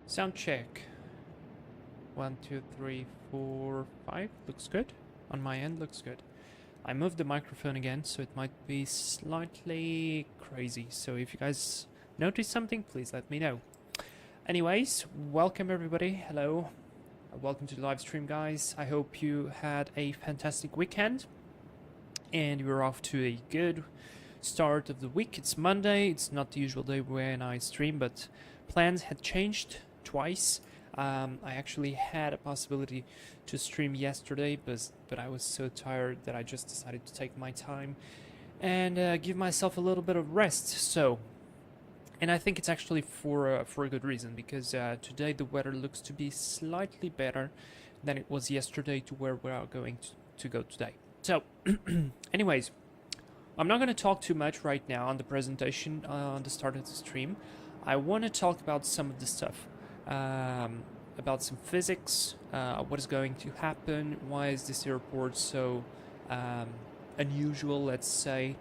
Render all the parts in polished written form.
Sound check. 1, 2, 3, 4, 5. Looks good. On my end, looks good. I moved the microphone again, so it might be slightly crazy. So if you guys notice something, please let me know. Anyways, welcome everybody. Hello. Welcome to the live stream, guys. I hope you had a fantastic weekend and we're off to a good start of the week. It's Monday. It's not the usual day when I stream, but plans had changed twice. I actually had a possibility to stream yesterday, but I was so tired that I just decided to take my time and give myself a little bit of rest. So, and I think it's actually for a good reason, because today the weather looks to be slightly better than it was yesterday to where we are going to go today. So, anyways, I'm not going to talk too much right now on the presentation on the start of the stream. I want to talk about some of the stuff. About some physics, what is going to happen, why is this airport so unusual, let's say,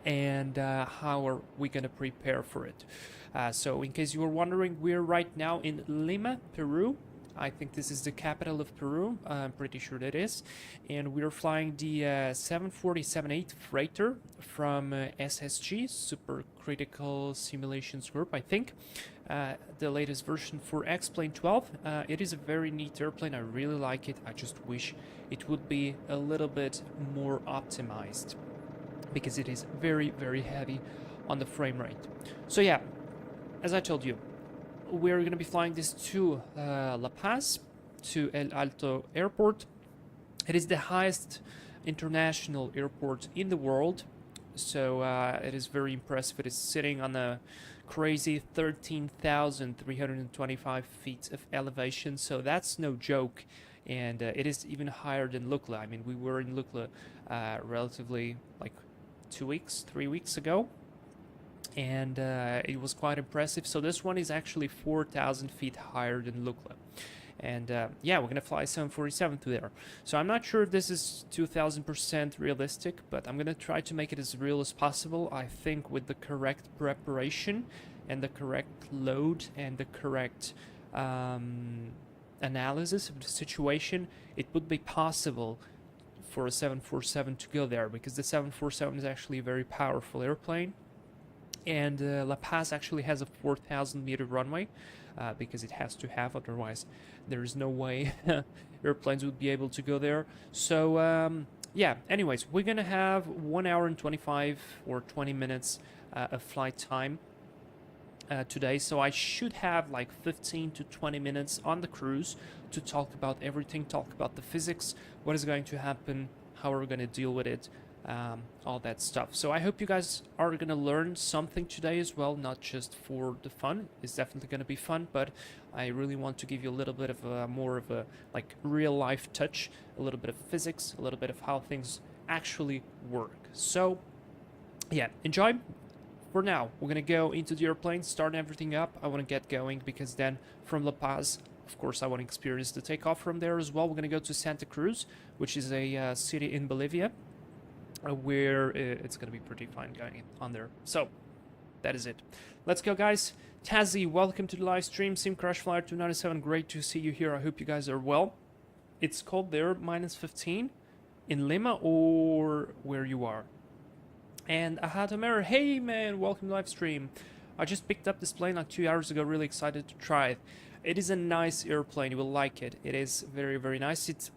and how are we going to prepare for it. So in case you were wondering, we're right now in Lima, Peru. I think this is the capital of Peru. I'm pretty sure that is. And we're flying the 747-8 freighter from SSG, Supercritical Simulations Group, I think. The latest version for X-Plane 12. It is a very neat airplane. I really like it. I just wish it would be a little bit more optimized, because it is very, very heavy on the frame rate. So yeah, as I told you, we're going to be flying this to La Paz, to El Alto Airport. It is the highest international airport in the world, so it is very impressive. It is sitting on a crazy 13,325 feet of elevation, so that's no joke. And it is even higher than Lukla. I mean, we were in Lukla relatively like 3 weeks ago, and it was quite impressive. So this one is actually 4,000 feet higher than Lukla. And yeah, we're gonna fly 747 to there. So I'm not sure if this is 2000% realistic, but I'm gonna try to make it as real as possible. I think with the correct preparation and the correct load and the correct analysis of the situation, it would be possible for a 747 to go there, because the 747 is actually a very powerful airplane. And La Paz actually has a 4,000 meter runway, because it has to have, otherwise there's no way airplanes would be able to go there. So yeah, anyways, we're gonna have 1 hour and 25 or 20 minutes of flight time today, so I should have like 15 to 20 minutes on the cruise to talk about everything, talk about the physics, what is going to happen, how we're going to deal with it, all that stuff. So I hope you guys are going to learn something today as well, not just for the fun. It's definitely going to be fun, but I really want to give you a little bit of more of a like real life touch, a little bit of physics, a little bit of how things actually work. So yeah, enjoy. For now, we're going to go into the airplane, start everything up. I want to get going, because then from La Paz, of course, I want to experience the takeoff from there as well. We're going to go to Santa Cruz, which is a city in Bolivia, where it's going to be pretty fun going on there. So that is it. Let's go, guys. Tazzy, welcome to the live stream. Sim Crash Flyer 297, great to see you here. I hope you guys are well. It's cold there, -15 in Lima, or where you are. And Ahatamer, hey man, welcome to live stream. I just picked up this plane like 2 hours ago, really excited to try it. It is a nice airplane, you will like it. It is very, very nice. It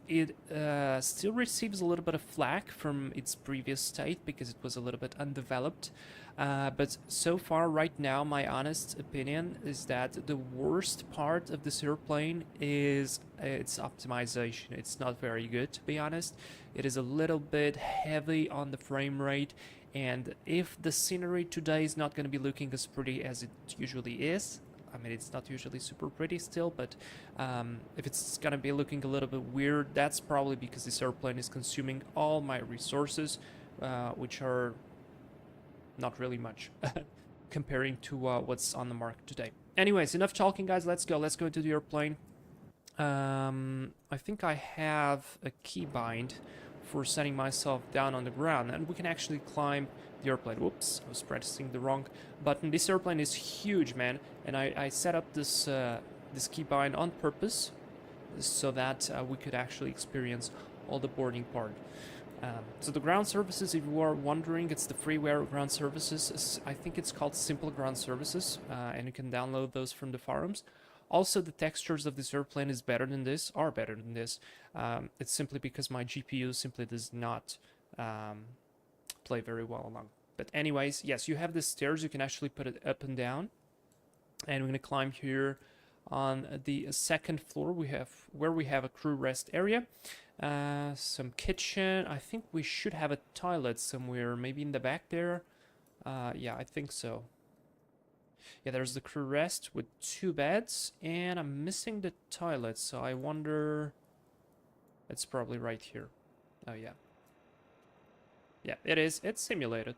still receives a little bit of flack from its previous state, because it was a little bit undeveloped. But so far, right now, my honest opinion is that the worst part of this airplane is its optimization. It's not very good, to be honest. It is a little bit heavy on the frame rate. And if the scenery today is not going to be looking as pretty as it usually is, I mean, it's not usually super pretty still, but if it's going to be looking a little bit weird, that's probably because this airplane is consuming all my resources, which are not really much comparing to what's on the market today. Anyways, enough talking, guys. Let's go into the airplane. I think I have a key bind for setting myself down on the ground, and we can actually climb the airplane. Whoops, I was pressing the wrong button. This airplane is huge, man, and I set up this this keybind on purpose so that we could actually experience all the boarding part. So the ground services, if you are wondering, it's the freeware ground services. I think it's called Simple Ground Services, and you can download those from the forums. Also, the textures of this airplane are better than this. It's simply because my GPU simply does not play very well along. But anyways, yes, you have the stairs. You can actually put it up and down. And we're going to climb here on the second floor. We have a crew rest area. Some kitchen. I think we should have a toilet somewhere, maybe in the back there. Yeah, I think so. Yeah, there's the crew rest with 2 beds, and I'm missing the toilet, so I wonder... It's probably right here. Oh, yeah. Yeah, it is. It's simulated.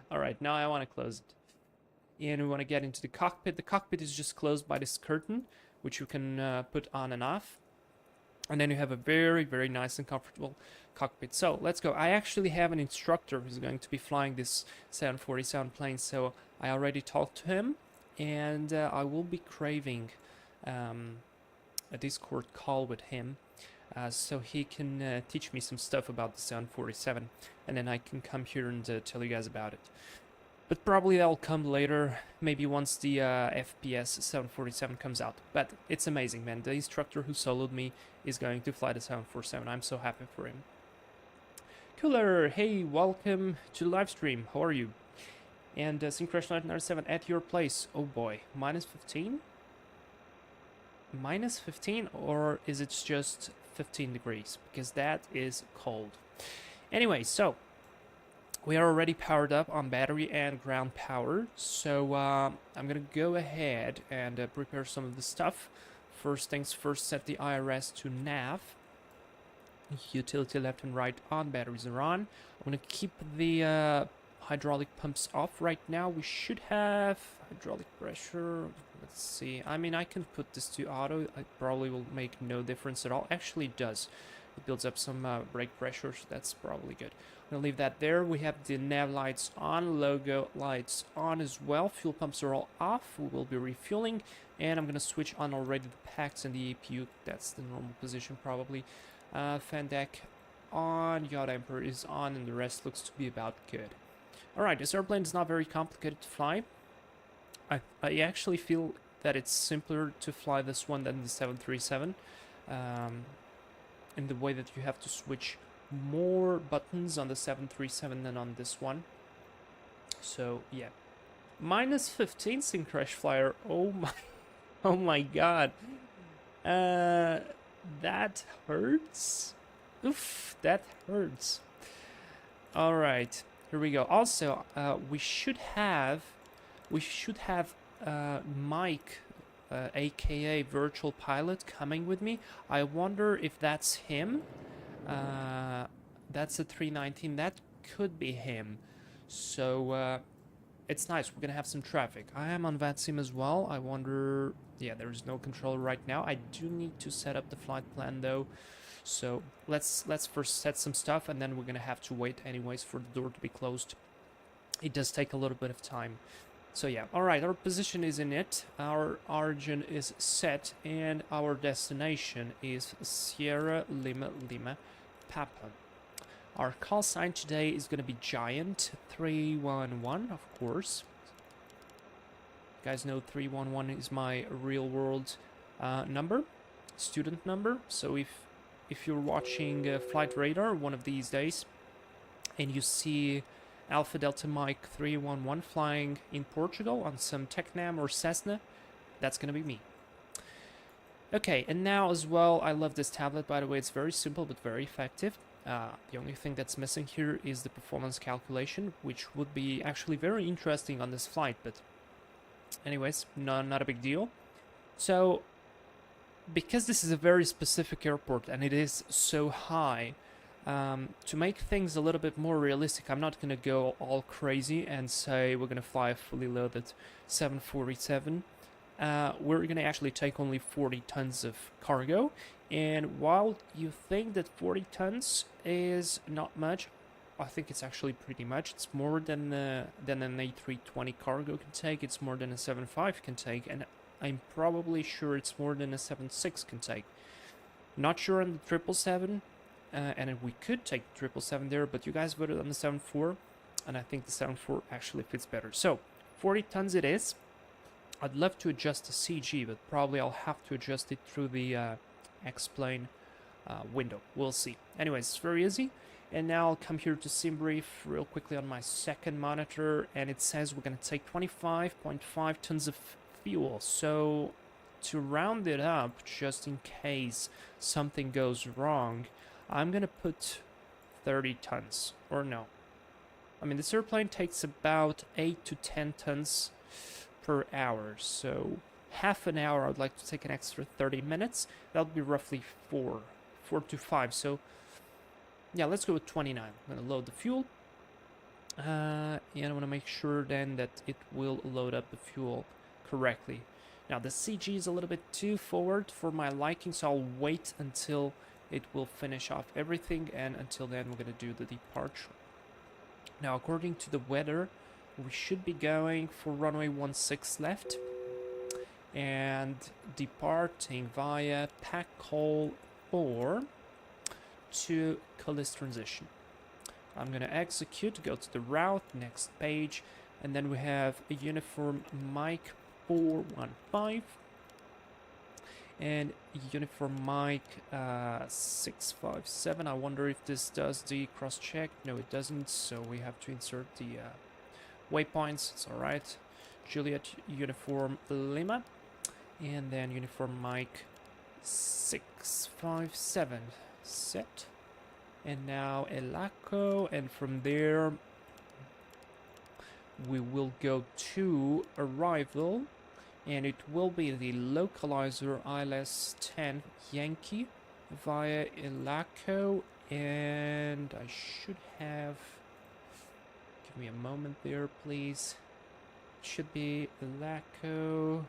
Alright, now I want to close it. And we want to get into the cockpit. The cockpit is just closed by this curtain, which you can put on and off. And then you have a very, very nice and comfortable cockpit. So let's go. I actually have an instructor who's going to be flying this 747 plane. So I already talked to him, and I will be craving a Discord call with him, so he can teach me some stuff about the 747, and then I can come here and tell you guys about it. But probably that'll come later, maybe once the FPS 747 comes out. But it's amazing, man. The instructor who soloed me is going to fly the 747. I'm so happy for him. Cooler, hey, welcome to the live stream. How are you? And Syncrash 997 at your place. Oh boy, minus 15? Minus 15, or is it just 15 degrees? Because that is cold. Anyway, so we are already powered up on battery and ground power, so I'm gonna go ahead and prepare some of the stuff. First things first, set the IRS to nav. Utility left and right on, batteries are on. I'm gonna keep the hydraulic pumps off right now. We should have hydraulic pressure. Let's see. I mean, I can put this to auto. It probably will make no difference at all. Actually, it does. It builds up some brake pressure, so that's probably good. I'm gonna leave that there. We have the nav lights on, logo lights on as well. Fuel pumps are all off. We will be refueling, and I'm gonna switch on already the packs and the APU. That's the normal position probably. Fan deck on, yaw damper is on, and the rest looks to be about good. Alright, this airplane is not very complicated to fly. I actually feel that it's simpler to fly this one than the 737, in the way that you have to switch more buttons on the 737 than on this one. So yeah, minus 15 Syncrash Flyer. Oh my god, that hurts. Oof, that hurts. All right, here we go. Also, we should have Mike, aka Virtual Pilot, coming with me. I wonder if that's him. That's a 319. That could be him. So it's nice. We're gonna have some traffic. I am on VATSIM as well. I wonder. Yeah, there is no controller right now. I do need to set up the flight plan though. So let's first set some stuff, and then we're gonna have to wait anyways for the door to be closed. It does take a little bit of time. So yeah, alright, our position is in it, our origin is set, and our destination is Sierra Lima Lima Papa. Our call sign today is gonna be Giant 311, of course. You guys know 311 is my real world number, student number, so if you're watching Flight Radar one of these days, and you see Alpha Delta Mike 311 flying in Portugal on some Tecnam or Cessna, that's gonna be me. Okay, and now as well, I love this tablet, by the way. It's very simple but very effective. The only thing that's missing here is the performance calculation, which would be actually very interesting on this flight, but anyways, not a big deal. So because this is a very specific airport and it is so high, to make things a little bit more realistic, I'm not going to go all crazy and say we're going to fly a fully loaded 747. We're going to actually take only 40 tons of cargo, and while you think that 40 tons is not much, I think it's actually pretty much. It's more than an A320 cargo can take, it's more than a 75 can take, and I'm probably sure it's more than a 7.6 can take. Not sure on the 777, and we could take the 777 there, but you guys voted on the 7.4, and I think the 7.4 actually fits better. So 40 tons it is. I'd love to adjust the CG, but probably I'll have to adjust it through the X-plane window. We'll see. Anyways, it's very easy. And now I'll come here to sim brief real quickly on my second monitor, and it says we're going to take 25.5 tons of fuel. So to round it up, just in case something goes wrong, I'm going to put 30 tons. Or no. I mean, this airplane takes about 8 to 10 tons per hour. So half an hour, I'd like to take an extra 30 minutes. That would be roughly 4 to 5. So yeah, let's go with 29. I'm going to load the fuel. And I want to make sure then that it will load up the fuel correctly. Now, the CG is a little bit too forward for my liking, so I'll wait until it will finish off everything, and until then we're going to do the departure. Now, according to the weather, we should be going for runway 16 left and departing via pack hole 4 to Cullis transition. I'm going to execute, go to the route, next page, and then we have a uniform Mike 415 and uniform Mike 657. I wonder if this does the cross check. No, it doesn't, so we have to insert the waypoints. It's alright. Juliet uniform Lima, and then uniform Mike 657 set. And now Elaco, and from there we will go to arrival, and it will be the localizer ILS 10 Yankee via Elaco, and I should have, give me a moment there please, it should be Elaco,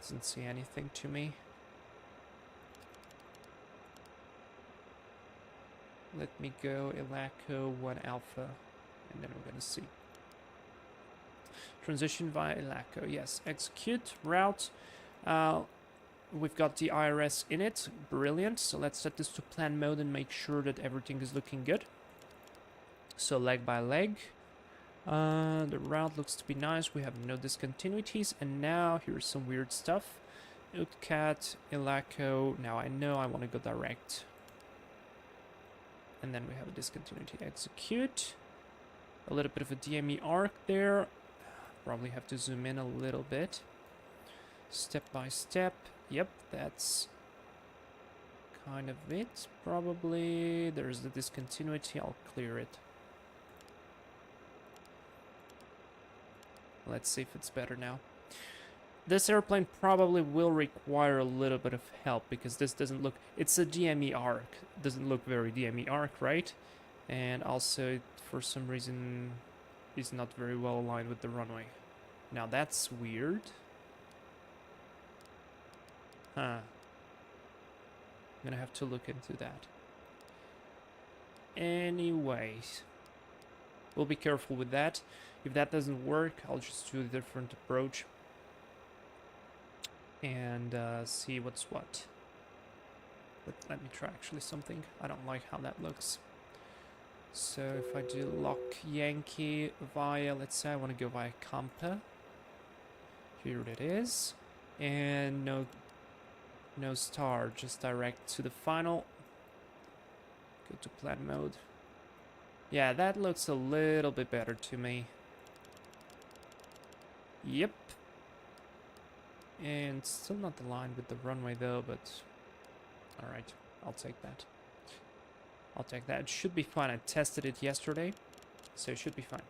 doesn't say anything to me. Let me go Elaco 1 Alpha, and then we're going to see. Transition via Elaco, yes. Execute, route. We've got the IRS in it, brilliant. So let's set this to plan mode and make sure that everything is looking good. So leg by leg. The route looks to be nice, we have no discontinuities, and now here's some weird stuff. Utcat, Elaco, now I know I want to go direct. And then we have a discontinuity execute. A little bit of a DME arc there. Probably have to zoom in a little bit. Step by step. Yep, that's kind of it. Probably there's the discontinuity. I'll clear it. Let's see if it's better now. This airplane probably will require a little bit of help because this doesn't look, it's a DME arc. It doesn't look very DME arc, right? And also, for some reason, is not very well aligned with the runway. Now that's weird. Huh. I'm gonna have to look into that. Anyways, we'll be careful with that. If that doesn't work, I'll just do a different approach and see what's what. But let me try actually something. I don't like how that looks. So if I do lock Yankee via, let's say I want to go via Compa. Here it is. And no star, just direct to the final. Go to plan mode. Yeah, that looks a little bit better to me. Yep. And still not aligned with the runway though, but alright, I'll take that. I'll take that. It should be fine. I tested it yesterday, so it should be fine.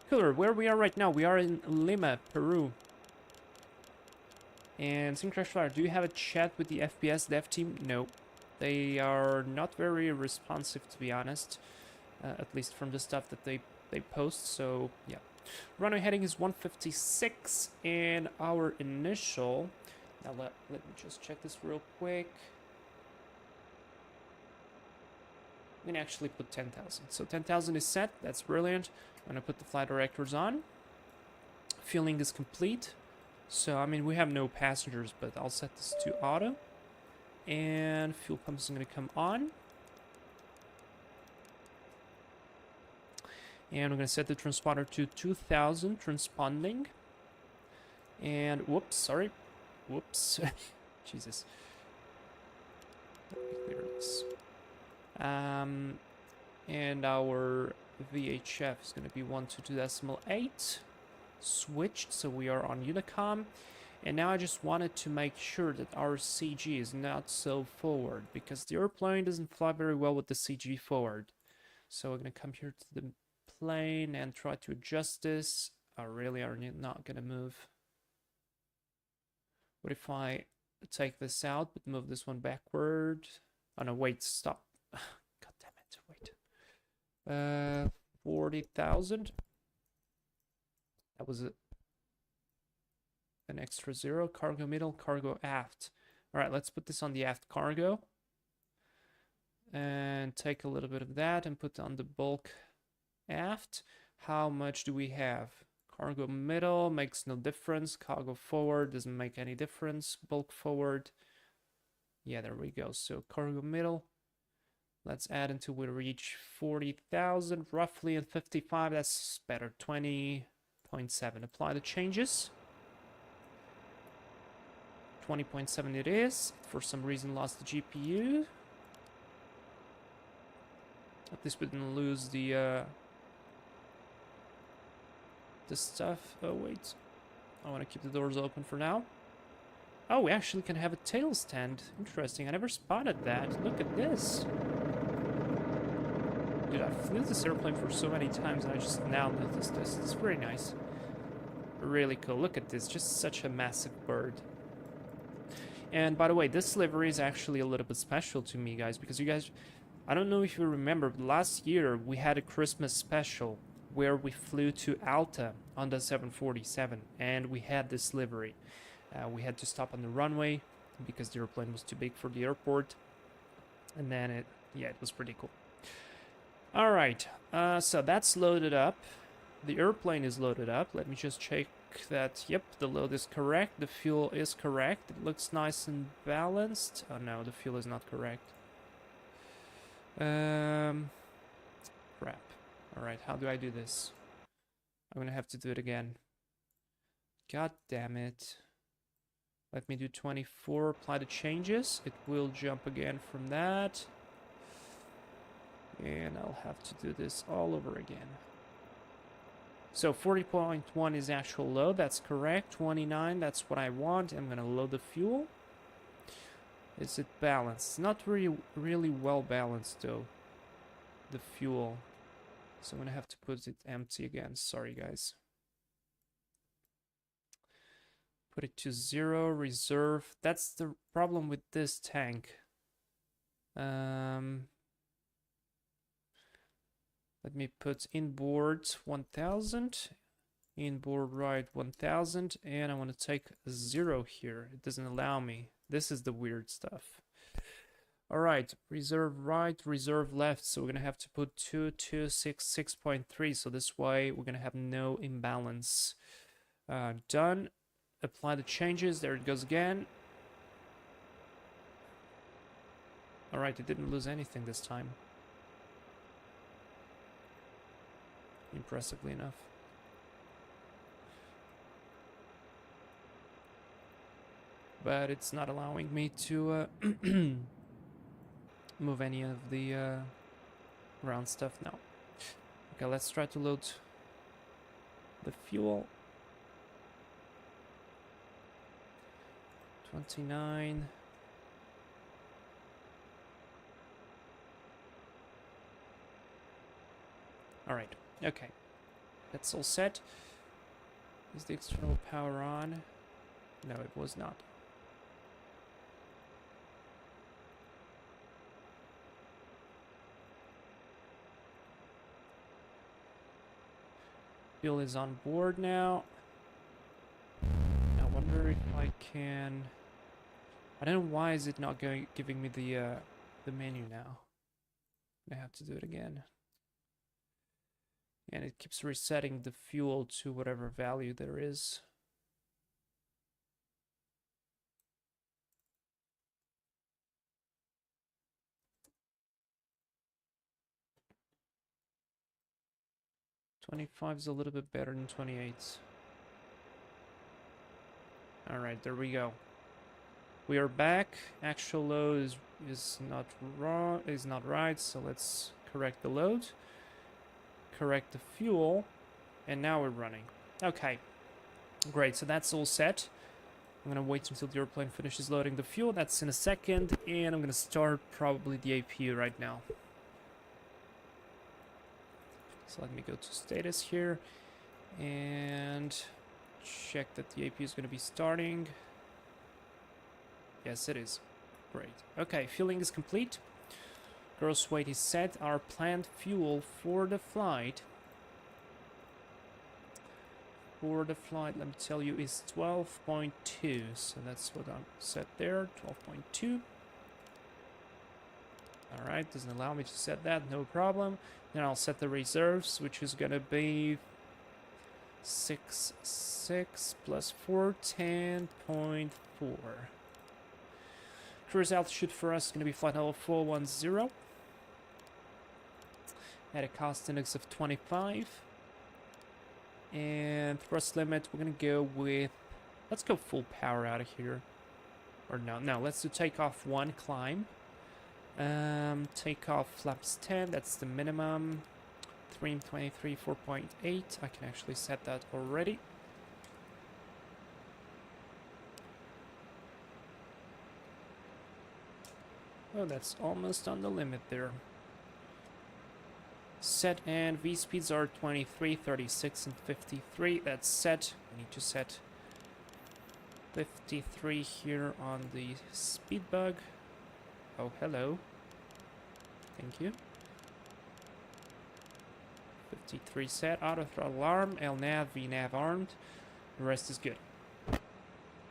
Cooler, where we are right now, we are in Lima, Peru. And Syncrash Flyer, do you have a chat with the FPS dev team? No. They are not very responsive, to be honest. At least from the stuff that they post, so yeah. Runway heading is 156, and our initial... Now let me just check this real quick. We can actually put 10,000. So 10,000 is set. That's brilliant. I'm going to put the flight directors on. Fueling is complete. So, I mean, we have no passengers, but I'll set this to auto. And fuel pumps is going to come on. And we're going to set the transponder to 2000 transponding. And, whoops, sorry. Whoops. Jesus. Let me clear this. And our VHF is going to be 122.8. Switched, so we are on Unicom. And now I just wanted to make sure that our CG is not so forward, because the airplane doesn't fly very well with the CG forward. So we're going to come here to the plane and try to adjust this. Oh, really? Are you not going to move? What if I take this out, but move this one backward? Oh, no, wait, stop. God damn it, wait. 40,000. That was an extra 0. Cargo middle, cargo aft. All right, let's put this on the aft cargo. And take a little bit of that and put on the bulk aft. How much do we have? Cargo middle makes no difference. Cargo forward doesn't make any difference. Bulk forward. Yeah, there we go. So cargo middle. Let's add until we reach 40,000 roughly, and 55. That's better. 20.7. Apply the changes. 20.7 it is. For some reason lost the GPU. At least we didn't lose the stuff. Oh wait, I want to keep the doors open for now. Oh, we actually can have a tail stand. Interesting, I never spotted that. Look at this. Dude, I've flew this airplane for so many times and I just now noticed this. It's very nice. Really cool. Look at this, just such a massive bird. And by the way, this livery is actually a little bit special to me, guys, because you guys, I don't know if you remember, but last year we had a Christmas special where we flew to Alta on the 747, and we had this livery. We had to stop on the runway because the airplane was too big for the airport, and then it was pretty cool. All right, so that's loaded up. The airplane is loaded up. Let me just check that. Yep, the load is correct. The fuel is correct. It looks nice and balanced. Oh no, the fuel is not correct. Crap. Alright, how do I do this? I'm gonna have to do it again. God damn it. Let me do 24, apply the changes. It will jump again from that. And I'll have to do this all over again. So 40.1 is actual load, that's correct. 29, that's what I want. I'm gonna load the fuel. Is it balanced? It's not really well balanced though, the fuel. So I'm gonna have to put it empty again. Sorry guys. Put it to 0, reserve. That's the problem with this tank. Let me put inboard 1000, inboard right 1000, and I want to take 0 here. It doesn't allow me. This is the weird stuff. All right, reserve right, reserve left. So we're gonna have to put 2266.3. So this way we're gonna have no imbalance. Done. Apply the changes. There it goes again. All right, it didn't lose anything this time. Impressively enough. But it's not allowing me to move any of the ground stuff now. Okay, let's try to load the fuel. 29. All right. Okay, that's all set. Is the external power on? No, it was not. Fuel is on board now. I wonder if I can. I don't know why is it not giving me the menu now. I have to do it again. And it keeps resetting the fuel to whatever value there is. $25 is a little bit better than 28. Alright, there we go. We are back. Actual load is not wrong, is not right, so let's correct the load. Correct the fuel, and now we're running. Okay, great, so that's all set. I'm gonna wait until the airplane finishes loading the fuel. That's in a second, and I'm gonna start probably the APU right now. So let me go to status here and check that the APU is gonna be starting. Yes, it is. Great. Okay, fueling is complete. Gross weight is set. Our planned fuel for the flight, let me tell you, is 12.2. So that's what I'm set there, 12.2. Alright, doesn't allow me to set that, no problem. Then I'll set the reserves, which is gonna be 6 plus 4, 10.4. Cruise altitude for us is going to be flight level 410 at a cost index of 25. And thrust limit, we're going to go with, let's go full power out of here. Or no, let's do takeoff 1, climb. Takeoff flaps 10, that's the minimum. 323, 4.8, I can actually set that already. Oh, that's almost on the limit there. Set, and V speeds are 23, 36, and 53. That's set. I need to set 53 here on the speed bug. Oh, hello. Thank you. 53 set. Auto throttle arm, LNAV, VNAV armed. The rest is good.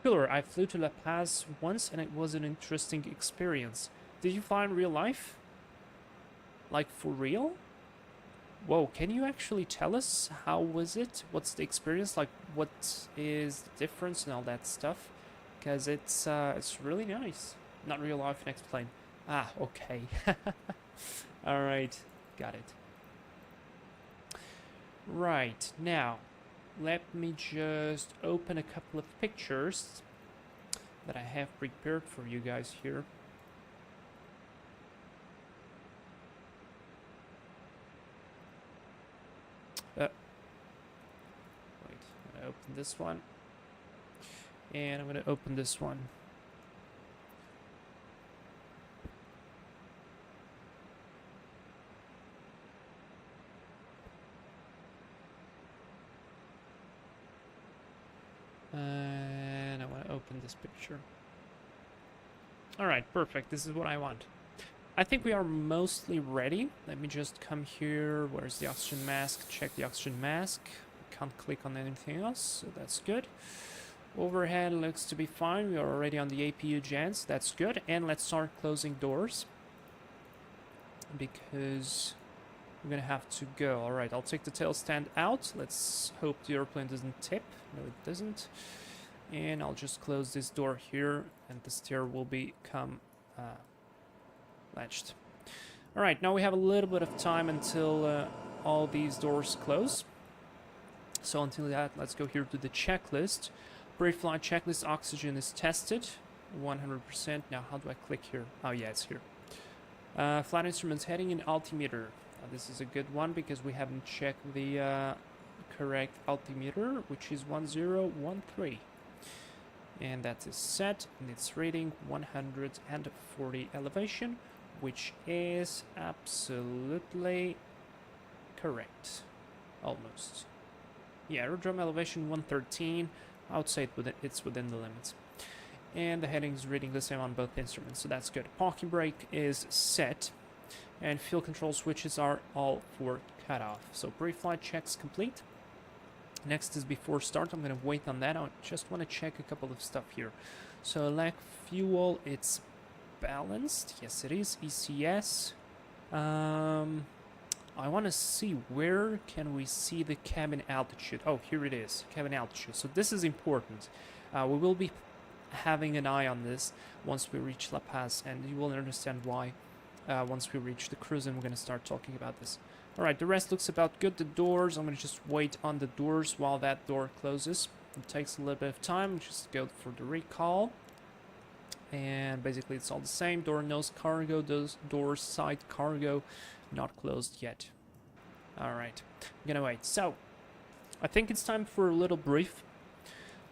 Killer, I flew to La Paz once and it was an interesting experience. Did you fly in real life? Like for real? Whoa, can you actually tell us how was it? What's the experience? Like what is the difference and all that stuff? Because it's really nice. Not real life, next plane. Ah, okay. Alright, got it. Right, now let me just open a couple of pictures that I have prepared for you guys here. Wait, I'm gonna open this one, and I'm gonna open this one. And I want to open this picture. Alright, perfect. This is what I want. I think we are mostly ready. Let me just come here. Where's the oxygen mask? Check the oxygen mask. Can't click on anything else, so that's good. Overhead looks to be fine. We are already on the APU gens. That's good. And let's start closing doors, because we're gonna have to go. Alright, I'll take the tail stand out. Let's hope the airplane doesn't tip. No, it doesn't. And I'll just close this door here, and the steer will become latched. Alright, now we have a little bit of time until all these doors close. So until that, let's go here to the checklist. Pre-flight checklist, oxygen is tested. 100%. Now, how do I click here? Oh, yeah, it's here. Flight instruments heading in altimeter. This is a good one because we haven't checked the correct altimeter, which is 1013. And that is set, and it's reading 140 elevation, which is absolutely correct. Almost. Yeah, aerodrome elevation 113. I would say it's within the limits. And the heading is reading the same on both instruments, so that's good. Parking brake is set, and fuel control switches are all for cutoff. So pre-flight checks complete. Next is before start. I'm going to wait on that. I just want to check a couple of stuff here. So elect fuel, it's balanced. Yes, it is. ECS. I want to see where can we see the cabin altitude. Oh, here it is, cabin altitude. So this is important. We will be having an eye on this once we reach La Paz, and you will understand why once we reach the cruise, and we're going to start talking about this. Alright, the rest looks about good. The doors, I'm going to just wait on the doors while that door closes. It takes a little bit of time, just go for the recall. And basically it's all the same. Door nose cargo, those doors side cargo, not closed yet. Alright, I'm gonna wait. So, I think it's time for a little brief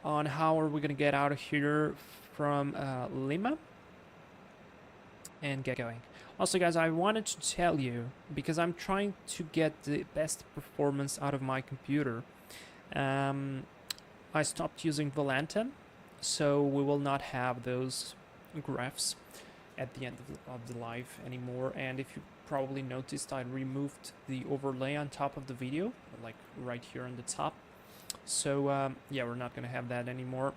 on how are we gonna get out of here from Lima and get going. Also guys, I wanted to tell you, because I'm trying to get the best performance out of my computer, I stopped using Volanta, so we will not have those graphs at the end of the live anymore. And if you probably noticed, I removed the overlay on top of the video, like right here on the top. So yeah, we're not gonna have that anymore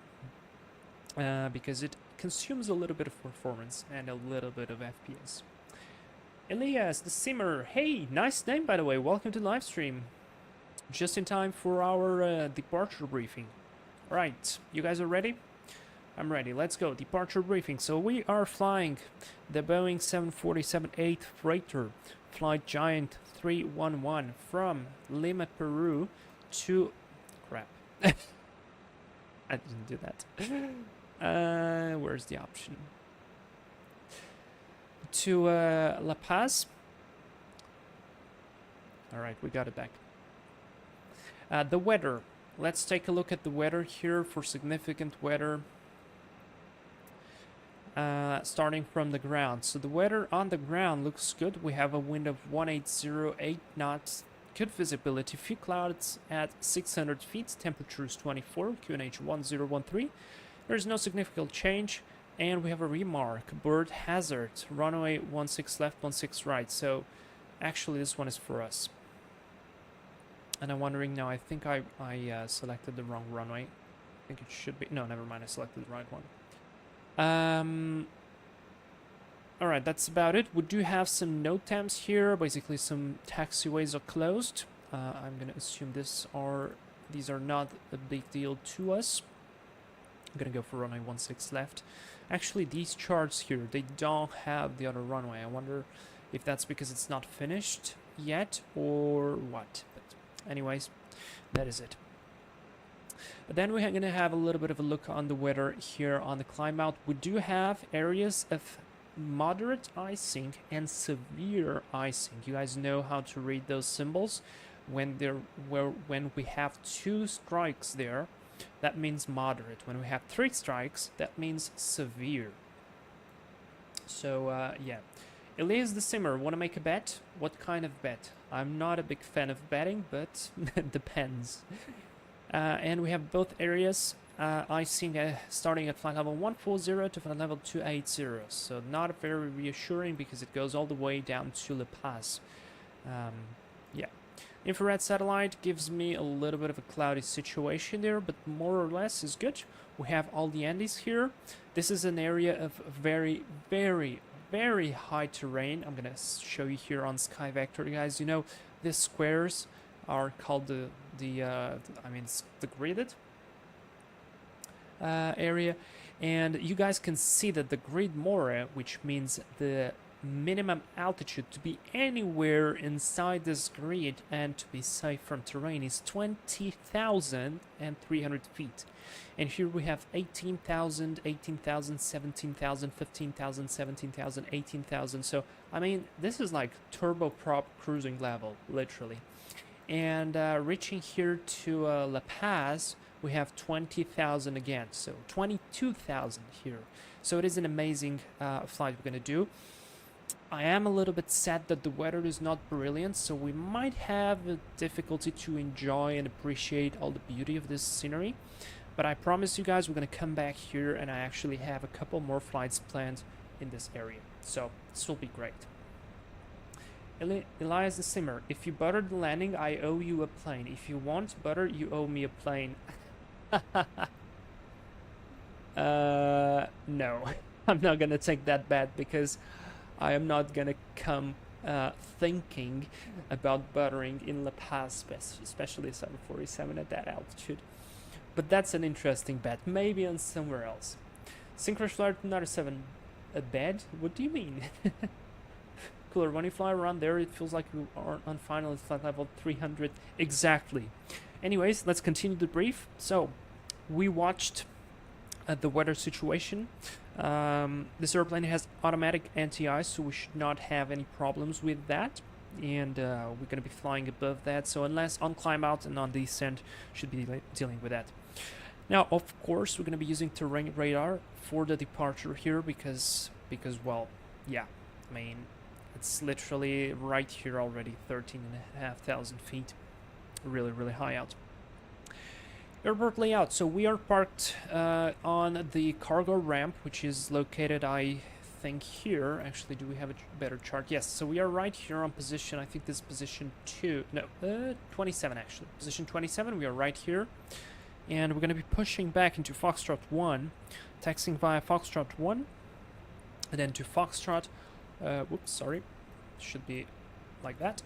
because it consumes a little bit of performance and a little bit of FPS. Elias the Simmer, hey, nice name by the way, welcome to the live stream. Just in time for our departure briefing. Right, you guys are ready? I'm ready, let's go. Departure briefing. So we are flying the Boeing 747-8 freighter, flight Giant 311 from Lima, Peru to... crap. I didn't do that. Where's the option? To La Paz. Alright, we got it back. The weather. Let's take a look at the weather here for significant weather. Starting from the ground. So the weather on the ground looks good. We have a wind of 1808 knots. Good visibility. Few clouds at 600 feet. Temperature is 24. QNH 1013. There's no significant change. And we have a remark. Bird hazard. Runway 16 left, 16 right. So actually this one is for us. And I'm wondering now, I think I selected the wrong runway. I think it should be... No, never mind. I selected the right one. Alright, that's about it. We do have some NOTAMs here. Basically, some taxiways are closed. I'm gonna assume these are not a big deal to us. I'm gonna go for runway 16 left. Actually, these charts here, they don't have the other runway. I wonder if that's because it's not finished yet or what. But anyways, that is it. Then we're going to have a little bit of a look on the weather here on the climb out. We do have areas of moderate icing and severe icing. You guys know how to read those symbols. When we have 2 strikes there, that means moderate. When we have 3 strikes, that means severe. So yeah. Elias the Simmer, want to make a bet? What kind of bet? I'm not a big fan of betting, but it depends. And we have both areas icing starting at flight level 140 to flight level 280. So not very reassuring because it goes all the way down to La Paz. Yeah. Infrared satellite gives me a little bit of a cloudy situation there, but more or less is good. We have all the Andes here. This is an area of very, very, very high terrain. I'm gonna show you here on Sky Vector, guys. You know, these squares are called the gridded area, and you guys can see that the grid GMORA, which means the minimum altitude to be anywhere inside this grid and to be safe from terrain, is 20,300 feet. And here we have 18,000, 18,000, 17,000, 15,000, 17,000, 18,000. So I mean, this is like turboprop cruising level, literally. And reaching here to La Paz, we have 20,000 again, so 22,000 here. So it is an amazing flight we're going to do. I am a little bit sad that the weather is not brilliant, so we might have a difficulty to enjoy and appreciate all the beauty of this scenery. But I promise you guys, we're going to come back here, and I actually have a couple more flights planned in this area. So this will be great. Elias the Simmer, if you butter the landing, I owe you a plane. If you want butter, you owe me a plane. No, I'm not gonna take that bet because I am not gonna come thinking about buttering in La Paz, especially 747 at that altitude. But that's an interesting bet. Maybe on somewhere else. Synchronous Flyer 297 a bed? What do you mean? Cooler, when you fly around there, it feels like you are on final flight level 300. Exactly. Anyways, let's continue the brief. So, we watched the weather situation. This airplane has automatic anti-ice, so we should not have any problems with that. And we're going to be flying above that. So, unless on climb out and on descent, should be dealing with that. Now, of course, we're going to be using terrain radar for the departure here because well, yeah, I mean, it's literally right here already, 13,500 feet, really, really high out. Airport layout. So we are parked on the cargo ramp, which is located, I think, here. Actually, do we have a better chart? Yes. So we are right here on position. I think this is position 27 actually. Position 27. We are right here. And we're going to be pushing back into Foxtrot 1, taxiing via Foxtrot 1, and then to Foxtrot, whoops, sorry, should be like that,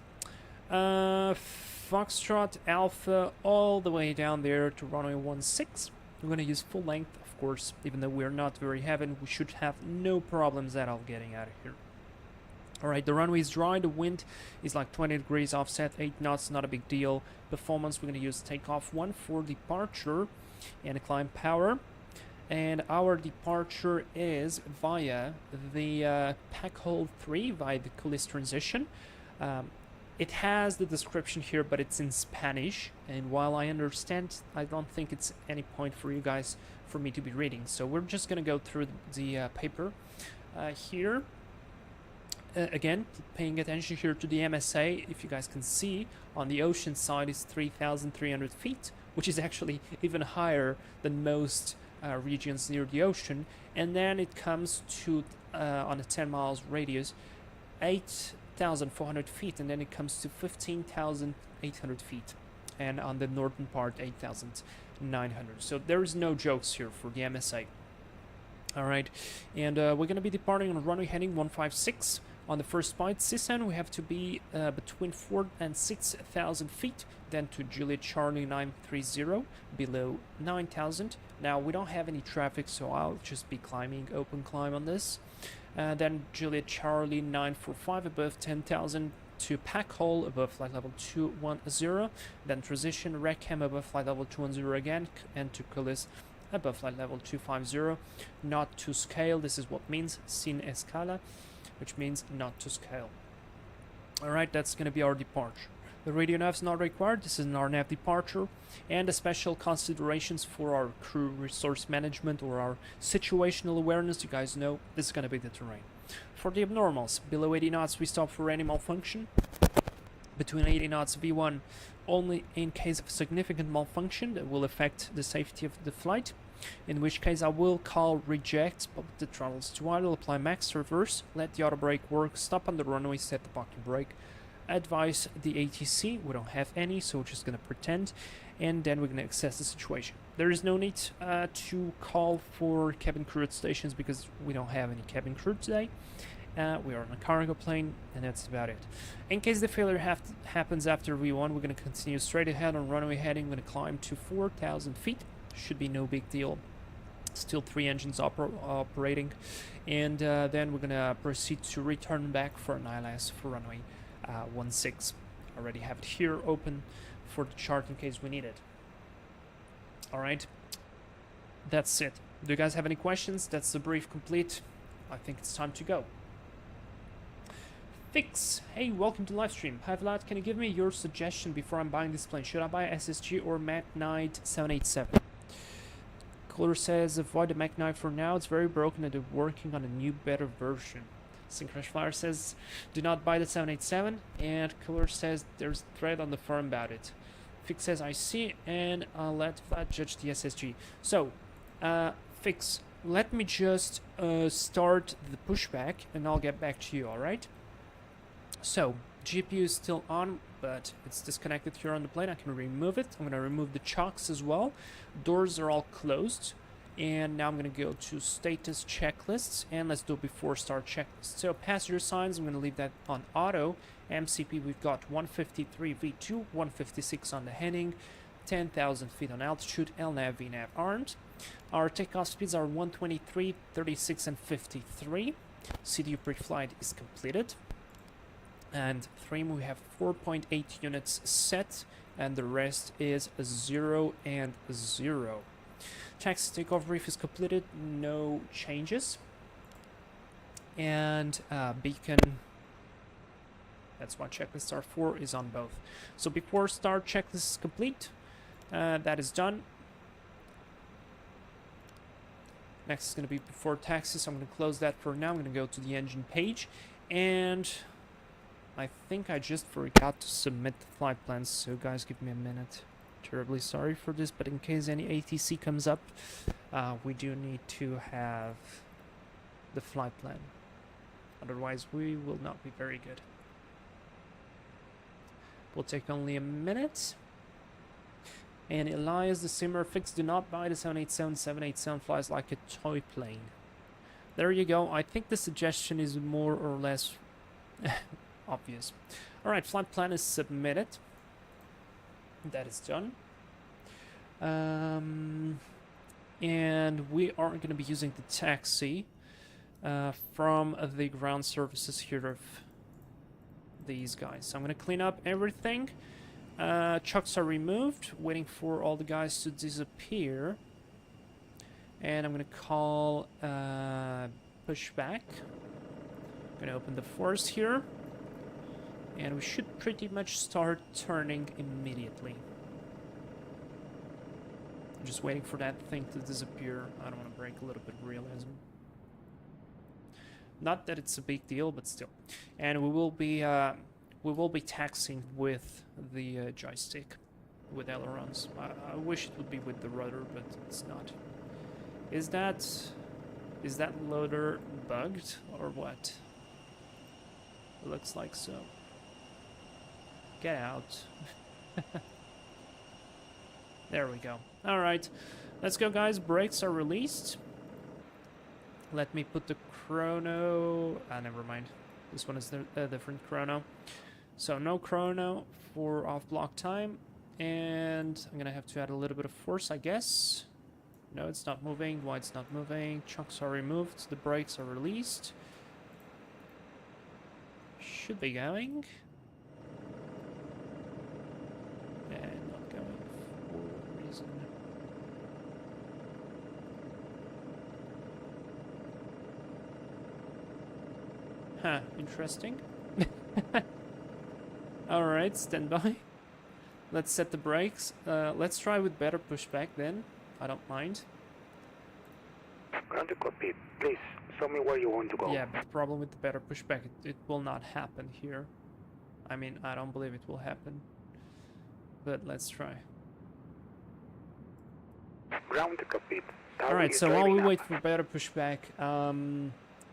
Foxtrot Alpha all the way down there to runway 16. We're going to use full length, of course, even though we're not very heavy, we should have no problems at all getting out of here. Alright, the runway is dry, the wind is like 20 degrees offset, 8 knots, not a big deal. Performance, we're going to use takeoff 1 for departure and climb power. And our departure is via the pack hole 3, via the coulisse transition. It has the description here, but it's in Spanish. And while I understand, I don't think it's any point for you guys, for me to be reading. So we're just going to go through the paper here. Again, paying attention here to the MSA, if you guys can see, on the ocean side is 3,300 feet, which is actually even higher than most regions near the ocean. And then it comes to, on a 10 miles radius, 8,400 feet, and then it comes to 15,800 feet. And on the northern part, 8,900. So there is no jokes here for the MSA. Alright, and we're going to be departing on runway heading 156. On the first point, CSN, we have to be between 4,000 and 6,000 feet, then to Juliet Charlie 930, below 9,000. Now, we don't have any traffic, so I'll just be climbing open climb on this. Then Juliet Charlie 945, above 10,000, to pack hole, above flight level 210. Then transition, Recam, above flight level 210 again, and to coulisse, above flight level 250, not to scale. This is what means sin escala, which means not to scale. Alright, that's going to be our departure. The radio nav is not required. This is an RNAV departure. And the special considerations for our crew resource management or our situational awareness, you guys know, this is going to be the terrain. For the abnormals, below 80 knots we stop for any malfunction. Between 80 knots V1 only in case of significant malfunction that will affect the safety of the flight, in which case I will call reject, put the throttles to idle, apply max reverse, let the auto brake work, stop on the runway, set the parking brake, advise the ATC, we don't have any, so we're just going to pretend, and then we're going to assess the situation. There is no need to call for cabin crew at stations because we don't have any cabin crew today. We are on a cargo plane, and that's about it. In case the failure happens after V1, we're going to continue straight ahead on runway heading. We're going to climb to 4,000 feet. Should be no big deal. Still 3 engines operating. And then we're going to proceed to return back for an ILS for runway 16. Already have it here open for the chart in case we need it. Alright, that's it. Do you guys have any questions? That's the brief complete. I think it's time to go. Fix. Hey, welcome to livestream. Hi Vlad, can you give me your suggestion before I'm buying this plane? Should I buy SSG or Mach 9 787? Cooler says avoid the Mach 9 for now. It's very broken and they're working on a new, better version. Synchronous Flyer says do not buy the 787. And Cooler says there's a thread on the forum about it. Fix says I see, and I'll let Vlad judge the SSG. So, Fix, let me just start the pushback and I'll get back to you, alright? So, GPU is still on, but it's disconnected here on the plane. I can remove it. I'm going to remove the chocks as well. Doors are all closed. And now I'm going to go to status checklists, and let's do before start checklist. So passenger signs, I'm going to leave that on auto. MCP, we've got 153 V2, 156 on the heading, 10,000 feet on altitude, LNAV, VNAV armed. Our takeoff speeds are 123, 36, and 53. CDU pre-flight is completed. And trim, we have 4.8 units set, and the rest is 0 and 0. Taxi takeoff brief is completed, no changes. And beacon, that's what checklists are for, is on both. So before start checklist is complete. That is done. Next is going to be before taxi, so I'm going to close that for now. I'm going to go to the engine page, and I think I just forgot to submit the flight plans, so guys, give me a minute. Terribly sorry for this, but in case any ATC comes up, we do need to have the flight plan. Otherwise, we will not be very good. Will take only a minute. And Elias, the simmer fix, do not buy the 787. 787 flies like a toy plane. There you go. I think the suggestion is more or less obvious. Alright, flight plan is submitted. That is done. And we are going to be using the taxi from the ground services here of these guys. So I'm going to clean up everything. Chucks are removed, waiting for all the guys to disappear. And I'm going to call pushback. I'm going to open the force here. And we should pretty much start turning immediately. I'm just waiting for that thing to disappear. I don't want to break a little bit of realism. Not that it's a big deal, but still. And we will be taxiing with the joystick, with ailerons. I wish it would be with the rudder, but it's not. Is that loader bugged or what? It looks like so. Get out. There we go. Alright, let's go guys. Brakes are released. Let me put the chrono... never mind. This one is a different chrono. So no chrono for off-block time. And I'm gonna have to add a little bit of force, I guess. No, it's not moving. Why it's not moving? Chunks are removed. The brakes are released. Should be going. And not going for a reason. Huh, interesting. Alright, stand by. Let's set the brakes. Let's try with better pushback then. I don't mind. Ground to copy. Please, show me where you want to go. Yeah, but the problem with the better pushback, it will not happen here. I mean, I don't believe it will happen. But let's try. Ground to copy. Alright, so while we wait for better pushback,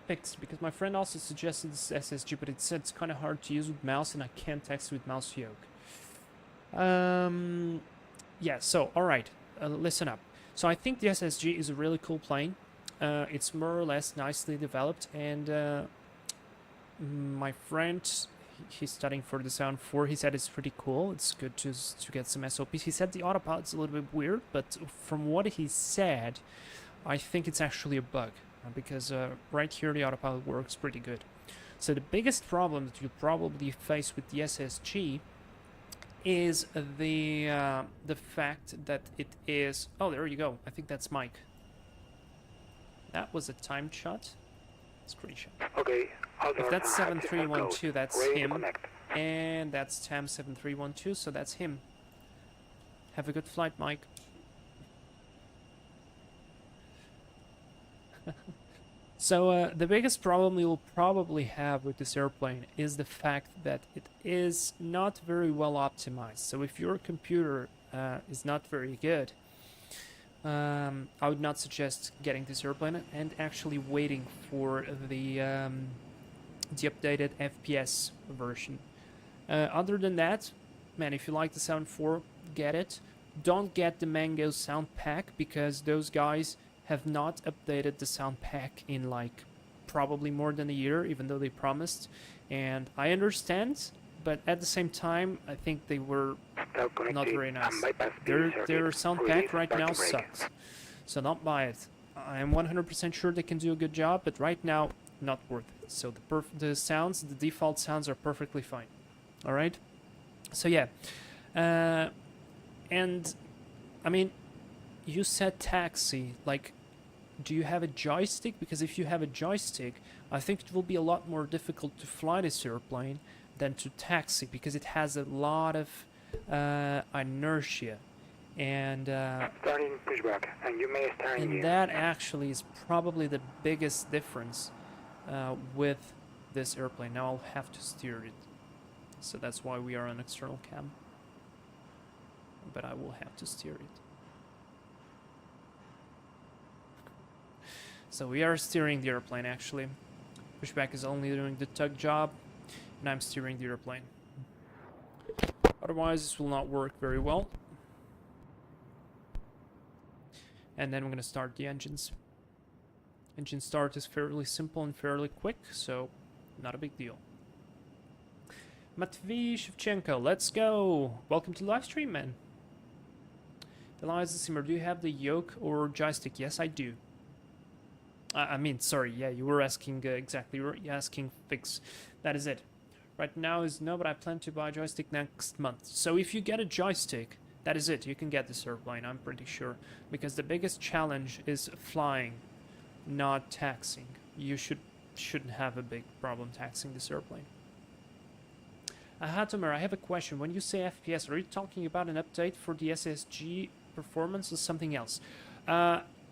fixed, because my friend also suggested this SSG, but it said it's kind of hard to use with mouse, and I can't text with mouse yoke. Yeah, so, alright, listen up. So I think the SSG is a really cool plane. It's more or less nicely developed, and my friend, he's studying for the 7-4, he said it's pretty cool. It's good to get some SOPs. He said the autopilot's a little bit weird, but from what he said, I think it's actually a bug, because right here the autopilot works pretty good. So the biggest problem that you'll probably face with the SSG is the fact that it is... Oh, there you go. I think that's Mike. That was a timed shot. Screenshot. Okay. If that's 7312, that's him. And that's TAM 7312, so that's him. Have a good flight, Mike. So the biggest problem you'll probably have with this airplane is the fact that it is not very well optimized. So if your computer is not very good, I would not suggest getting this airplane and actually waiting for the updated FPS version. Other than that, man, if you like the 7.4, get it. Don't get the Mango sound pack, because those guys have not updated the sound pack in like probably more than a year, even though they promised. And I understand, but at the same time, I think they were not very nice. Their sound pack right now sucks, so don't buy it. I'm 100% sure they can do a good job, but right now, not worth it. So the sounds, the default sounds are perfectly fine. All right. So yeah, and I mean, you said taxi. Like, do you have a joystick? Because if you have a joystick, I think it will be a lot more difficult to fly this airplane than to taxi, because it has a lot of inertia, and starting pushback, and you may start in gear. that actually is probably the biggest difference with this airplane. Now I'll have to steer it, so that's why we are on external cam, but I will have to steer it. So we are steering the airplane actually. Pushback is only doing the tug job, and I'm steering the airplane. Otherwise, this will not work very well. And then we're going to start the engines. Engine start is fairly simple and fairly quick, so not a big deal. Matvey Shevchenko, let's go! Welcome to the live stream, man. Eliza Simmer, do you have the yoke or joystick? Yes, I do. I mean, sorry, yeah, you were asking exactly, you were asking fix. That is it. Right now is no, but I plan to buy a joystick next month. So if you get a joystick, that is it. You can get this airplane, I'm pretty sure. Because the biggest challenge is flying, not taxiing. You shouldn't have a big problem taxiing this airplane. Hatomer, I have a question. When you say FPS, are you talking about an update for the SSG performance or something else?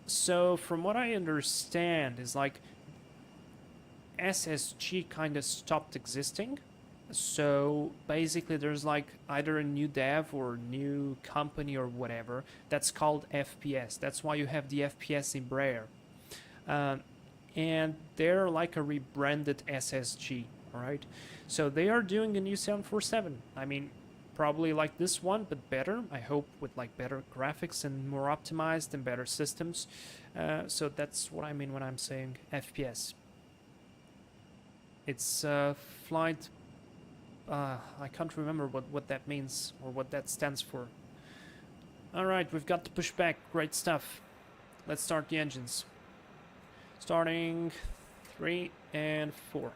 So from what I understand is like SSG kind of stopped existing. So basically there's like either a new dev or new company or whatever that's called FPS. That's why you have the FPS Embraer. And they're like a rebranded SSG, alright? So they are doing a new 747. I mean, probably like this one, but better. I hope with like better graphics and more optimized and better systems. So that's what I mean when I'm saying FPS. It's flight. I can't remember what that means or what that stands for. All right, we've got the pushback. Great stuff. Let's start the engines. Starting 3 and 4.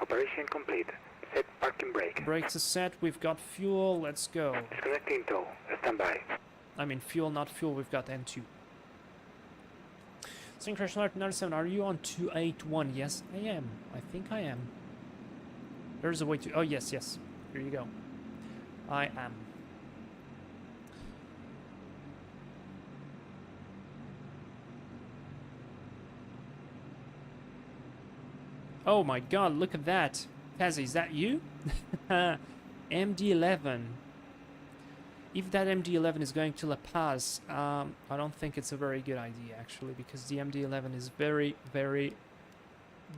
Operation complete. Set parking brake. Brakes are set. We've got fuel. Let's go. Disconnecting tow. Stand by. I mean fuel, not fuel. We've got N2. Synchronization Alert 97. Are you on 281? Yes, I am. I think I am. There's a way to... Oh, yes, yes. Here you go. I am. Oh my god, look at that. Pazzy, is that you? MD-11. If that MD-11 is going to La Paz, I don't think it's a very good idea, actually, because the MD-11 is very, very,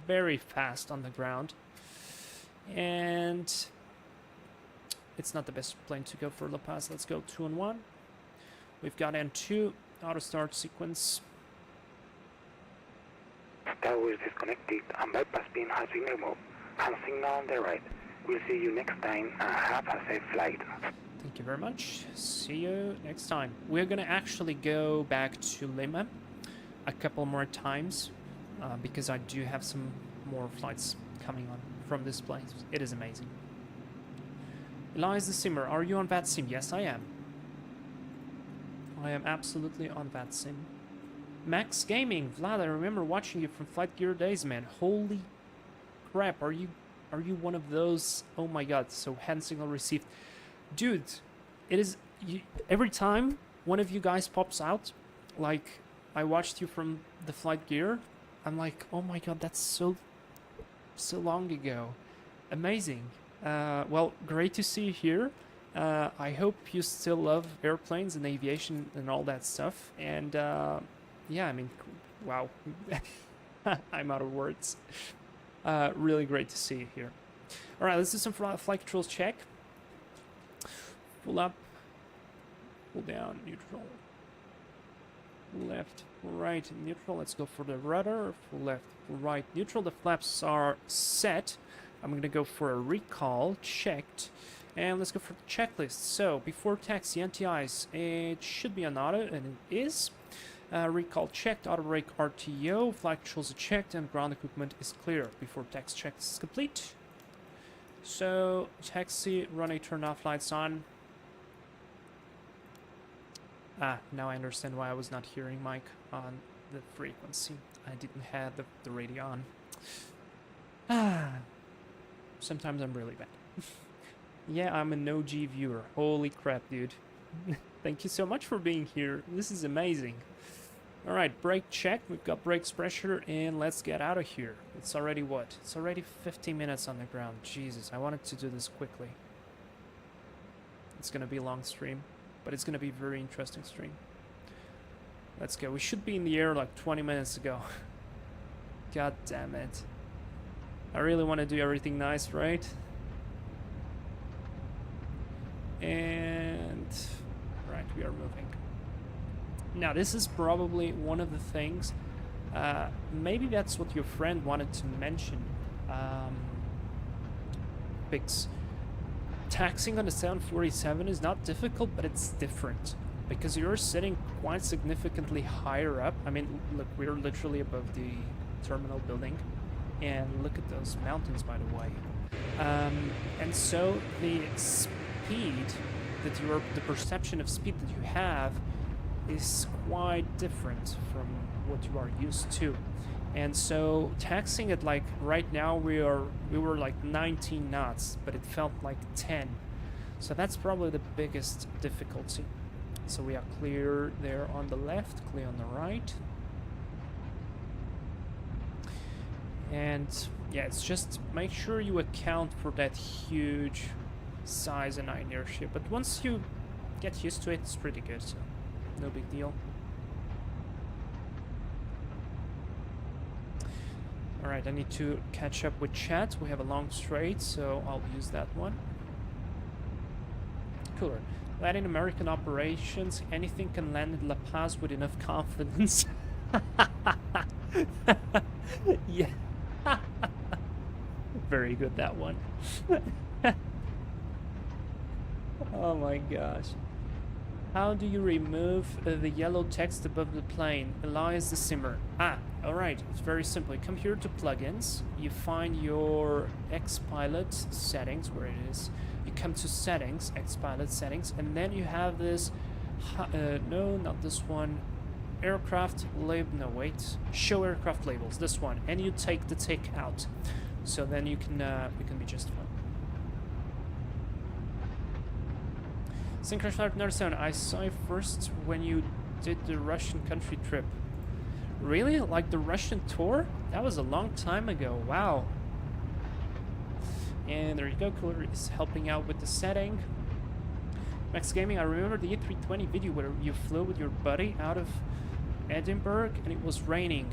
very fast on the ground. And it's not the best plane to go for La Paz. Let's go 2 and 1. We've got N2, auto start sequence. Tower is disconnected and bypass pin has been removed. And signal on the right. We'll see you next time and have a safe flight. Thank you very much. See you next time. We're gonna actually go back to Lima a couple more times because I do have some more flights coming on from this place. It is amazing. Eliza Simmer, are you on VATSIM? Yes, I am. I am absolutely on VATSIM. Max Gaming, Vlad, I remember watching you from Flight Gear days, man. Holy crap, are you one of those? Oh my god, so hand signal received. Dude, it is... every time one of you guys pops out, like, I watched you from the Flight Gear, I'm like, oh my god, that's so long ago. Amazing. Well, great to see you here. I hope you still love airplanes and aviation and all that stuff. And yeah, I mean, wow. I'm out of words. Really great to see you here. All right, let's do some flight controls check. Full up, full down, neutral. left, right, neutral. Let's go for the rudder. Full left, full right, neutral. The flaps are set. I'm gonna go for a recall, checked. And let's go for the checklist. So, before taxi, anti-ice, it should be on auto, and it is. Recall checked, auto brake RTO, flight controls are checked, and ground equipment is clear. Before taxi check is complete. So, taxi, runway turn off, lights on. Now I understand why I was not hearing Mike on the frequency. I didn't have the radio on. Sometimes I'm really bad. Yeah, I'm an OG viewer. Holy crap, dude. Thank you so much for being here. This is amazing. Alright, brake check. We've got brakes pressure, and let's get out of here. It's already what? It's already 15 minutes on the ground. Jesus, I wanted to do this quickly. It's gonna be a long stream, but it's gonna be a very interesting stream. Let's go. We should be in the air like 20 minutes ago. God damn it. I really want to do everything nice, right? And right, we are moving. Now this is probably one of the things, maybe that's what your friend wanted to mention, because taxiing on the 747 is not difficult, but it's different because you're sitting quite significantly higher up. I mean, look, we're literally above the terminal building, and look at those mountains, by the way. And so the speed that the perception of speed that you have is quite different from what you are used to. And so taxiing at, like, right now we were like 19 knots, but it felt like 10. So that's probably the biggest difficulty. So we are clear there on the left, clear on the right. And yeah, it's just make sure you account for that huge size and inertia. But once you get used to it, it's pretty good, so no big deal. Alright, I need to catch up with chat. We have a long straight, so I'll use that one. Cooler. Latin American operations, anything can land in La Paz with enough confidence. Yeah. Very good, that one. Oh my gosh. How do you remove the yellow text above the plane? Elias the Simmer. Alright, it's very simple. You come here to plugins, you find your X-Pilot settings, where it is. You come to settings, X-Pilot settings, and then you have this, no, not this one, aircraft label, no wait, show aircraft labels, this one, and you take the tick out. So then you can be just fine. Synchronized Northstone, I saw you first when you did the Russian country trip. Really? Like the Russian tour? That was a long time ago. Wow. And there you go. Cooler is helping out with the setting. Max Gaming, I remember the A320 video where you flew with your buddy out of Edinburgh and it was raining.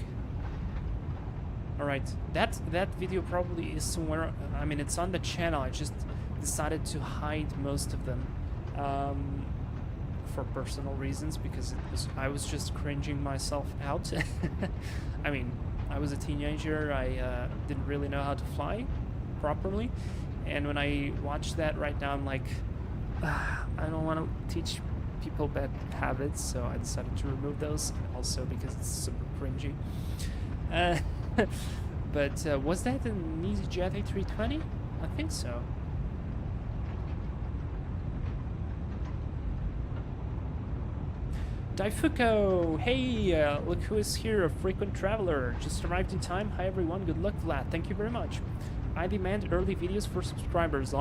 Alright, that video probably is somewhere. I mean, it's on the channel. I just decided to hide most of them. For personal reasons, because I was just cringing myself out. I mean, I was a teenager, I didn't really know how to fly properly, and when I watch that right now, I'm like, I don't want to teach people bad habits, so I decided to remove those, also because it's super cringy. But was that an EasyJet A320? I think so. Daifuko! Hey, look who is here, a frequent traveler. Just arrived in time. Hi everyone, good luck, Vlad. Thank you very much. I demand early videos for subscribers.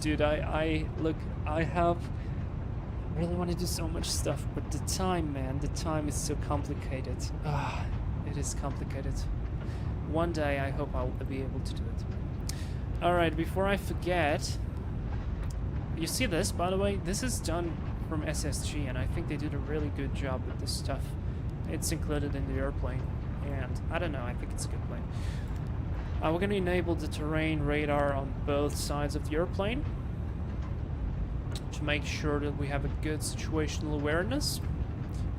Dude, I really want to do so much stuff, but the time, man, the time is so complicated. It is complicated. One day I hope I'll be able to do it. Alright, before I forget, you see this, by the way? This is done from SSG, and I think they did a really good job with this stuff. It's included in the airplane, and I don't know, I think it's a good plane. We're going to enable the terrain radar on both sides of the airplane to make sure that we have a good situational awareness.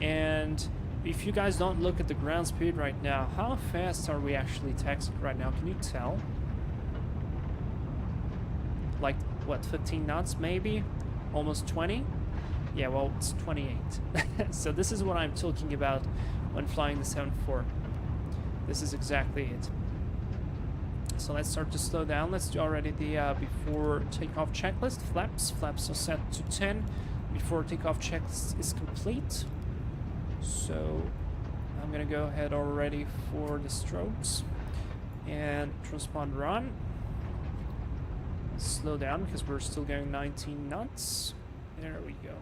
And if you guys don't look at the ground speed right now, how fast are we actually taxiing right now? Can you tell? Like, what, 15 knots maybe? Almost 20? Yeah, well, it's 28. So this is what I'm talking about when flying the 747. This is exactly it. So let's start to slow down. Let's do already the before takeoff checklist. Flaps are set to 10. Before takeoff checklist is complete. So I'm gonna go ahead already for the strokes and transpond run. Slow down because we're still going 19 knots. There we go.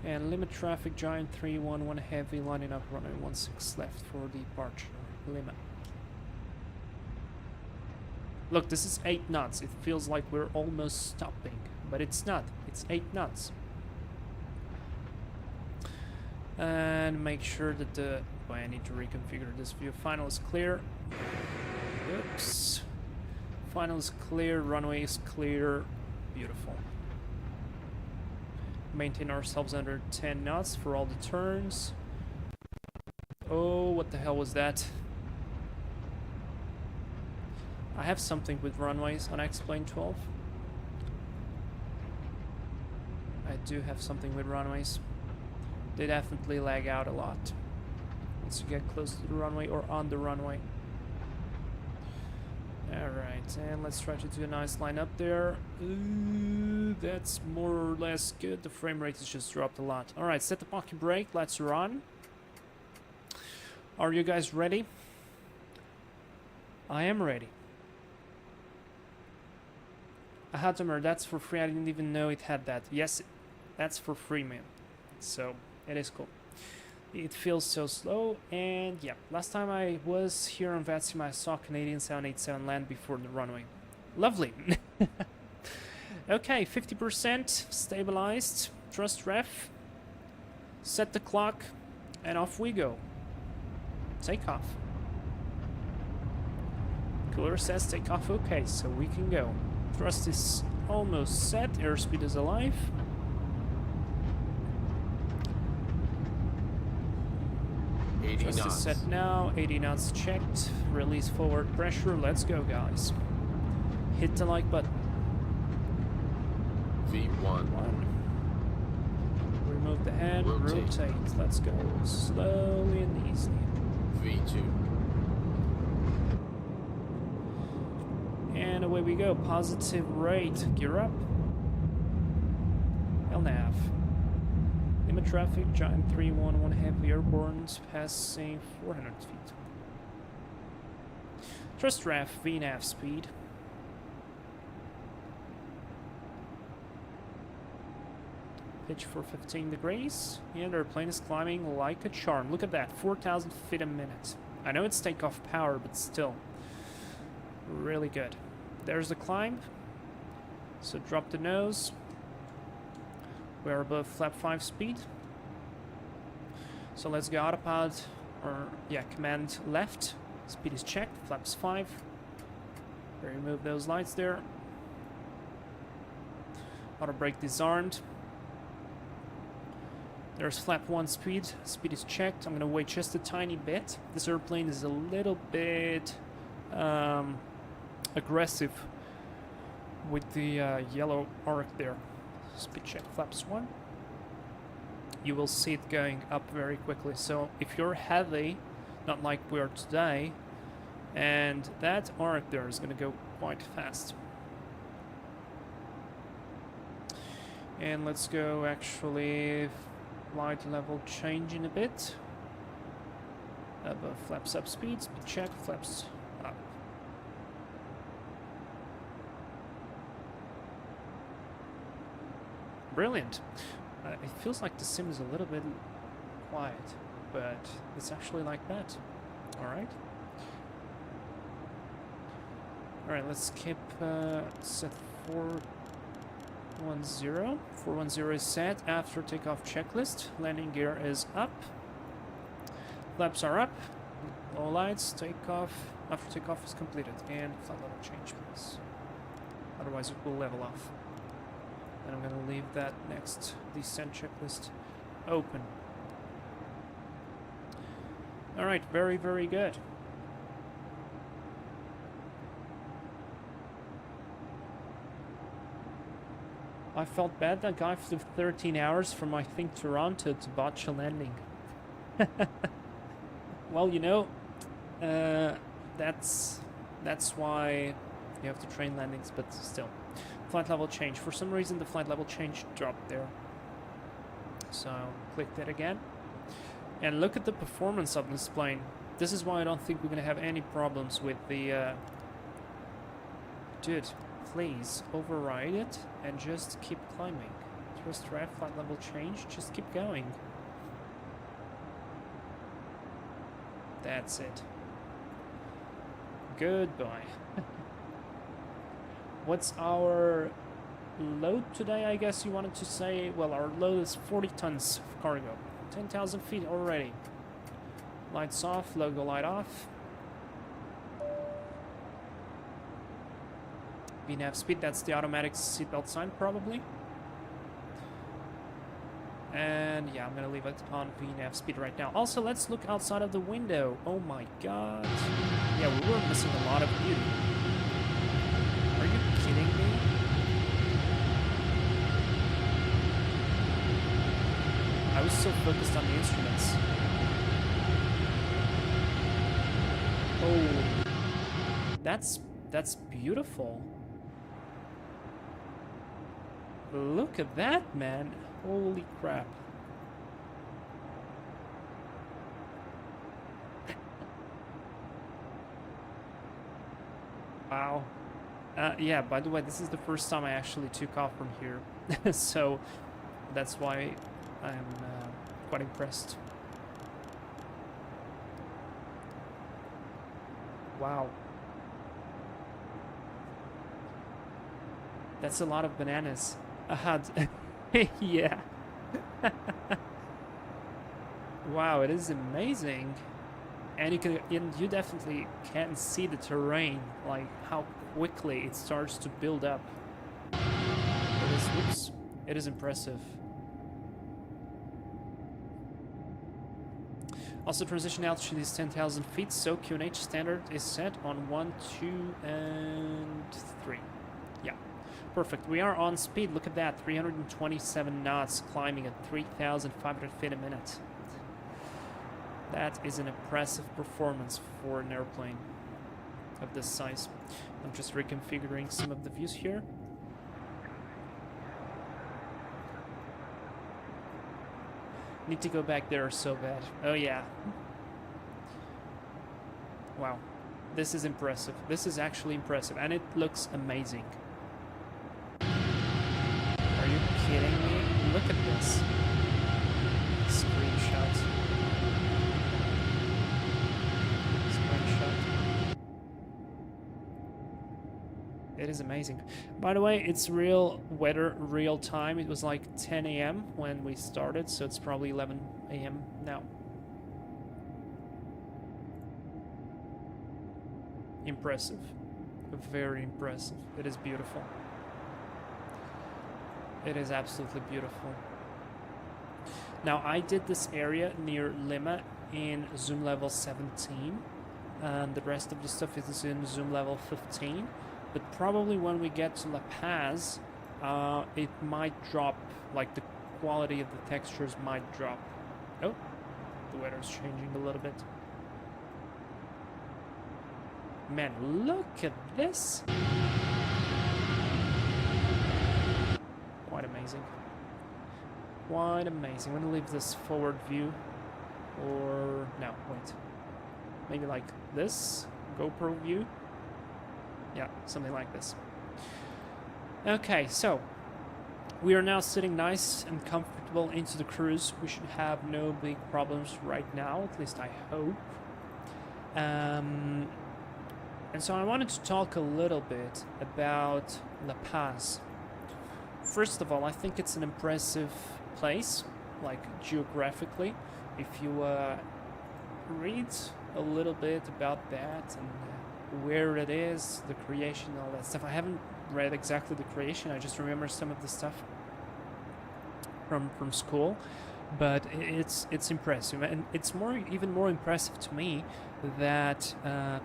And limit traffic, giant 311 heavy, lining up runway 16 left for departure. Limit. Look, this is 8 knots. It feels like we're almost stopping, but it's not. It's 8 knots. And make sure that the... Oh, I need to reconfigure this view. Final is clear. Oops. Final is clear. Runway is clear. Beautiful. Maintain ourselves under 10 knots for all the turns. Oh, what the hell was that? I have something with runways on X-Plane 12. I do have something with runways. They definitely lag out a lot once you get close to the runway or on the runway. Alright, and let's try to do a nice line up there. Ooh, that's more or less good. The frame rate has just dropped a lot. Alright, set the pocket brake. Let's run. Are you guys ready? I am ready. Aha, Tomer, that's for free. I didn't even know it had that. Yes, that's for free, man. So, it is cool. It feels so slow, and yeah, last time I was here on Vatsim, I saw Canadian 787 land before the runway. Lovely. Okay, 50% stabilized. Trust ref. Set the clock, and off we go. Take off. Cooler says take off. Okay, so we can go. Thrust is almost set. Airspeed is alive. Thrust is set now. 80 knots checked. Release forward pressure. Let's go, guys. Hit the like button. V1. Remove the hand. Rotate. Let's go. Slowly and easily. V2. And away we go. Positive rate. Gear up. LNAV. Limit traffic. Giant 311 heavy airborne passing 400 feet. Trust ref. VNAV speed. Pitch for 15 degrees. And our plane is climbing like a charm. Look at that. 4,000 feet a minute. I know it's takeoff power, but still. Really good. There's the climb. So drop the nose. We're above flap 5 speed. So let's go autopilot, or yeah, command left. Speed is checked, flaps 5. Remove those lights there. Auto brake disarmed. There's flap 1 speed. Speed is checked. I'm gonna wait just a tiny bit. This airplane is a little bit aggressive with the yellow arc there. Speed check, flaps 1. You will see it going up very quickly. So if you're heavy, not like we are today, and that arc there is going to go quite fast. And let's go actually light level changing a bit. Above flaps up speed check, flaps up. Brilliant. It feels like the sim is a little bit quiet, but it's actually like that. Alright. Alright, let's skip set 410. 410 is set after takeoff checklist. Landing gear is up. Flaps are up. Low lights, takeoff. After takeoff is completed. And flight level change, please. Otherwise it will level off. And I'm going to leave that next descent checklist open. All right, very, very good. I felt bad that guy flew 13 hours from, I think, Toronto to botch a landing. Well, you know, that's why you have to train landings, but still. Flight level change. For some reason, the flight level change dropped there. So, click that again. And look at the performance of this plane. This is why I don't think we're going to have any problems with the... Dude, please override it and just keep climbing. Thrust right, flight level change, just keep going. That's it. Goodbye. What's our load today, I guess you wanted to say? Well, our load is 40 tons of cargo. 10,000 feet already. Lights off, logo light off. VNAV speed, that's the automatic seatbelt sign probably. And yeah, I'm gonna leave it on VNAV speed right now. Also, let's look outside of the window. Oh my god. Yeah, we were missing a lot of beauty. Are you kidding me? I was so focused on the instruments. Oh, that's beautiful. Look at that, man. Holy crap. Wow. Yeah, by the way, this is the first time I actually took off from here. So that's why I'm quite impressed. Wow. That's a lot of bananas. Yeah. Wow, it is amazing. And you definitely can see the terrain, like how quickly it starts to build up. It is impressive. Also, transition altitude is 10,000 feet, so QNH standard is set on 1, 2, and 3. Yeah, perfect. We are on speed. Look at that, 327 knots, climbing at 3,500 feet a minute. That is an impressive performance for an airplane of this size. I'm just reconfiguring some of the views here. Need to go back there so bad. Oh yeah. Wow. This is impressive. This is actually impressive. And it looks amazing. Are you kidding me? Look at this. Screenshot. It is amazing. By the way, it's real weather, real time. It was like 10 a.m. when we started, so it's probably 11 a.m. now. Impressive. Very impressive. It is beautiful. It is absolutely beautiful. Now, I did this area near Lima in zoom level 17, and the rest of the stuff is in zoom level 15. But probably when we get to La Paz, it might drop, like the quality of the textures might drop. Oh, the weather's changing a little bit. Man, look at this. Quite amazing. Quite amazing. I'm gonna leave this forward view. Or, no, wait. Maybe like this, GoPro view. Yeah, something like this. Okay, so we are now sitting nice and comfortable into the cruise. We should have no big problems right now, at least I hope. And so I wanted to talk a little bit about La Paz. First of all, I think it's an impressive place, like geographically. If you read a little bit about that and where it is, the creation, all that stuff. I haven't read exactly the creation, I just remember some of the stuff from school. but it's impressive, and it's even more impressive to me that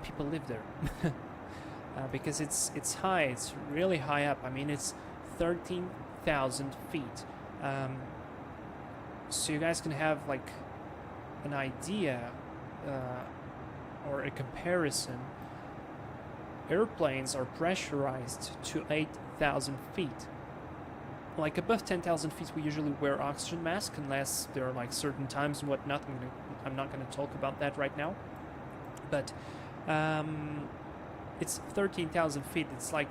people live there. Because it's high, it's really high up. I mean, it's 13,000 feet. So you guys can have like an idea or a comparison. Airplanes are pressurized to 8,000 feet. Like above 10,000 feet, we usually wear oxygen masks unless there are like certain times and whatnot. I'm not going to talk about that right now. But it's 13,000 feet. It's like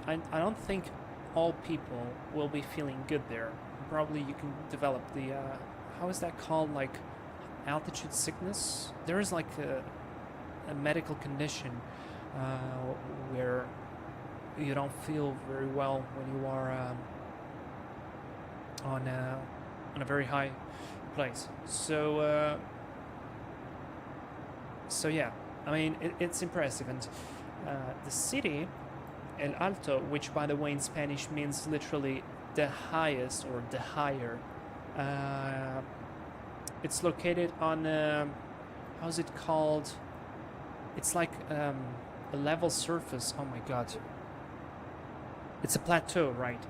I don't think all people will be feeling good there. Probably you can develop the how is that called, like altitude sickness. There is like a medical condition where you don't feel very well when you are on a very high place. So yeah, I mean it's impressive. And the city El Alto, which by the way in Spanish means literally the highest or the higher, it's located on how's it called? It's like a level surface. Oh my god, it's a plateau, right?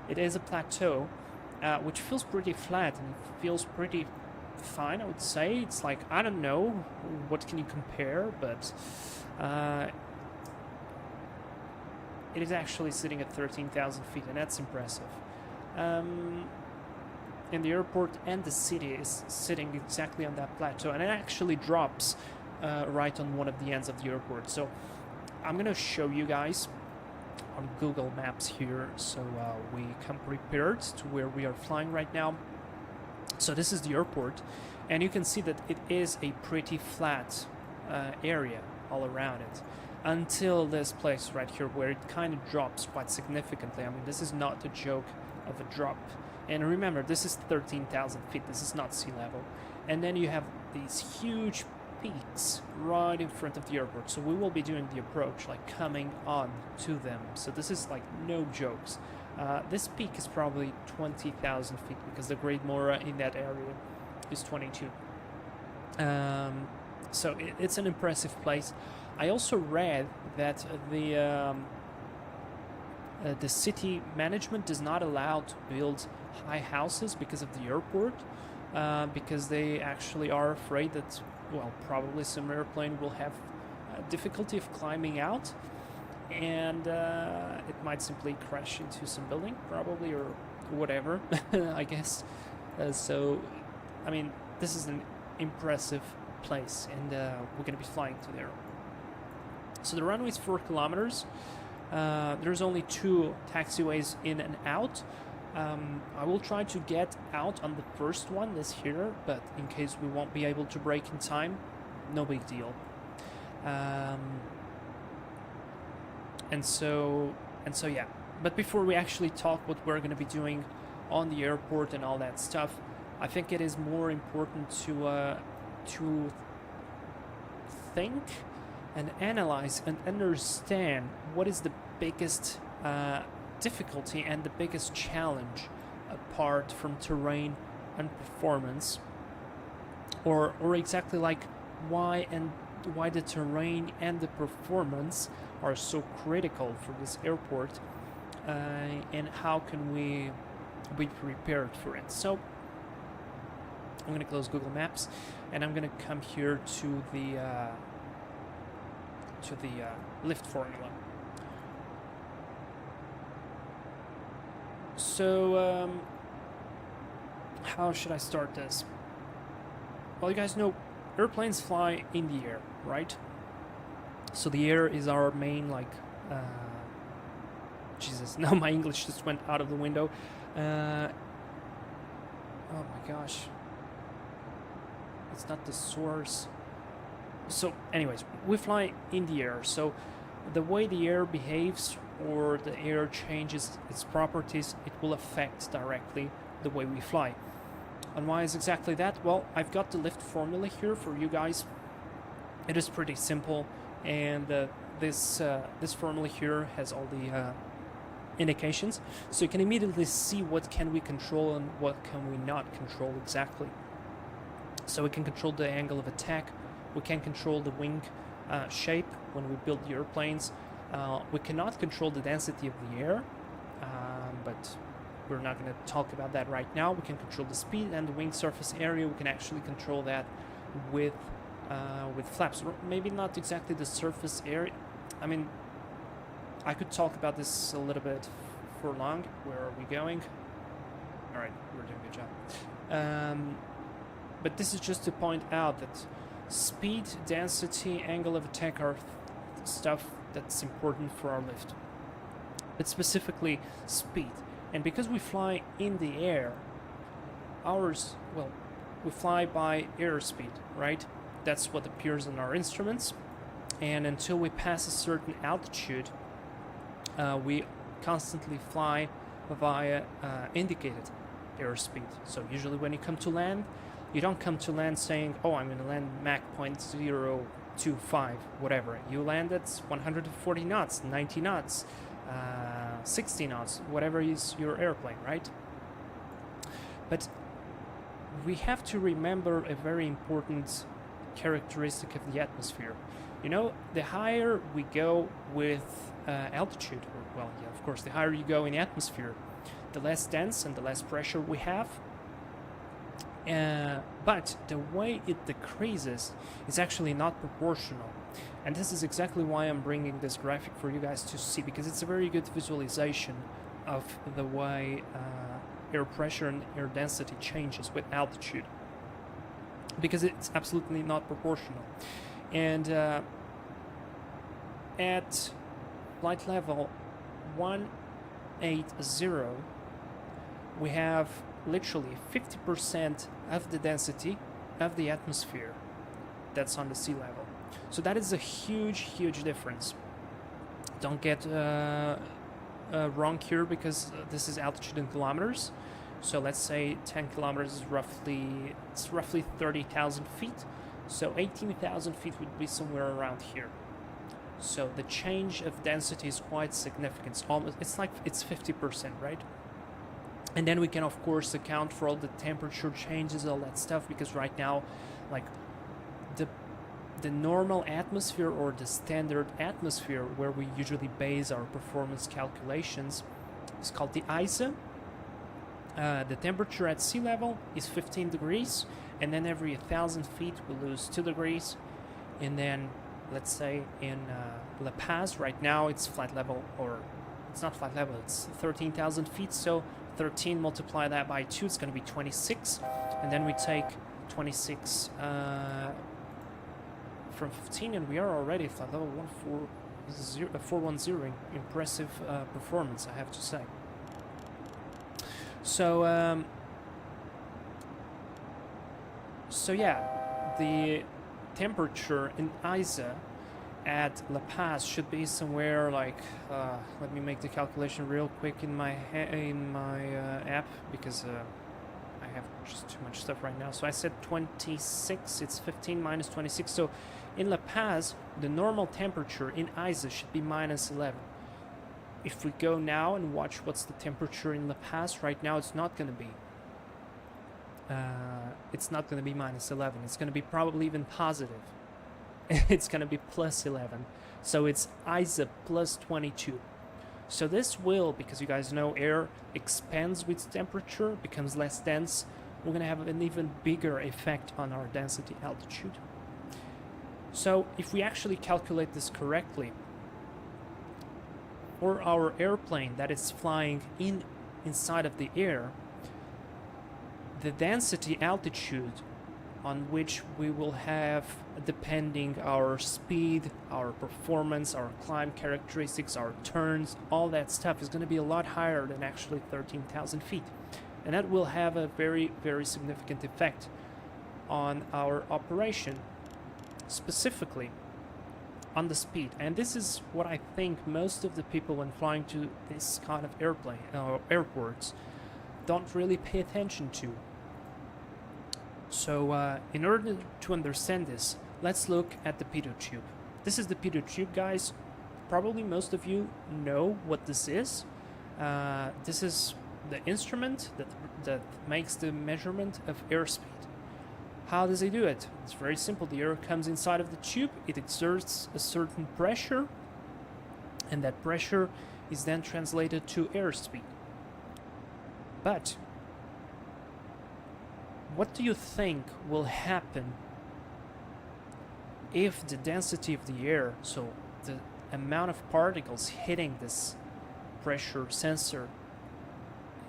It is a plateau, which feels pretty flat and it feels pretty fine, I would say. It's like, I don't know, what can you compare, but it is actually sitting at 13,000 feet, and that's impressive. And the airport and the city is sitting exactly on that plateau, and it actually drops right on one of the ends of the airport. So I'm gonna show you guys on Google Maps here, so we come prepared to where we are flying right now. So this is the airport, and you can see that it is a pretty flat area all around it, until this place right here where it kind of drops quite significantly. I mean, this is not a joke of a drop. And remember, this is 13,000 feet, this is not sea level. And then you have these huge peaks right in front of the airport. So we will be doing the approach, like coming on to them. So this is like no jokes. This peak is probably 20,000 feet because the Great Mora in that area is 22. So it's an impressive place. I also read that the city management does not allow to build high houses because of the airport, because they actually are afraid that, well, probably some airplane will have difficulty of climbing out, and it might simply crash into some building, probably, or whatever, I guess. So, I mean, this is an impressive place, and we're going to be flying to there. So the runway is 4 kilometers. There's only 2 taxiways in and out. I will try to get out on the first one, this here, but in case we won't be able to brake in time, no big deal. And so yeah. But before we actually talk what we're going to be doing on the airport and all that stuff, I think it is more important to think and analyze and understand what is the biggest difficulty and the biggest challenge apart from terrain and performance, or exactly like why the terrain and the performance are so critical for this airport, and how can we be prepared for it. So I'm going to close Google Maps, and I'm going to come here to the lift formula. So how should I start this? Well, you guys know airplanes fly in the air, right? So the air is our main, like, Jesus, now my English just went out of the window. Oh my gosh. It's not the source. So anyways, we fly in the air. So the way the air behaves or the air changes its properties, it will affect directly the way we fly. And why is exactly that? Well, I've got the lift formula here for you guys. It is pretty simple, and this formula here has all the indications, so you can immediately see what can we control and what can we not control exactly. So we can control the angle of attack, we can control the wing shape when we build the airplanes. We cannot control the density of the air, but we're not going to talk about that right now. We can control the speed and the wing surface area. We can actually control that with flaps. Or maybe not exactly the surface area. I mean, I could talk about this a little bit for long. Where are we going? All right, we're doing a good job. But this is just to point out that speed, density, angle of attack are stuff that's important for our lift. But specifically speed. And because we fly in the air, we fly by airspeed, right? That's what appears on our instruments. And until we pass a certain altitude, we constantly fly via indicated airspeed. So usually when you come to land, you don't come to land saying, oh, I'm going to land Mach 0.025, whatever. You land at 140 knots, 90 knots, 60 knots, whatever is your airplane, right? But we have to remember a very important characteristic of the atmosphere. You know, the higher we go with altitude, or, well, yeah, of course, the higher you go in the atmosphere, the less dense and the less pressure we have. But the way it decreases is actually not proportional. And this is exactly why I'm bringing this graphic for you guys to see, because it's a very good visualization of the way air pressure and air density changes with altitude, because it's absolutely not proportional. And at flight level 180, we have literally 50% of the density of the atmosphere that's on the sea level. So that is a huge difference. Don't get wrong here, because this is altitude in kilometers. So let's say 10 kilometers is roughly 30,000 feet. So 18,000 feet would be somewhere around here. So the change of density is quite significant. It's like it's 50%, right? And then we can of course account for all the temperature changes, all that stuff, because right now, like the normal atmosphere, or the standard atmosphere where we usually base our performance calculations, is called the ISA. The temperature at sea level is 15 degrees, and then every 1,000 feet we lose 2 degrees. And then let's say in La Paz right now it's flight level, or it's not flight level, it's 13,000 feet, so 13 multiply that by 2, it's going to be 26, and then we take 26 from 15, and we are already at flight level 410. Impressive performance, I have to say. So yeah, the temperature in ISA at La Paz should be somewhere like, let me make the calculation real quick in my app, because I have just too much stuff right now. So I said 26, it's 15 minus 26. So in La Paz, the normal temperature in ISA should be minus 11. If we go now and watch what's the temperature in La Paz right now, it's not going to be. It's not going to be minus 11. It's going to be probably even positive. It's going to be plus 11. So it's ISA plus 22. So this will, because you guys know air expands with temperature, becomes less dense, we're going to have an even bigger effect on our density altitude. So if we actually calculate this correctly, for our airplane that is flying inside of the air, the density altitude on which we will have, depending our speed, our performance, our climb characteristics, our turns, all that stuff is going to be a lot higher than actually 13,000 feet. And that will have a very significant effect on our operation, specifically on the speed. And this is what I think most of the people when flying to this kind of airports don't really pay attention to. So in order to understand this, let's look at the pitot tube. This is the pitot tube, guys. Probably most of you know what this is. This is the instrument that makes the measurement of airspeed. How does it do it? It's very simple. The air comes inside of the tube, it exerts a certain pressure, and that pressure is then translated to airspeed. But what do you think will happen if the density of the air, so the amount of particles hitting this pressure sensor,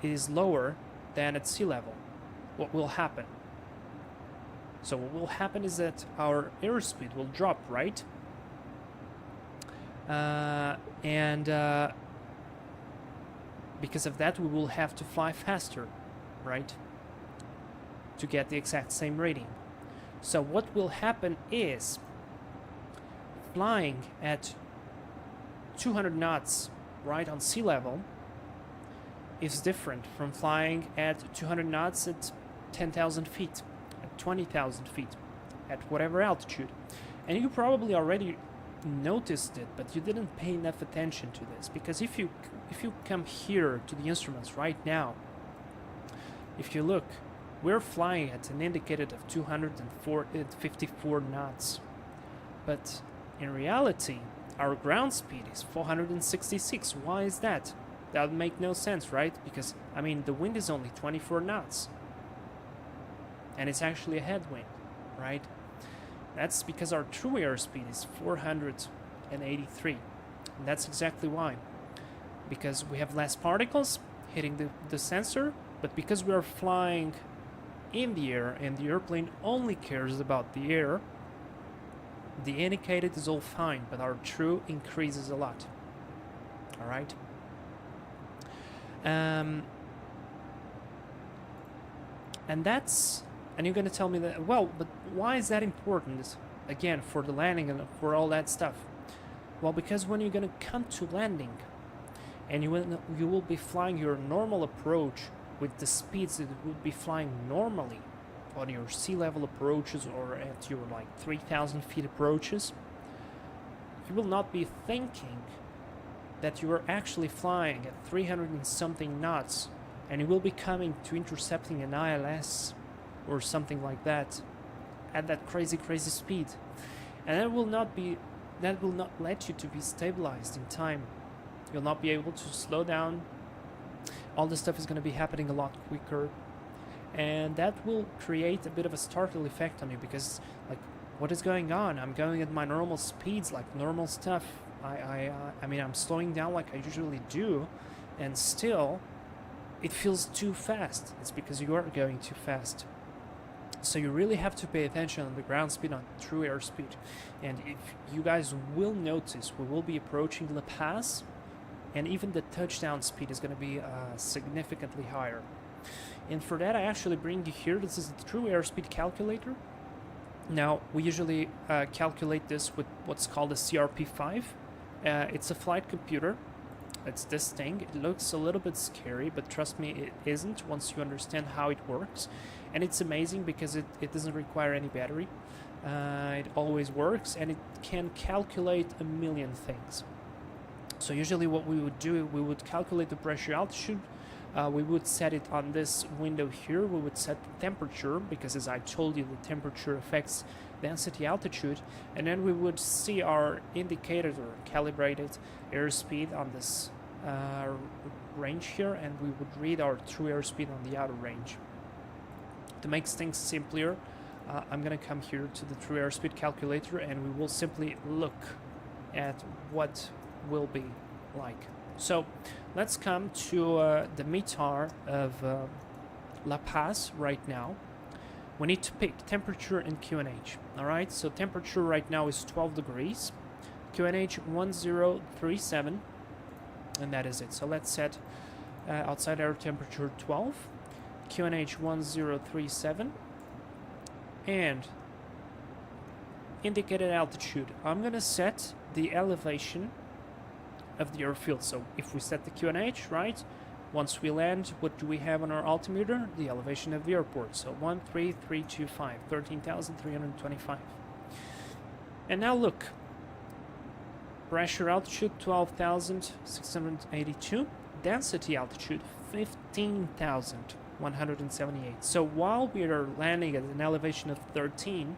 is lower than at sea level? What will happen? So what will happen is that our airspeed will drop, right? Because of that, we will have to fly faster, right? To get the exact same rating. So what will happen is flying at 200 knots, right, on sea level is different from flying at 200 knots at 10,000 feet, at 20,000 feet, at whatever altitude. And you probably already noticed it, but you didn't pay enough attention to this, because if you come here to the instruments right now, if you look, we're flying at an indicated of 254 knots, but in reality our ground speed is 466. Why is that? That would make no sense, right? Because I mean, the wind is only 24 knots and it's actually a headwind, right? That's because our true airspeed is 483, and that's exactly why. Because we have less particles hitting the sensor, but because we are flying in the air and the airplane only cares about the air, the indicated is all fine, but our true increases a lot. All right. And you're going to tell me that, well, but why is that important, again, for the landing and for all that stuff? Well, because when you're going to come to landing and you will be flying your normal approach with the speeds that you would be flying normally on your sea level approaches or at your like 3,000 feet approaches, you will not be thinking that you are actually flying at 300 and something knots, and you will be coming to intercepting an ILS or something like that at that crazy speed, and that will not let you to be stabilized in time. You'll not be able to slow down. All this stuff is going to be happening a lot quicker, and that will create a bit of a startle effect on you, because like, what is going on? I'm going at my normal speeds, like normal stuff. I mean, I'm slowing down like I usually do, and still it feels too fast. It's because you are going too fast. So you really have to pay attention on the ground speed, on true airspeed. And if you guys will notice, we will be approaching La Paz, and even the touchdown speed is going to be significantly higher. And for that, I actually bring you here. This is the true airspeed calculator. Now, we usually calculate this with what's called a CRP5. It's a flight computer. It's this thing. It looks a little bit scary, but trust me, it isn't once you understand how it works. And it's amazing because it doesn't require any battery. It always works, and it can calculate a million things. So usually what we would do, we would calculate the pressure altitude. We would set it on this window here. We would set the temperature, because as I told you, the temperature affects density altitude. And then we would see our indicator or calibrated airspeed on this range here, and we would read our true airspeed on the outer range. To make things simpler, I'm going to come here to the true airspeed calculator, and we will simply look at what will be like. So let's come to the METAR of La Paz right now. We need to pick temperature and QNH. Alright, so temperature right now is 12 degrees, QNH 1037, and that is it. So let's set outside air temperature 12, QNH 1037, and indicated altitude. I'm gonna set the elevation of the airfield. So if we set the QNH, right, once we land, what do we have on our altimeter? The elevation of the airport. So 13325, 13,325. And now look, pressure altitude 12,682, density altitude 15,178. So while we are landing at an elevation of 13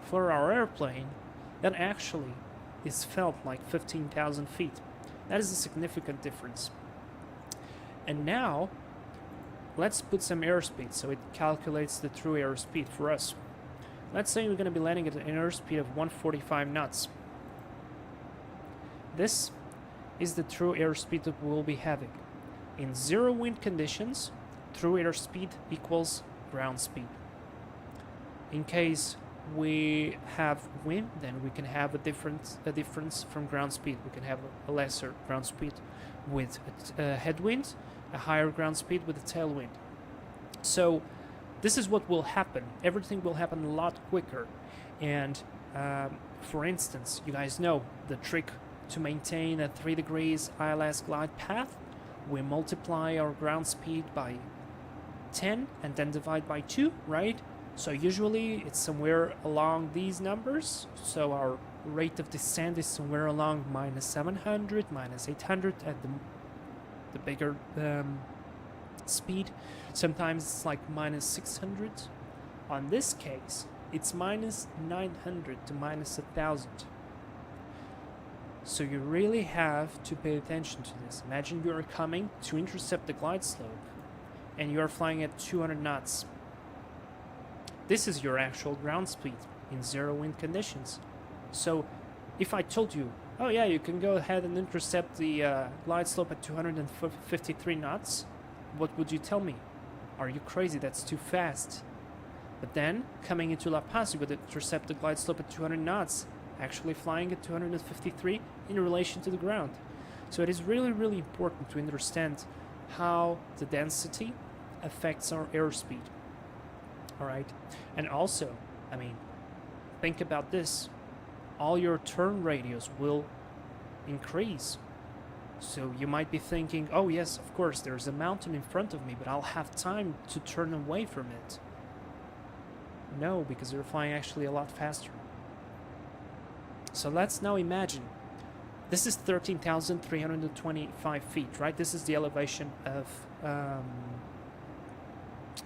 for our airplane, that actually is felt like 15,000 feet. That is a significant difference. And now let's put some airspeed so it calculates the true airspeed for us. Let's say we're going to be landing at an airspeed of 145 knots. This is the true airspeed that we will be having. In zero wind conditions, true airspeed equals ground speed. In case we have wind, then we can have a difference from ground speed. We can have a lesser ground speed with a headwind, a higher ground speed with a tailwind. So this is what will happen. Everything will happen a lot quicker. And for instance, you guys know the trick to maintain a 3 degrees ILS glide path. We multiply our ground speed by 10 and then divide by 2, right? So usually it's somewhere along these numbers. So our rate of descent is somewhere along -700, -800 at the bigger speed. Sometimes it's like -600. On this case, it's -900 to -1,000. So you really have to pay attention to this. Imagine you are coming to intercept the glide slope and you are flying at 200 knots. This is your actual ground speed in zero wind conditions. So if I told you, oh yeah, you can go ahead and intercept the glide slope at 253 knots, what would you tell me? Are you crazy? That's too fast. But then, coming into La Paz, you would intercept the glide slope at 200 knots, actually flying at 253 in relation to the ground. So it is really, really important to understand how the density affects our airspeed. Alright? And also, I mean, think about this. All your turn radius will increase. So you might be thinking, oh yes, of course, there's a mountain in front of me, but I'll have time to turn away from it. No, because you're flying actually a lot faster. So let's now imagine, this is 13,325 feet, right? This is the elevation of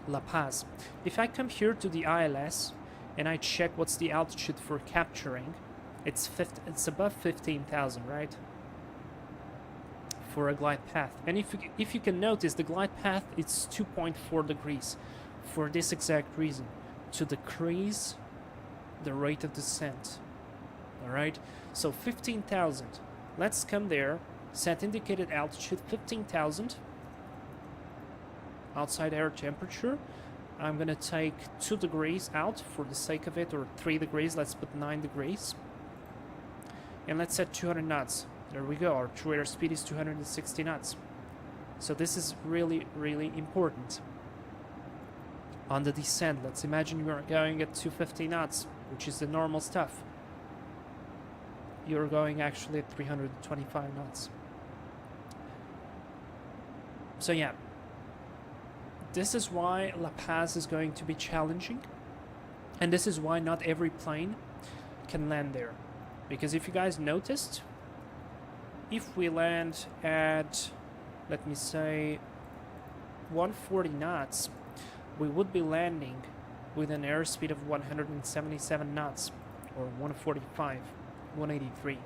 La Paz. If I come here to the ILS and I check what's the altitude for capturing, it's above 15,000, right? For a glide path. And if you can notice, the glide path is 2.4 degrees for this exact reason, to decrease the rate of descent. Alright, so 15,000. Let's come there, set indicated altitude 15,000. Outside air temperature, I'm gonna take 2 degrees out for the sake of it, or 3 degrees, let's put 9 degrees. And let's set 200 knots. There we go, our true airspeed is 260 knots. So this is really, really important. On the descent, let's imagine you are going at 250 knots, which is the normal stuff. You're going actually at 325 knots. So yeah, this is why La Paz is going to be challenging, and this is why not every plane can land there. Because if you guys noticed, if we land at, let me say, 140 knots, we would be landing with an airspeed of 177 knots, or 145, 183.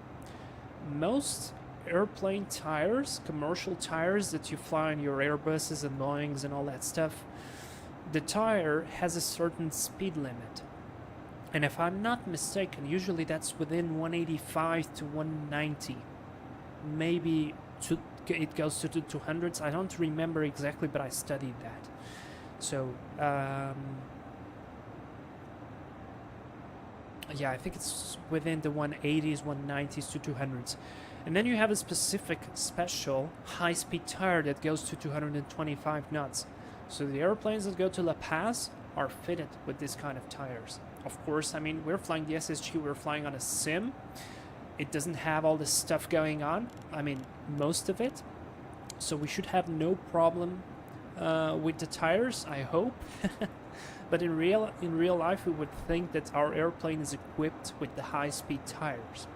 Most airplane tires, commercial tires that you fly on your Airbuses and Boeings and all that stuff, the tire has a certain speed limit. And if I'm not mistaken, usually that's within 185 to 190. Maybe it goes to the 200s. I don't remember exactly, but I studied that. So, yeah, I think it's within the 180s, 190s to 200s. And then you have a specific, special, high-speed tire that goes to 225 knots. So the airplanes that go to La Paz are fitted with this kind of tires. Of course, I mean, we're flying the SSG, we're flying on a sim. It doesn't have all this stuff going on. I mean, most of it. So we should have no problem with the tires, I hope. But in real life, we would think that our airplane is equipped with the high-speed tires.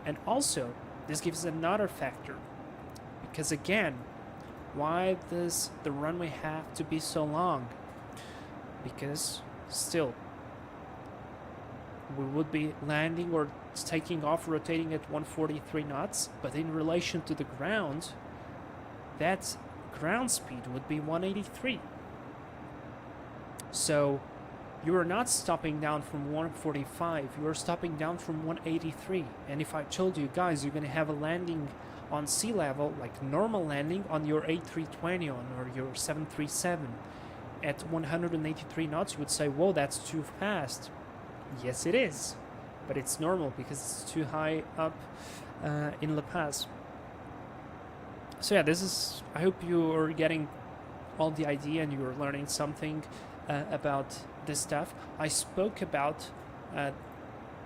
And also, this gives another factor. Because again, Why does the runway have to be so long? Because still, we would be landing or taking off, rotating at 143 knots, but in relation to the ground, that ground speed would be 183. So you are not stopping down from 145, you are stopping down from 183. And if I told you guys you're going to have a landing on sea level, like normal landing on your A320 or your 737 at 183 knots, you would say, whoa, that's too fast. Yes, it is, but it's normal because it's too high up in La Paz. So yeah, this is, I hope you are getting all the idea and you're learning something about this stuff. I spoke about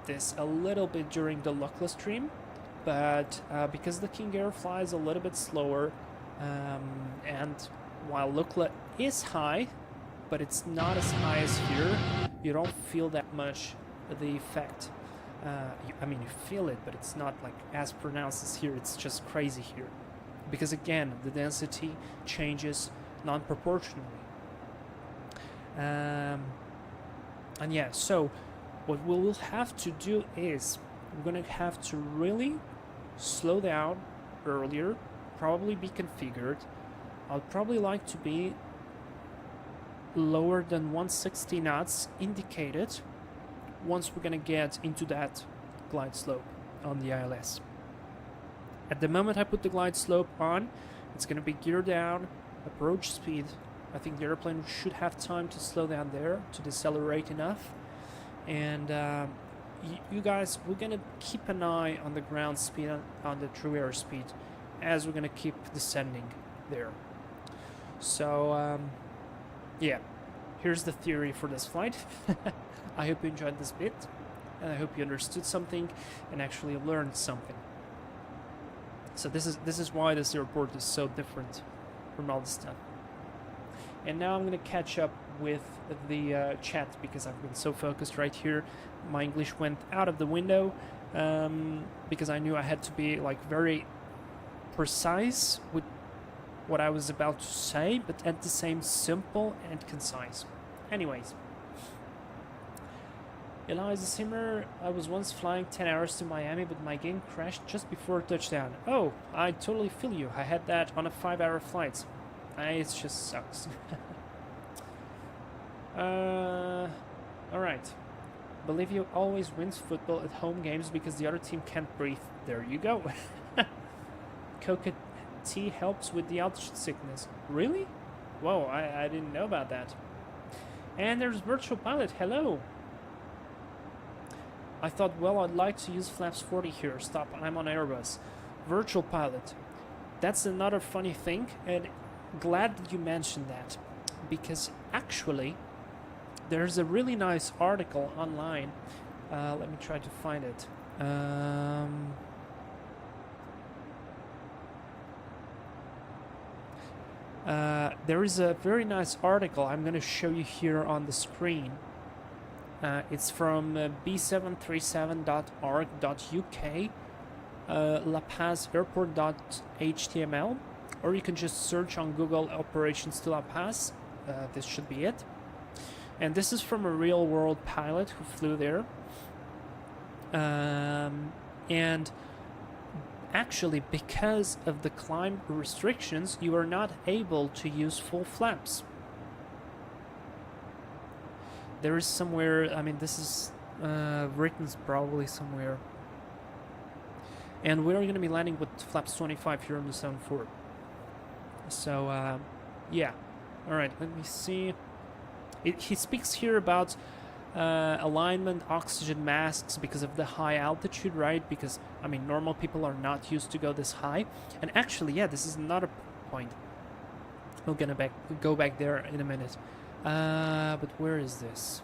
this a little bit during the Luckless stream, but because the King Air flies a little bit slower, and while Lucla is high, but it's not as high as here, you don't feel that much the effect. I mean, you feel it, but it's not like as pronounced as here. It's just crazy here. Because again, the density changes non-proportionally. And yeah, so what we will have to do is we're going to have to really slow down earlier, probably be configured. I'd probably like to be lower than 160 knots indicated once we're going to get into that glide slope on the ILS. At the moment I put the glide slope on, it's going to be gear down, approach speed. I think the airplane should have time to slow down there, to decelerate enough. And you guys, we're going to keep an eye on the ground speed, on the true airspeed, as we're going to keep descending there. So, yeah, here's the theory for this flight. I hope you enjoyed this bit, and I hope you understood something and actually learned something. So this is why this airport is so different from all this stuff. And now I'm going to catch up with the chat because I've been so focused right here. My English went out of the window because I knew I had to be like very precise with what I was about to say, but at the same simple and concise. Anyways, Eliza Simmer, I was once flying 10 hours to Miami, but my game crashed just before touchdown. Oh, I totally feel you. I had that on a 5-hour flight. It just sucks. Alright. Bolivia always wins football at home games because the other team can't breathe. There you go. Coca tea helps with the altitude sickness. Really? Whoa, I didn't know about that. And there's Virtual Pilot. Hello. I thought, well, I'd like to use flaps 40 here. Stop, I'm on Airbus. Virtual Pilot. That's another funny thing, and glad that you mentioned that, because actually there's a really nice article online. Let me try to find it. There is a very nice article I'm going to show you here on the screen. It's from b737.org.uk, lapazAirport.html, or you can just search on Google Operations to La Paz. This should be it. And this is from a real-world pilot who flew there. And actually, because of the climb restrictions, you are not able to use full flaps. There is somewhere, I mean, this is written probably somewhere. And we're going to be landing with flaps 25 here on the 74. So, yeah. Alright, let me see. He speaks here about alignment, oxygen masks because of the high altitude, right? Because, I mean, normal people are not used to go this high. And actually, yeah, this is another point. We're going to go back there in a minute. But where is this?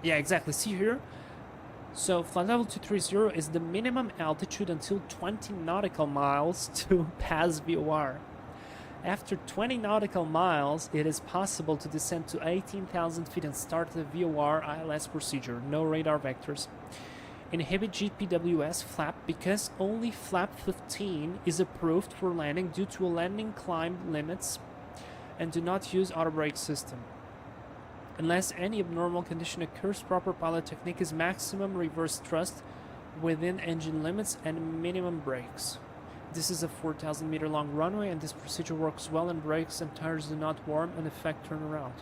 Yeah, exactly. See here? So, flight level 230 is the minimum altitude until 20 nautical miles to pass VOR. After 20 nautical miles, it is possible to descend to 18,000 feet and start the VOR ILS procedure. No radar vectors. Inhibit GPWS flap because only flap 15 is approved for landing due to landing climb limits, and do not use auto brake system. Unless any abnormal condition occurs, proper pilot technique is maximum reverse thrust within engine limits and minimum brakes. This is a 4,000 meter long runway, and this procedure works well and brakes and tires do not warm and affect turnaround.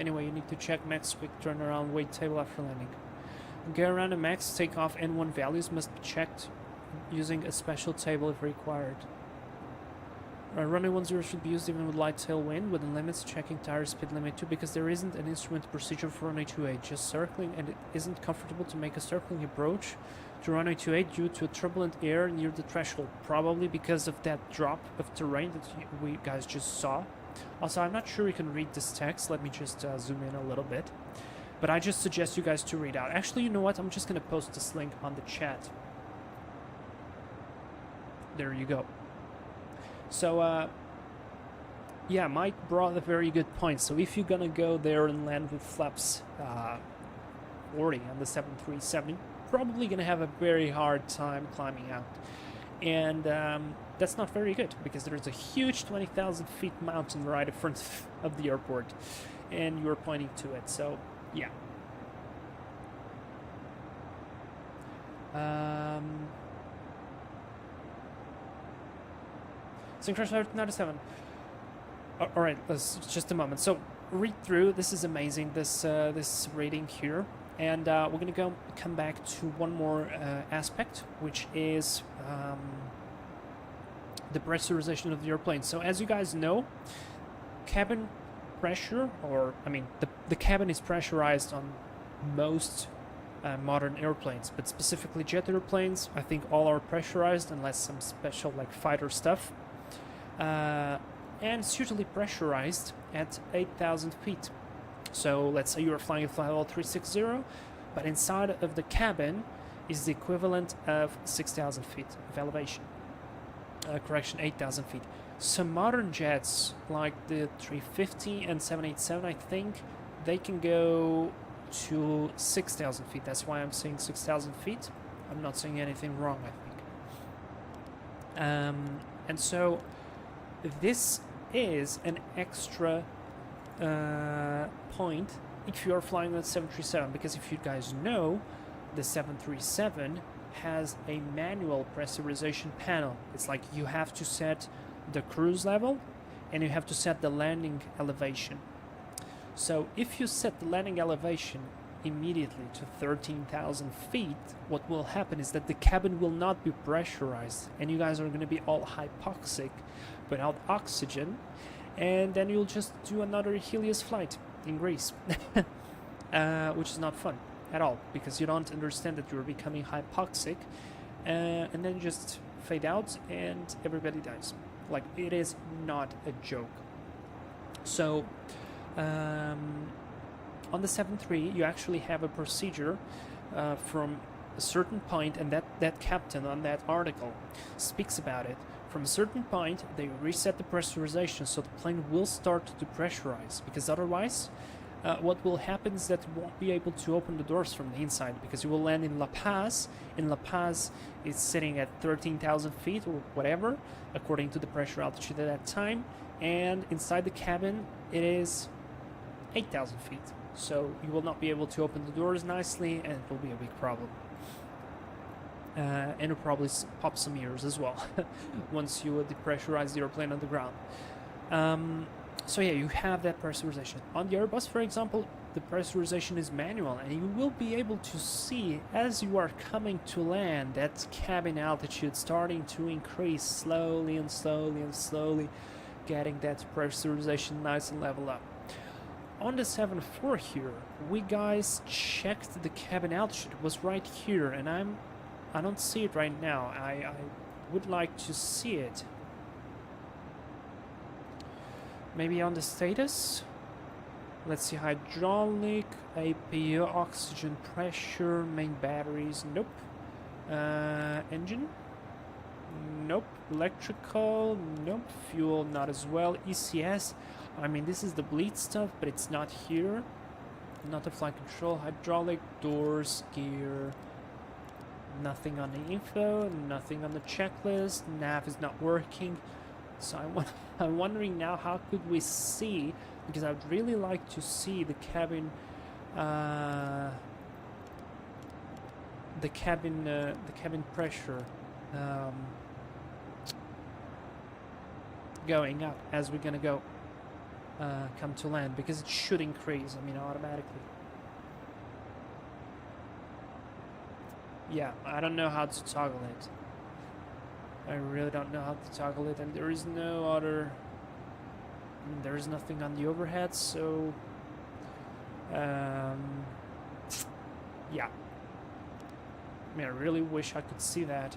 Anyway, you need to check max quick turnaround weight table after landing. Go around and max takeoff N1 values must be checked using a special table if required. Runway 10 should be used even with light tailwind within limits, checking tire speed limit too, because there isn't an instrument procedure for runway 28, just circling, and it isn't comfortable to make a circling approach to runway 28 due to a turbulent air near the threshold, probably because of that drop of terrain that we guys just saw. Also, I'm not sure you can read this text. Let me just zoom in a little bit. But I just suggest you guys to read out. Actually, you know what? I'm just going to post this link on the chat. There you go. So, yeah, Mike brought a very good point. So if you're going to go there and land with flaps 40 on the 737, you're probably going to have a very hard time climbing out. And that's not very good, because there's a huge 20,000 feet mountain right in front of the airport, and you're pointing to it. So, yeah. Synchronous 97. Alright, just a moment. So, read through. This is amazing, this rating here. And we're going to come back to one more aspect, which is the pressurization of the airplane. So, as you guys know, cabin pressure, or, I mean, the cabin is pressurized on most modern airplanes, but specifically jet airplanes, I think all are pressurized unless some special, like, fighter stuff. And it's usually pressurized at 8,000 feet. So let's say you are flying a flight level 360, but inside of the cabin is the equivalent of 6,000 feet of elevation. Correction, 8,000 feet. Some modern jets, like the 350 and 787, I think, they can go to 6,000 feet. That's why I'm saying 6,000 feet. I'm not saying anything wrong, I think. And so this is an extra point if you are flying with 737, because if you guys know, the 737 has a manual pressurization panel. It's like you have to set the cruise level and you have to set the landing elevation. So if you set the landing elevation immediately to 13,000 feet, what will happen is that the cabin will not be pressurized and you guys are going to be all hypoxic without oxygen, and then you'll just do another Helios flight in Greece, which is not fun at all, because you don't understand that you're becoming hypoxic, and then just fade out and everybody dies. Like, it is not a joke. So on the 7.3 you actually have a procedure from a certain point, and that captain on that article speaks about it. From a certain point, they reset the pressurization, so the plane will start to pressurize, because otherwise, what will happen is that you won't be able to open the doors from the inside, because you will land in La Paz. In La Paz, it's sitting at 13,000 feet or whatever, according to the pressure altitude at that time, and inside the cabin, it is 8,000 feet. So you will not be able to open the doors nicely, and it will be a big problem. And it'll probably pop some ears as well once you depressurize the airplane on the ground. So yeah, you have that pressurization. On the Airbus, for example, the pressurization is manual, and you will be able to see as you are coming to land that cabin altitude starting to increase slowly and slowly and slowly, getting that pressurization nice and level up. On the 7.4 here, we guys checked the cabin altitude. It was right here, and I don't see it right now. I would like to see it. Maybe on the status? Let's see, hydraulic, APU, oxygen pressure, main batteries, nope. Engine? Nope. Electrical? Nope. Fuel, not as well. ECS, I mean, this is the bleed stuff, but it's not here. Not the flight control, hydraulic, doors, gear. Nothing on the info, nothing on the checklist, nav is not working. So I'm wondering now, how could we see, because I would really like to see the cabin pressure going up as we're gonna go come to land, because it should increase, I mean, automatically. Yeah, I don't know how to toggle it. I really don't know how to toggle it, and there is no other... I mean, there is nothing on the overhead, so... yeah. I mean, I really wish I could see that.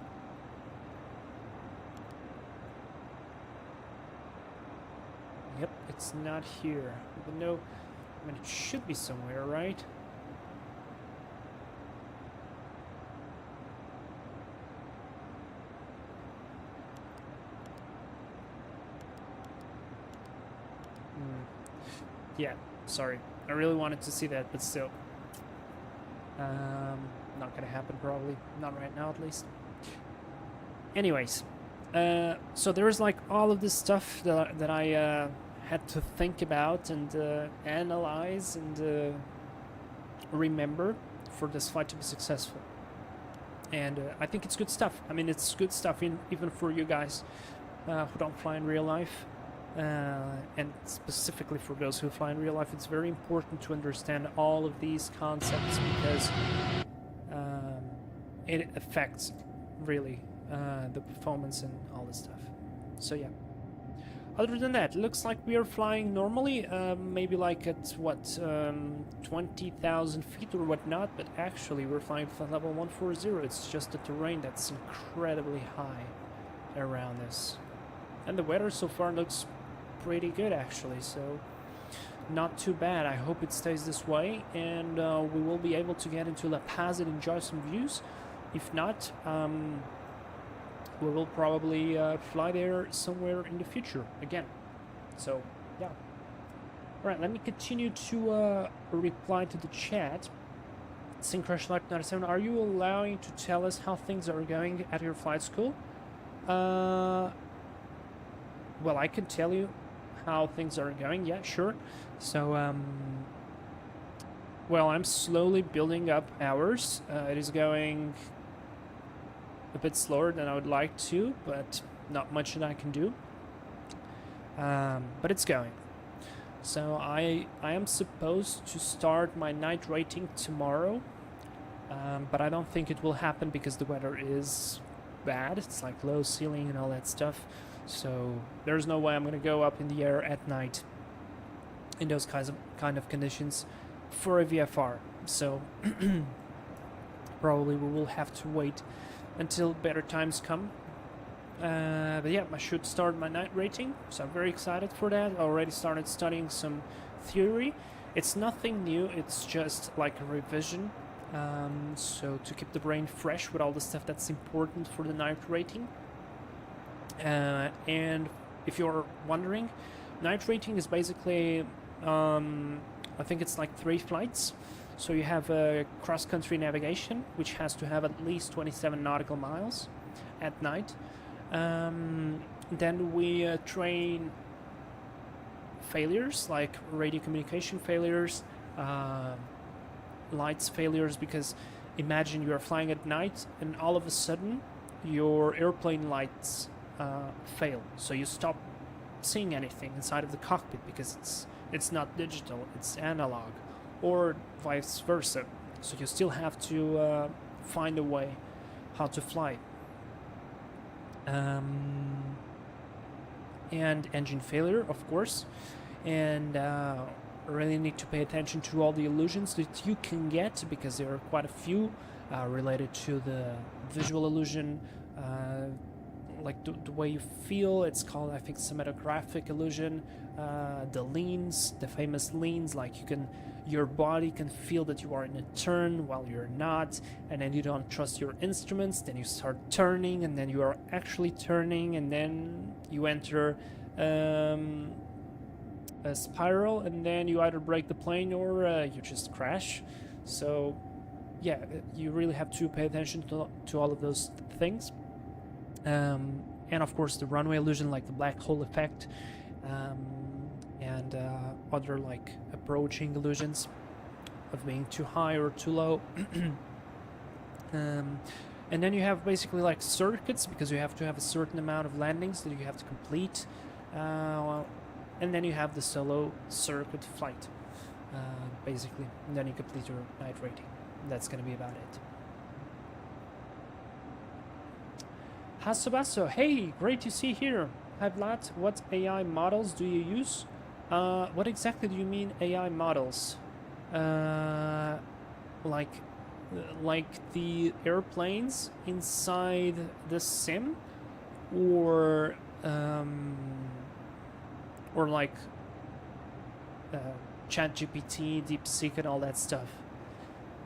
Yep, it's not here. Even though, I mean, it should be somewhere, right? Yeah, sorry. I really wanted to see that, but still. Not gonna happen, probably. Not right now, at least. Anyways, so there's like all of this stuff that I had to think about and analyze and remember for this flight to be successful. And I think it's good stuff. I mean, it's good stuff even for you guys who don't fly in real life. And specifically for those who fly in real life, it's very important to understand all of these concepts, because it affects really the performance and all this stuff. So yeah, other than that, looks like we are flying normally, maybe like at what 20,000 feet or whatnot, but actually we're flying flight level 140. It's just the terrain that's incredibly high around us, and the weather so far looks pretty good actually, so not too bad. I hope it stays this way, and we will be able to get into La Paz and enjoy some views. If not, we will probably fly there somewhere in the future again. So yeah. Alright, let me continue to reply to the chat. Syncrush Life 97, are you allowing to tell us how things are going at your flight school? Well, I can tell you how things are going, yeah, sure. So, well, I'm slowly building up hours. It is going a bit slower than I would like to, but not much that I can do. But it's going. So I am supposed to start my night rating tomorrow, but I don't think it will happen because the weather is bad. It's like low ceiling and all that stuff. So there's no way I'm going to go up in the air at night in those kind of conditions for a VFR. So probably we will have to wait until better times come. But yeah, I should start my night rating, so I'm very excited for that. I already started studying some theory. It's nothing new, it's just like a revision. So to keep the brain fresh with all the stuff that's important for the night rating. And if you're wondering, night rating is basically, I think it's like 3 flights. So you have a cross-country navigation, which has to have at least 27 nautical miles at night. Then we train failures, like radio communication failures, lights failures, because imagine you are flying at night and all of a sudden your airplane lights fail, so you stop seeing anything inside of the cockpit because it's not digital, it's analog, or vice versa. So you still have to find a way how to fly. And engine failure, of course, and really need to pay attention to all the illusions that you can get, because there are quite a few related to the visual illusion, like the way you feel. It's called, I think, cinematographic illusion. The leans, the famous leans, like your body can feel that you are in a turn while you're not, and then you don't trust your instruments, then you start turning, and then you are actually turning, and then you enter a spiral, and then you either break the plane or you just crash. So yeah, you really have to pay attention to all of those things. And of course the runway illusion, like the black hole effect, and other like approaching illusions of being too high or too low. And then you have basically like circuits, because you have to have a certain amount of landings that you have to complete. And then you have the solo circuit flight, basically. And then you complete your night rating. That's going to be about it. Hasabaso, hey, great to see you here. Hi Vlad, what AI models do you use? What exactly do you mean AI models? Like the airplanes inside the sim, or like ChatGPT, DeepSeek, and all that stuff.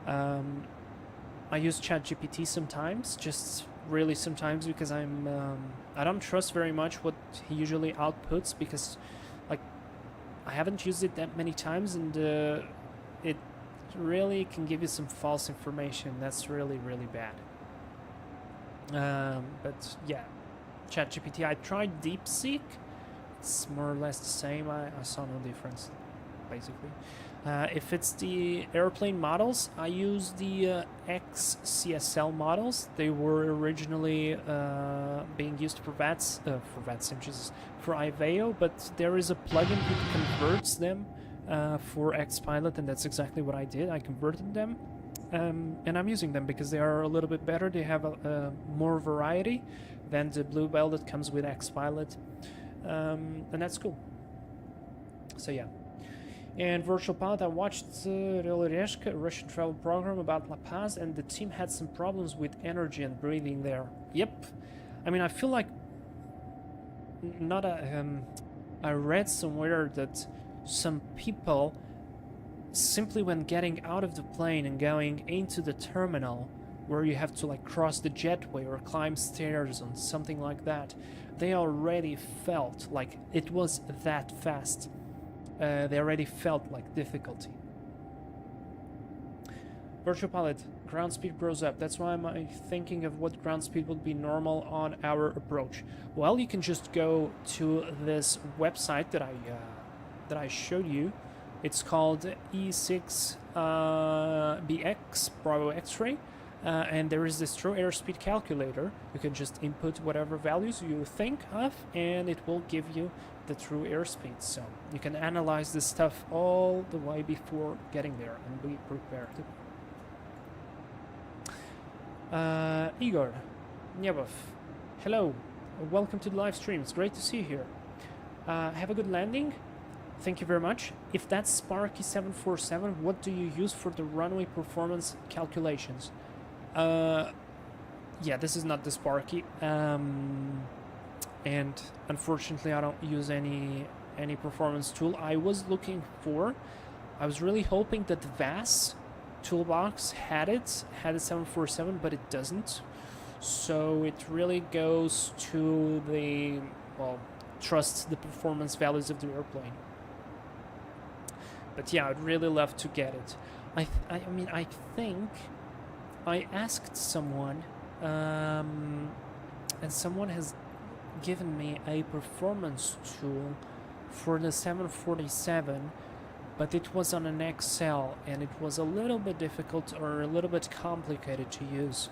I use ChatGPT sometimes, just really sometimes, because I don't trust very much what he usually outputs, because like I haven't used it that many times, and it really can give you some false information. That's really bad. But yeah, ChatGPT. I tried DeepSeek. It's more or less the same. I saw no difference, basically. If it's the airplane models, I use the XCSL models. They were originally being used for for Iveo, but there is a plugin that converts them for XPilot, and that's exactly what I did. I converted them, and I'm using them because they are a little bit better. They have a more variety than the Bluebell that comes with XPilot, and that's cool. So yeah. And Virtual Pilot, I watched Reloreshka, a Russian travel program about La Paz, and the team had some problems with energy and breathing there. Yep. I mean, I feel like I read somewhere that some people, simply when getting out of the plane and going into the terminal, where you have to like cross the jetway or climb stairs or something like that, they already felt like it was that fast. They already felt like difficulty. Virtual Pilot, ground speed grows up. That's why I'm thinking of what ground speed would be normal on our approach. Well, you can just go to this website that I showed you. It's called E6BX Bravo X-ray, and there is this true airspeed calculator. You can just input whatever values you think of, and it will give you the true airspeed. So you can analyze this stuff all the way before getting there and be prepared. Igor Nyabov, hello, welcome to the live stream. It's great to see you here. Have a good landing. Thank you very much. If that's Sparky 747, what do you use for the runway performance calculations? Yeah, this is not the Sparky. And unfortunately I don't use any performance tool. I was really hoping that the VAS toolbox had a 747, but it doesn't. So it really goes to the, well, trust the performance values of the airplane. But yeah, I'd really love to get it. I mean, I think I asked someone, and someone has given me a performance tool for the 747, but it was on an Excel, and it was a little bit difficult or a little bit complicated to use.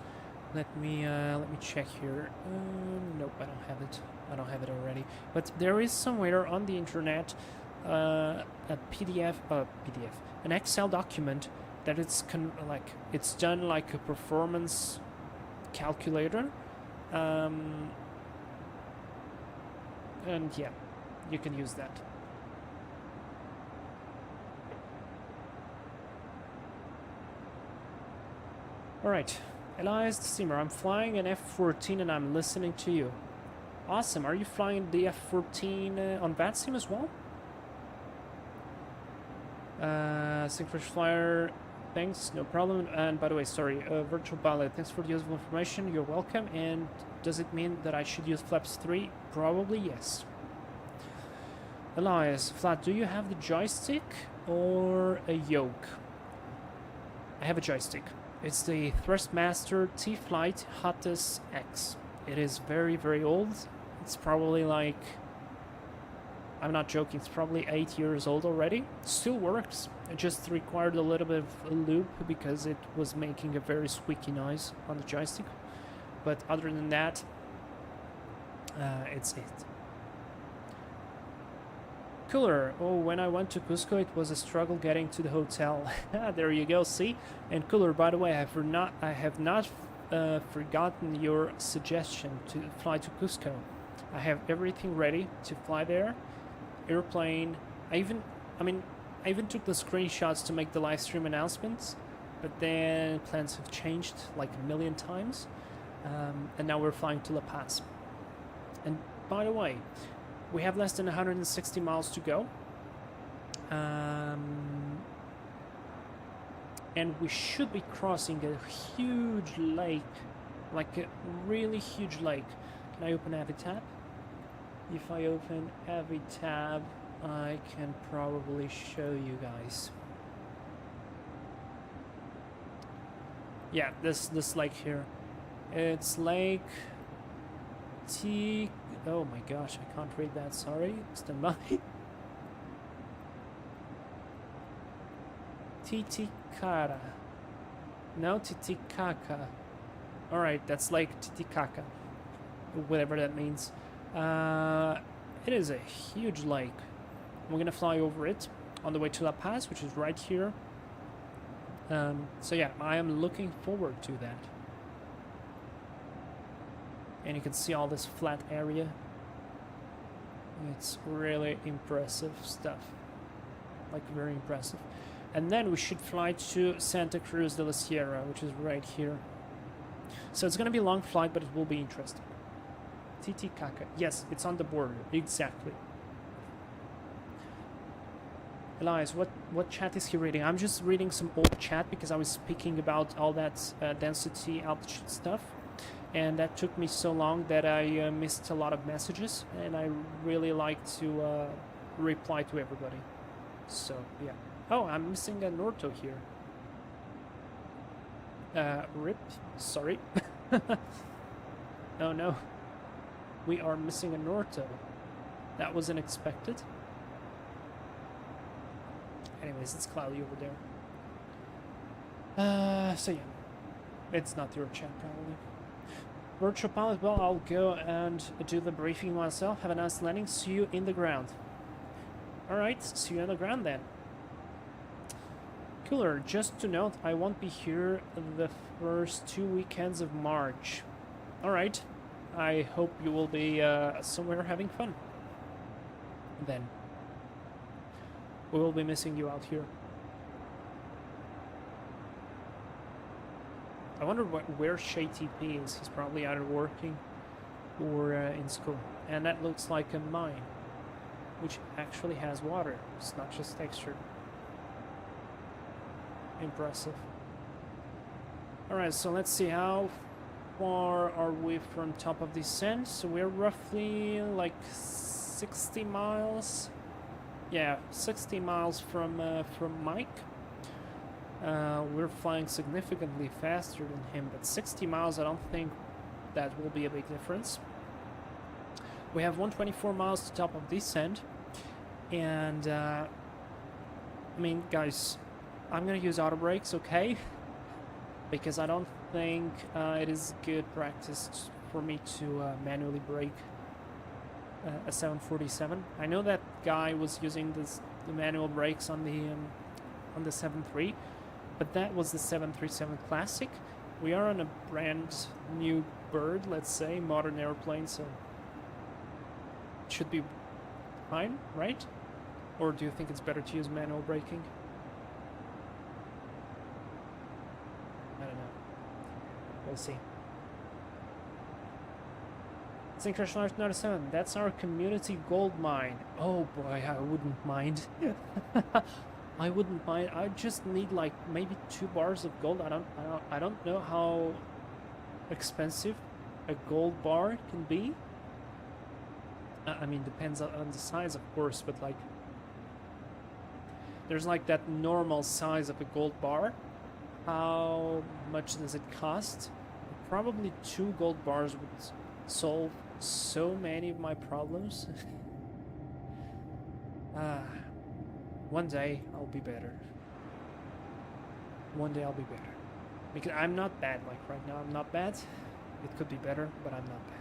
Let me check here. Nope, I don't have it. I don't have it already. But there is somewhere on the internet a PDF, an Excel document that it's done like a performance calculator. And yeah, you can use that. Alright, Elias Steamer, I'm flying an F-14 and I'm listening to you. Awesome, are you flying the F-14 on VATSIM as well? Synchronous Flyer, thanks, no problem. And by the way, sorry, Virtual Pilot, thanks for the useful information, you're welcome. And does it mean that I should use flaps 3? Probably yes. Elias, Flat, do you have the joystick or a yoke? I have a joystick. It's the Thrustmaster T-Flight Hottest X. It is very, very old. It's probably like, I'm not joking, it's probably 8 years old already. Still works. It just required a little bit of a loop because it was making a very squeaky noise on the joystick. But other than that, it's it. Cooler. Oh, when I went to Cusco, it was a struggle getting to the hotel. There you go. See. And Cooler. By the way, I have not forgotten your suggestion to fly to Cusco. I have everything ready to fly there. Airplane. I even took the screenshots to make the live stream announcements, but then plans have changed like a million times, and now we're flying to La Paz. And by the way, we have less than 160 miles to go. And we should be crossing a huge lake, like a really huge lake. Can I open Avitab? If I open Avitab, I can probably show you guys. Yeah, this lake here. It's Lake T. Oh my gosh, I can't read that. Sorry. Stand by. Titicaca. No, Titicaca. Alright, that's Lake Titicaca. Whatever that means. It is a huge lake. We're gonna fly over it on the way to La Paz, which is right here. So yeah, I am looking forward to that. And you can see all this flat area. It's really impressive stuff. Like, very impressive. And then we should fly to Santa Cruz de la Sierra, which is right here. So it's going to be a long flight, but it will be interesting. Titicaca. Yes, it's on the border. Exactly. Elias, what chat is he reading? I'm just reading some old chat because I was speaking about all that density altitude stuff. And that took me so long that I missed a lot of messages, and I really like to reply to everybody. So, yeah. Oh, I'm missing a Norto here. Rip. Sorry. Oh no. We are missing a Norto. That was unexpected. Anyways, it's cloudy over there. So yeah. It's not your chat, probably. Virtual pilot, well, I'll go and do the briefing myself. Have a nice landing. See you in the ground. Alright, see you on the ground then. Cooler, just to note, I won't be here the first 2 weekends of March. Alright, I hope you will be somewhere having fun. Then. We will be missing you out here. I wonder where Shay TP is. He's probably either working or in school. And that looks like a mine, which actually has water. It's not just texture. Impressive. Alright, so let's see, how far are we from top of descent? So we're roughly like 60 miles. Yeah, 60 miles from Mike. We're flying significantly faster than him, but 60 miles, I don't think that will be a big difference. We have 124 miles to top of descent, and I mean, guys, I'm gonna use auto brakes, okay? Because I don't think it is good practice for me to manually brake a 747. I know that guy was using the manual brakes on the 7.3. But that was the 737 Classic. We are on a brand new bird, let's say, modern airplane, so it should be fine, right? Or do you think it's better to use manual braking? I don't know. We'll see. Synchronous Life 97, that's our community gold mine. Oh boy, I wouldn't mind. I wouldn't mind. I just need like maybe 2 bars of gold. I don't know how expensive a gold bar can be. I mean, depends on the size, of course, but like there's like that normal size of a gold bar, how much does it cost? Probably 2 gold bars would solve so many of my problems. One day I'll be better. One day I'll be better. Because I'm not bad, like right now I'm not bad. It could be better, but I'm not bad.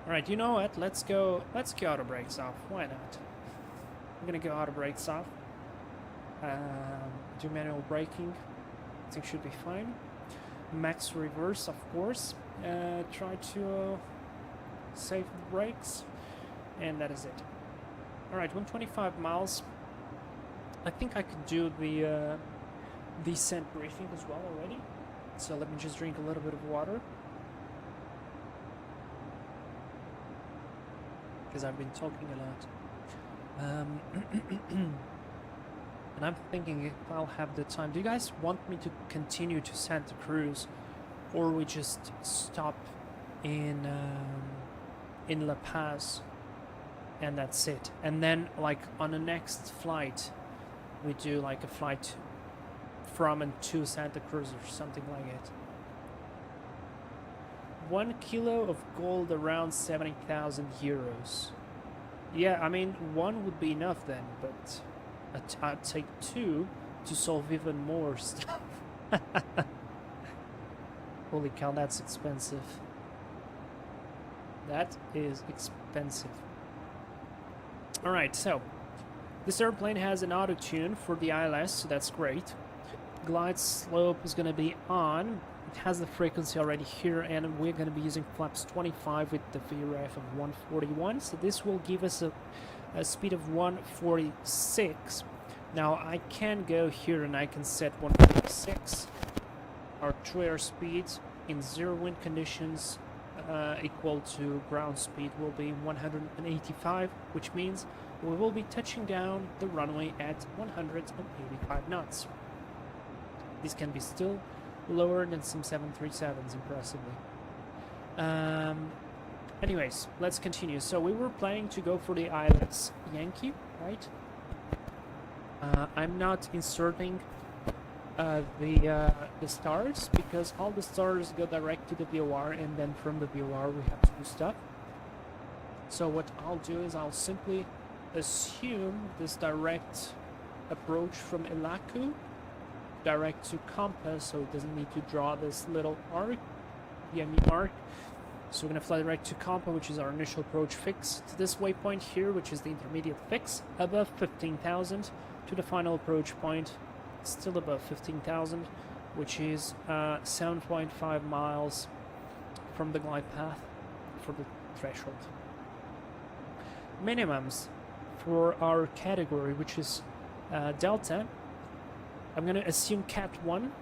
Alright, you know what? Let's go auto brakes off. Why not? I'm gonna go auto brakes off. Do manual braking. I think should be fine. Max reverse, of course. Try to save the brakes. And that is it. Alright, 125 miles. I think I could do the descent briefing as well already. So let me just drink a little bit of water. Because I've been talking a lot. And I'm thinking if I'll have the time. Do you guys want me to continue to Santa Cruz, or we just stop in La Paz, and that's it? And then, like on the next flight, we do like a flight from and to Santa Cruz or something like it. 1 kilo of gold around 70,000 euros. Yeah, I mean, 1 would be enough then, but I'd take 2 to solve even more stuff. Holy cow, that's expensive. That is expensive. Alright, so this airplane has an auto tune for the ILS, so that's great. Glide slope is going to be on. It has the frequency already here, and we're going to be using flaps 25 with the VRF of 141. So this will give us a speed of 146. Now I can go here and I can set 146. Our true air speed in 0 wind conditions equal to ground speed will be 185, which means we will be touching down the runway at 185 knots. This can be still lower than some 737s, impressively. Anyways, let's continue. So we were planning to go for the ILS Yankee, right? I'm not inserting the stars, because all the stars go direct to the VOR, and then from the VOR we have to do stuff. So what I'll do is I'll simply assume this direct approach from Elaku direct to compass, so it doesn't need to draw this little arc, VME arc. So we're going to fly direct to Compa, which is our initial approach fix, to this waypoint here, which is the intermediate fix, above 15,000, to the final approach point, still above 15,000, which is 7.5 miles from the glide path for the threshold. Minimums for our category, which is Delta, I'm going to assume Cat 1,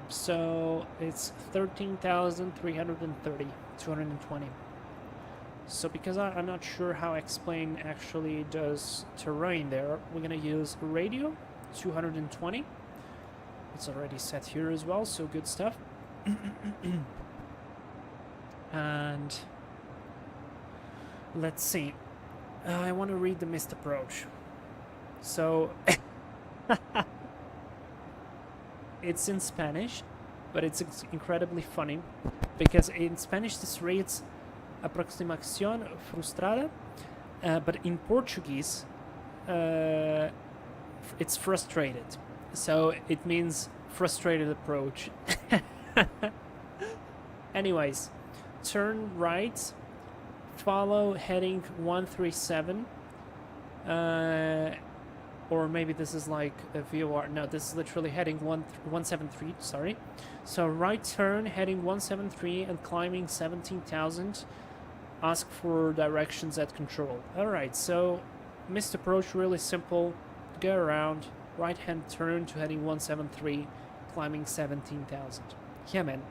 so it's 13,330, 220. So because I'm not sure how X-Plane actually does terrain there, we're going to use radio, 220. It's already set here as well, so good stuff. And let's see. I want to read the missed approach. So it's in Spanish, but it's incredibly funny, because in Spanish this reads aproximación frustrada, but in Portuguese it's frustrated, so it means frustrated approach. Anyways, turn right, follow heading 137, or maybe this is like a VOR. No, this is literally heading 173, sorry. So right turn, heading 173 and climbing 17,000. Ask for directions at control. Alright, so missed approach, really simple. Go around, right hand turn to heading 173, climbing 17,000. Yeah, man.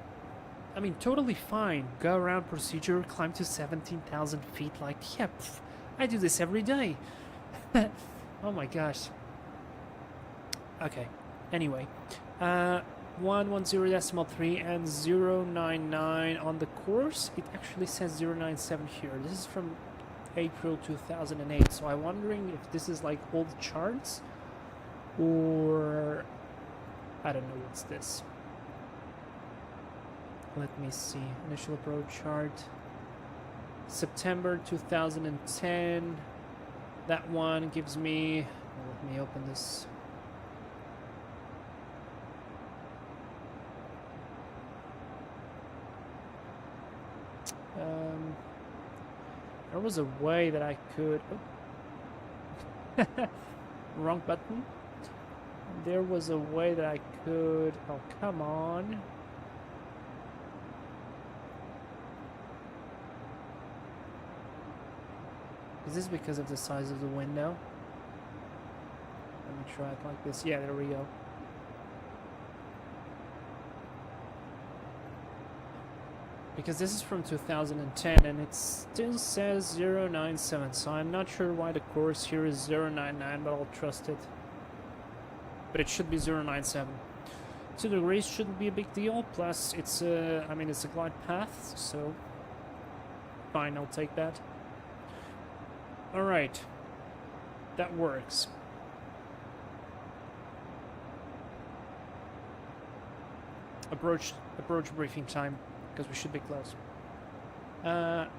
I mean, totally fine. Go around procedure, climb to 17,000 feet. Like, yeah, I do this every day. Oh my gosh. Okay. Anyway, 110.3 and 099 on the course. It actually says 097 here. This is from April 2008. So I'm wondering if this is like old charts, or I don't know what's this. Let me see. Initial approach chart. September 2010. That one gives me... well, let me open this. There was a way that I could... oh. Wrong button. There was a way that I could... oh, come on. Is this because of the size of the window? Let me try it like this. Yeah, there we go. Because this is from 2010 and it still says 097, so I'm not sure why the course here is 099, but I'll trust it. But it should be 097. 2 degrees shouldn't be a big deal, plus it's a, I mean, it's a glide path, so fine, I'll take that. Alright, that works. Approach briefing time, because we should be close.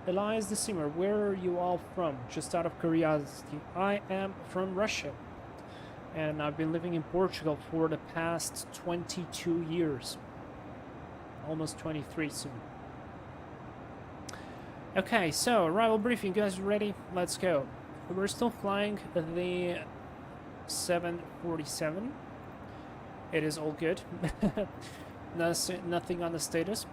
Elias the Simmer, where are you all from? Just out of curiosity. I am from Russia, and I've been living in Portugal for the past 22 years. Almost 23 soon. Okay, so arrival briefing, you guys ready? Let's go. We're still flying the 747. It is all good. Nothing on the status.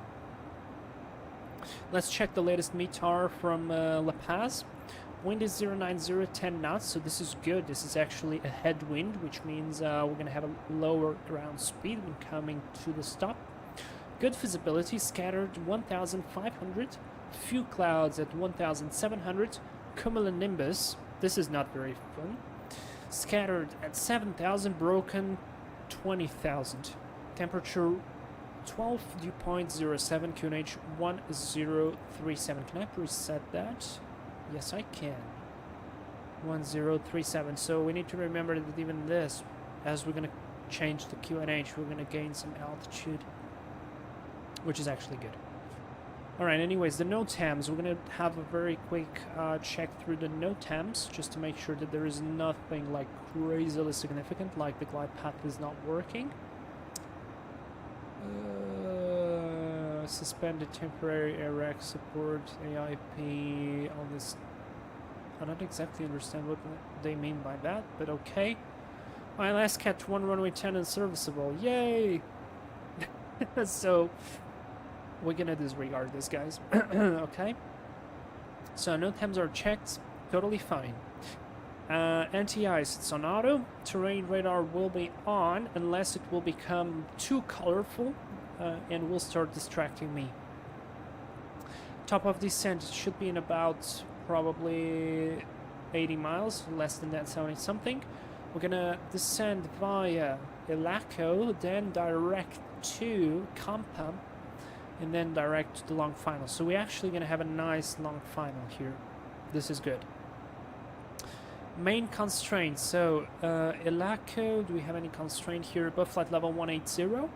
Let's check the latest METAR from La Paz. Wind is 090, 10 knots, so this is good. This is actually a headwind, which means we're going to have a lower ground speed when coming to the stop. Good visibility, scattered 1,500. Few clouds at 1,700. Cumulonimbus, this is not very fun. Scattered at 7,000, broken 20,000. Temperature 12, dew point 07, QNH 1037. Can I preset that? Yes, I can. 1037. So we need to remember that even this, as we're going to change the QNH, we're going to gain some altitude, which is actually good. Alright, anyways, the NOTAMs, we're going to have a very quick check through the NOTAMs, just to make sure that there is nothing like crazily significant, like the glide path is not working. Suspended temporary ARAC support, AIP, all this. I don't exactly understand what they mean by that, but okay. ILS catch 1 runway 10 and serviceable, yay! So, we're gonna disregard this, guys. Okay. So NOTAMs are checked, totally fine. Anti-ice, it's on auto. Terrain radar will be on unless it will become too colorful and will start distracting me. Top of descent should be in about probably 80 miles, less than that, 70 something. We're gonna descend via Elaco, then direct to Kampa, and then direct to the long final. So we're actually going to have a nice long final here. This is good. Main constraints. So Elaco, do we have any constraint here? Above flight level 180.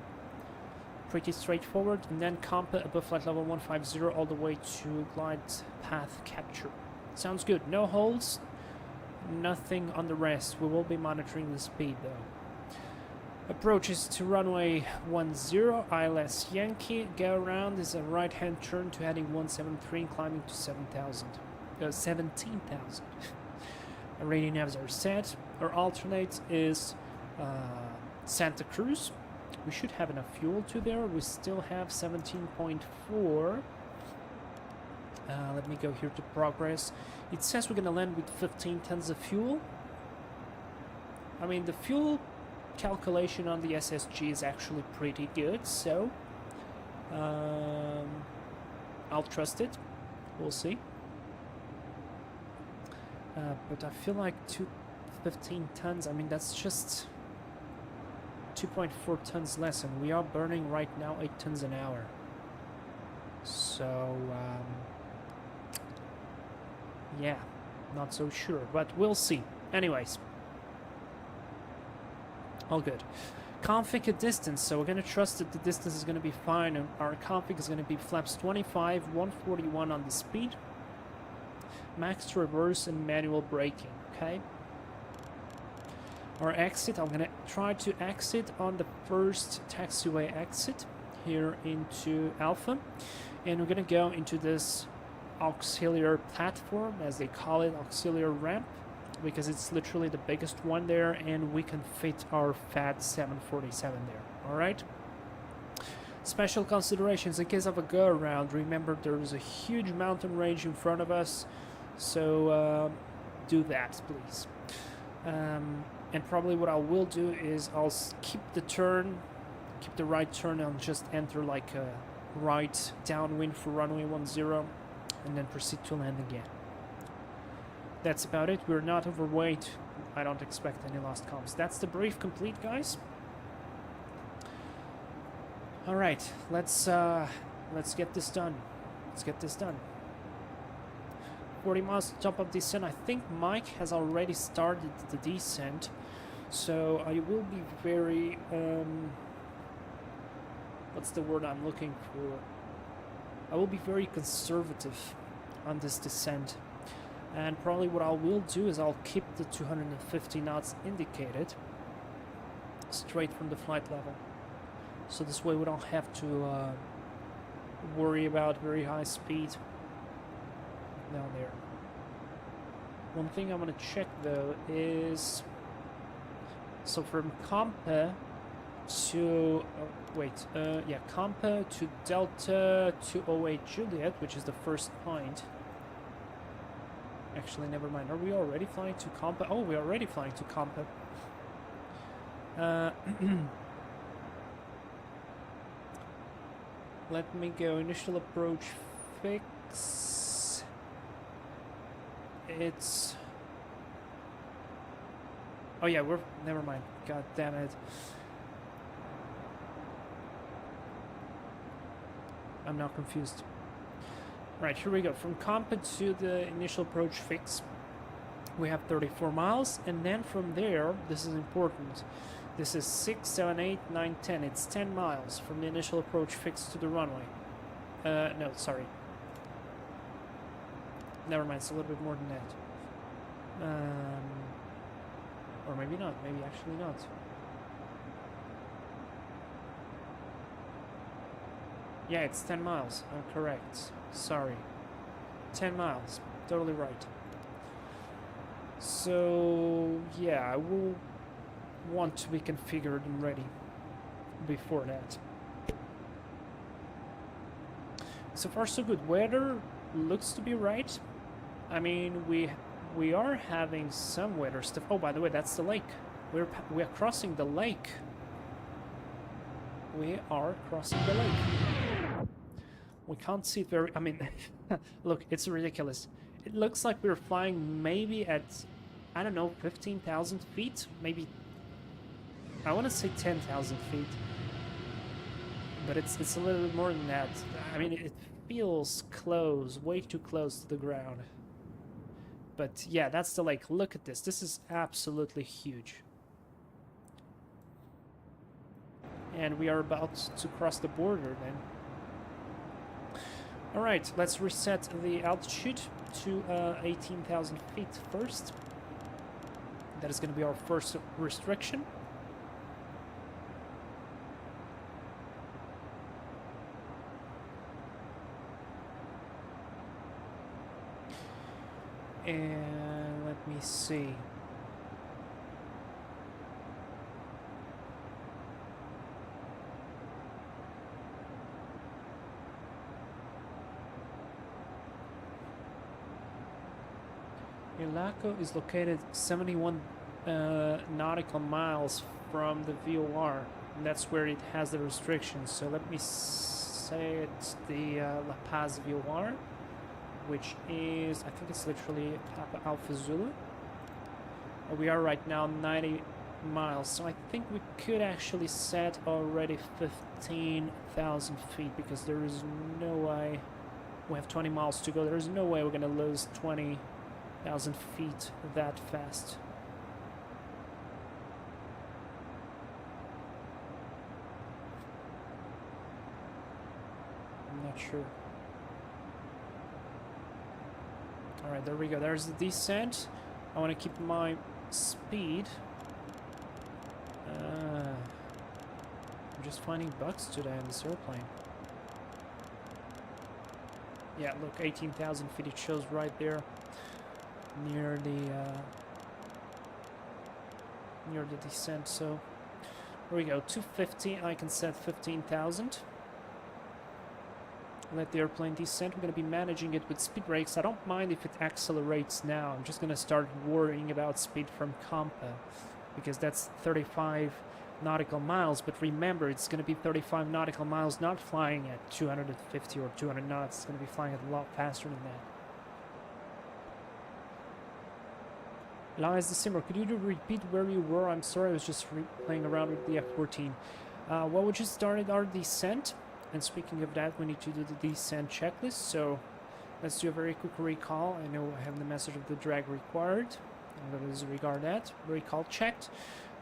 Pretty straightforward. And then Kampa above flight level 150 all the way to glide path capture. Sounds good. No holds. Nothing on the rest. We will be monitoring the speed though. Approaches to runway 10, ILS Yankee. Go around is a right hand turn to heading 173 and climbing to 17,000. Radio navs are set. Our alternate is Santa Cruz. We should have enough fuel to there. We still have 17.4. Let me go here to progress. It says we're going to land with 15 tons of fuel. I mean, the fuel calculation on the SSG is actually pretty good, so I'll trust it. We'll see. But I feel like 15 tons, I mean, that's just 2.4 tons less, and we are burning right now 8 tons an hour. So, yeah, not so sure, but we'll see. Anyways. All good. Config a distance, so we're going to trust that the distance is going to be fine, and our config is going to be flaps 25, 141 on the speed, max reverse, and manual braking, okay? Our exit, I'm going to try to exit on the first taxiway exit here into Alpha, and we're going to go into this auxiliary platform, as they call it, auxiliary ramp, because it's literally the biggest one there, and we can fit our fat 747 there. All right. Special considerations in case of a go around, remember there is a huge mountain range in front of us, so do that, please. And probably what I will do is I'll keep the right turn, and just enter like a right downwind for runway 10, and then proceed to land again. That's about it. We're not overweight. I don't expect any lost comms. That's the brief complete, guys. All right, let's get this done. Let's get this done. 40 miles to top of descent. I think Mike has already started the descent, so I will be very what's the word I'm looking for? I will be very conservative on this descent. And probably what I will do is I'll keep the 250 knots indicated straight from the flight level. So this way we don't have to worry about very high speed down there. One thing I'm going to check though is, so from Compa to, Compa to Delta 208 Juliet, which is the first point. Actually, never mind. Are we already flying to Compa? Oh, we're already flying to Compa. Let me go. Initial approach fix. It's... Oh yeah, we're... Never mind. God damn it. I'm now confused. Right, here we go. From Compa to the initial approach fix, we have 34 miles, and then from there, this is important, this is 6, 7, 8, 9, 10. It's 10 miles from the initial approach fix to the runway. No, sorry. Never mind, it's a little bit more than that. Or maybe not, maybe actually not. Yeah, it's 10 miles. I'm correct. Sorry. 10 miles. Totally right. So, yeah, I will want to be configured and ready before that. So far, so good. Weather looks to be right. I mean, we are having some weather stuff. Oh, by the way, that's the lake. We're crossing the lake. We are crossing the lake. We can't see it very... I mean, look, it's ridiculous. It looks like we're flying maybe at, I don't know, 15,000 feet? Maybe... I want to say 10,000 feet. But it's a little bit more than that. I mean, it feels close, way too close to the ground. But yeah, that's the lake. Look at this. This is absolutely huge. And we are about to cross the border then. Alright, let's reset the altitude to 18,000 feet first. That is going to be our first restriction. And let me see. Ilaco is located 71 nautical miles from the VOR, and that's where it has the restrictions. So let me say it's the La Paz VOR, which is, I think it's literally Papa Alpha Zulu. We are right now 90 miles, so I think we could actually set already 15,000 feet, because there is no way, we have 20 miles to go, there is no way we're gonna lose 20,000 feet that fast. not sure. Alright, there we go. There's the descent. I want to keep my speed. I'm just finding bugs today on this airplane. Yeah, look, 18,000 feet. It shows right there near the descent. So here we go. 250. I can set 15,000. Let the airplane descend. We're going to be managing it with speed brakes. I don't mind if it accelerates now. I'm just going to start worrying about speed from Compa, because that's 35 nautical miles. But remember, it's going to be 35 nautical miles, not flying at 250 or 200 knots. It's going to be flying at a lot faster than that. Elias the Simmer, could you repeat where you were? I'm sorry, I was just playing around with the F-14. Well, we just started our descent. And speaking of that, we need to do the descent checklist. So let's do a very quick recall. I know I have the message of the drag required. I'm going to disregard that. Recall checked.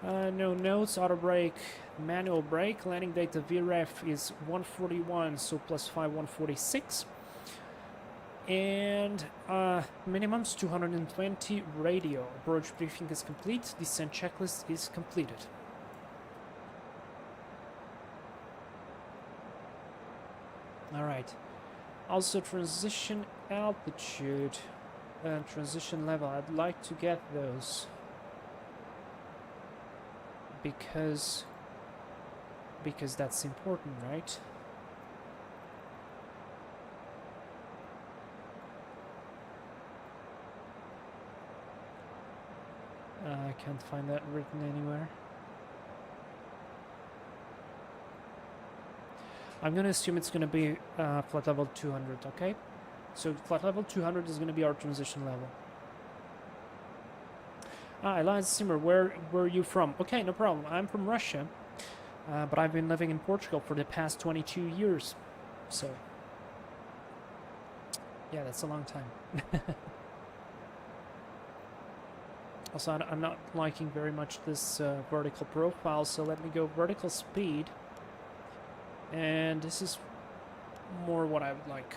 No notes, auto brake, manual brake. Landing data VREF is 141, so plus 5, 146. And minimum's 220. Radio. Approach briefing is complete. Descent checklist is completed. Alright. Also transition altitude and transition level. I'd like to get those. Because that's important, right? I can't find that written anywhere. I'm going to assume it's going to be flight level 200, okay? So flight level 200 is going to be our transition level. Elias Simmer, where are you from? Okay, no problem. I'm from Russia, but I've been living in Portugal for the past 22 years. So, yeah, that's a long time. Also, I'm not liking very much this vertical profile, so let me go vertical speed. And this is more what I would like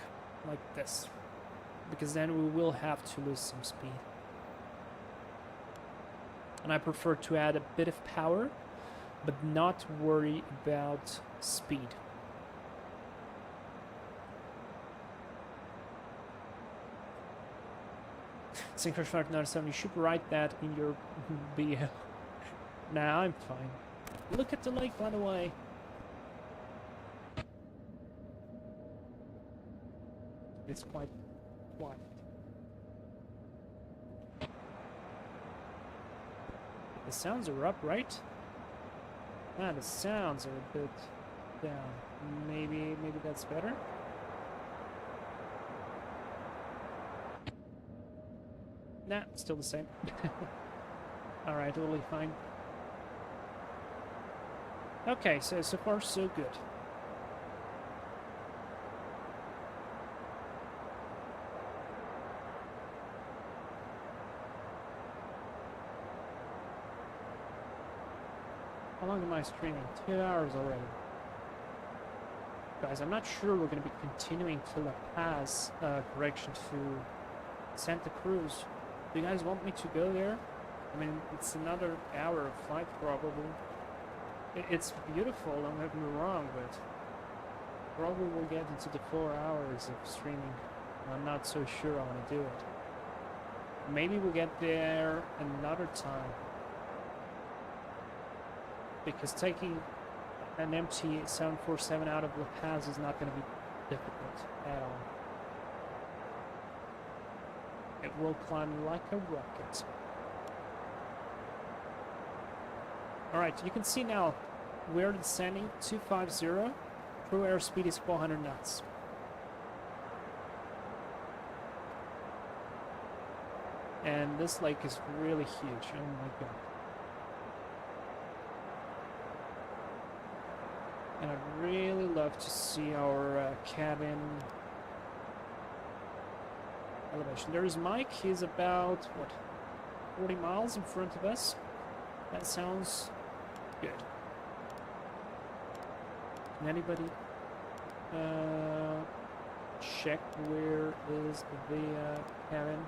this, because then we will have to lose some speed. And I prefer to add a bit of power, but not worry about speed. Synchro 907, you should write that in your BL. Nah, I'm fine. Look at the lake, by the way. It's quite quiet. The sounds are up, right? Ah, the sounds are a bit down. Maybe that's better. Nah, still the same. Alright, totally fine. Okay, so far so good. How long am I streaming? 2 hours already. Guys, I'm not sure we're going to be continuing to La Paz, correction, to Santa Cruz. Do you guys want me to go there? I mean, it's another hour of flight probably. It's beautiful, don't get me wrong, but probably we'll get into the 4 hours of streaming. I'm not so sure I want to do it. Maybe we'll get there another time. Because taking an empty 747 out of La Paz is not going to be difficult at all. It will climb like a rocket. Alright, you can see now we're descending 250. True airspeed is 400 knots. And this lake is really huge. Oh my god. And I'd really love to see our cabin elevation. There is Mike. He's about, what, 40 miles in front of us. That sounds good. Can anybody? check where is the cabin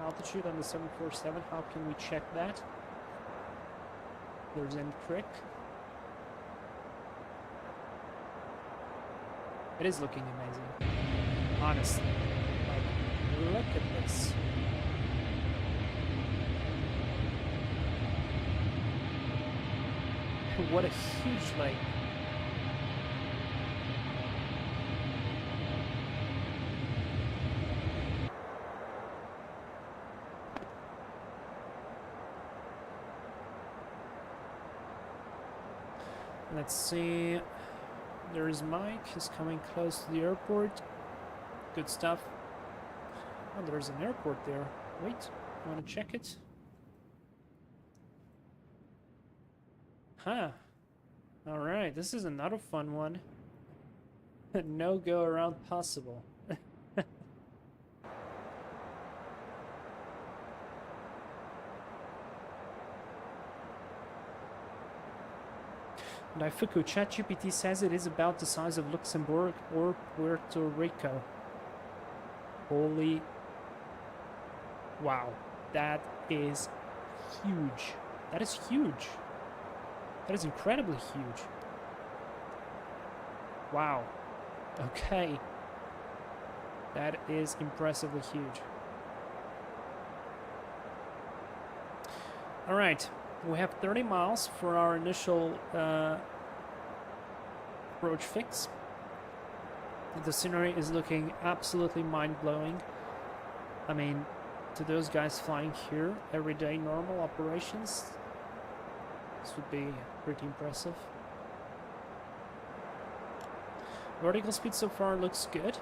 altitude on the 747. How can we check that? There's any trick? It is looking amazing. Honestly. Like, look at this. What a huge lake. Let's see. There's Mike. He's coming close to the airport. Good stuff. Oh, there's an airport there. Wait, want to check it? Huh. Alright, this is another fun one. No go around possible. Daifuku, ChatGPT says it is about the size of Luxembourg or Puerto Rico. Holy... Wow. That is huge. That is huge. That is incredibly huge. Wow. Okay. That is impressively huge. Alright. We have 30 miles for our initial approach fix. The scenery is looking absolutely mind-blowing. I mean, to those guys flying here, everyday normal operations, this would be pretty impressive. Vertical speed so far looks good.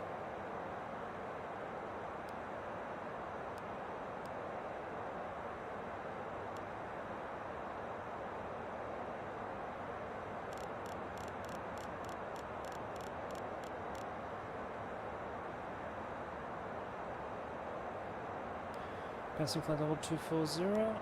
Passing flight level 240.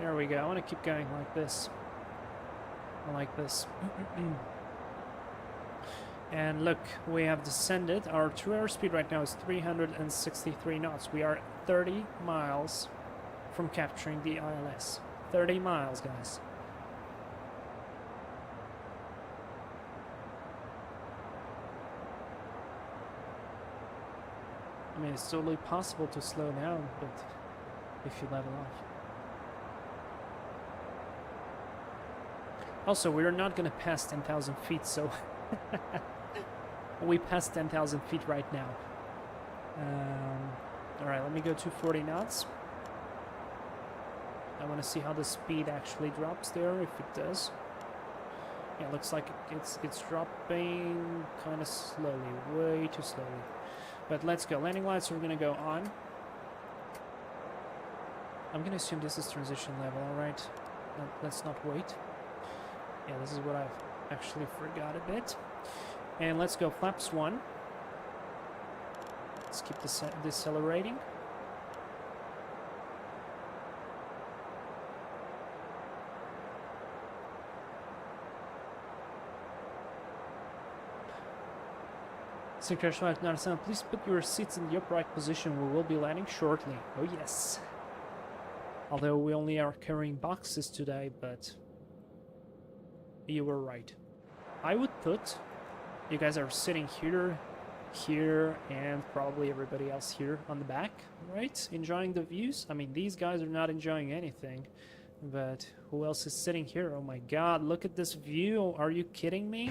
There we go. I want to keep going like this. I like this. And look, we have descended. Our true airspeed right now is 363 knots. We are 30 miles from capturing the ILS. 30 miles, guys. I mean, it's totally possible to slow down, but if you level off. Also, we're not going to pass 10,000 feet, so we passed 10,000 feet right now. Alright, let me go to 40 knots. I want to see how the speed actually drops there, if it does. Yeah, it looks like it's dropping kind of slowly, way too slowly. But let's go. Landing lights are going to go on. I'm going to assume this is transition level, alright? Let's not wait. Yeah, this is what I've actually forgot a bit. And let's go flaps 1. Let's keep decelerating. Secretary Narsan, please put your seats in the upright position. We will be landing shortly. Oh yes. Although we only are carrying boxes today, but you were right. I would put, you guys are sitting here, here, and probably everybody else here on the back, right? Enjoying the views. I mean, these guys are not enjoying anything, but who else is sitting here? Oh my god, look at this view. Are you kidding me?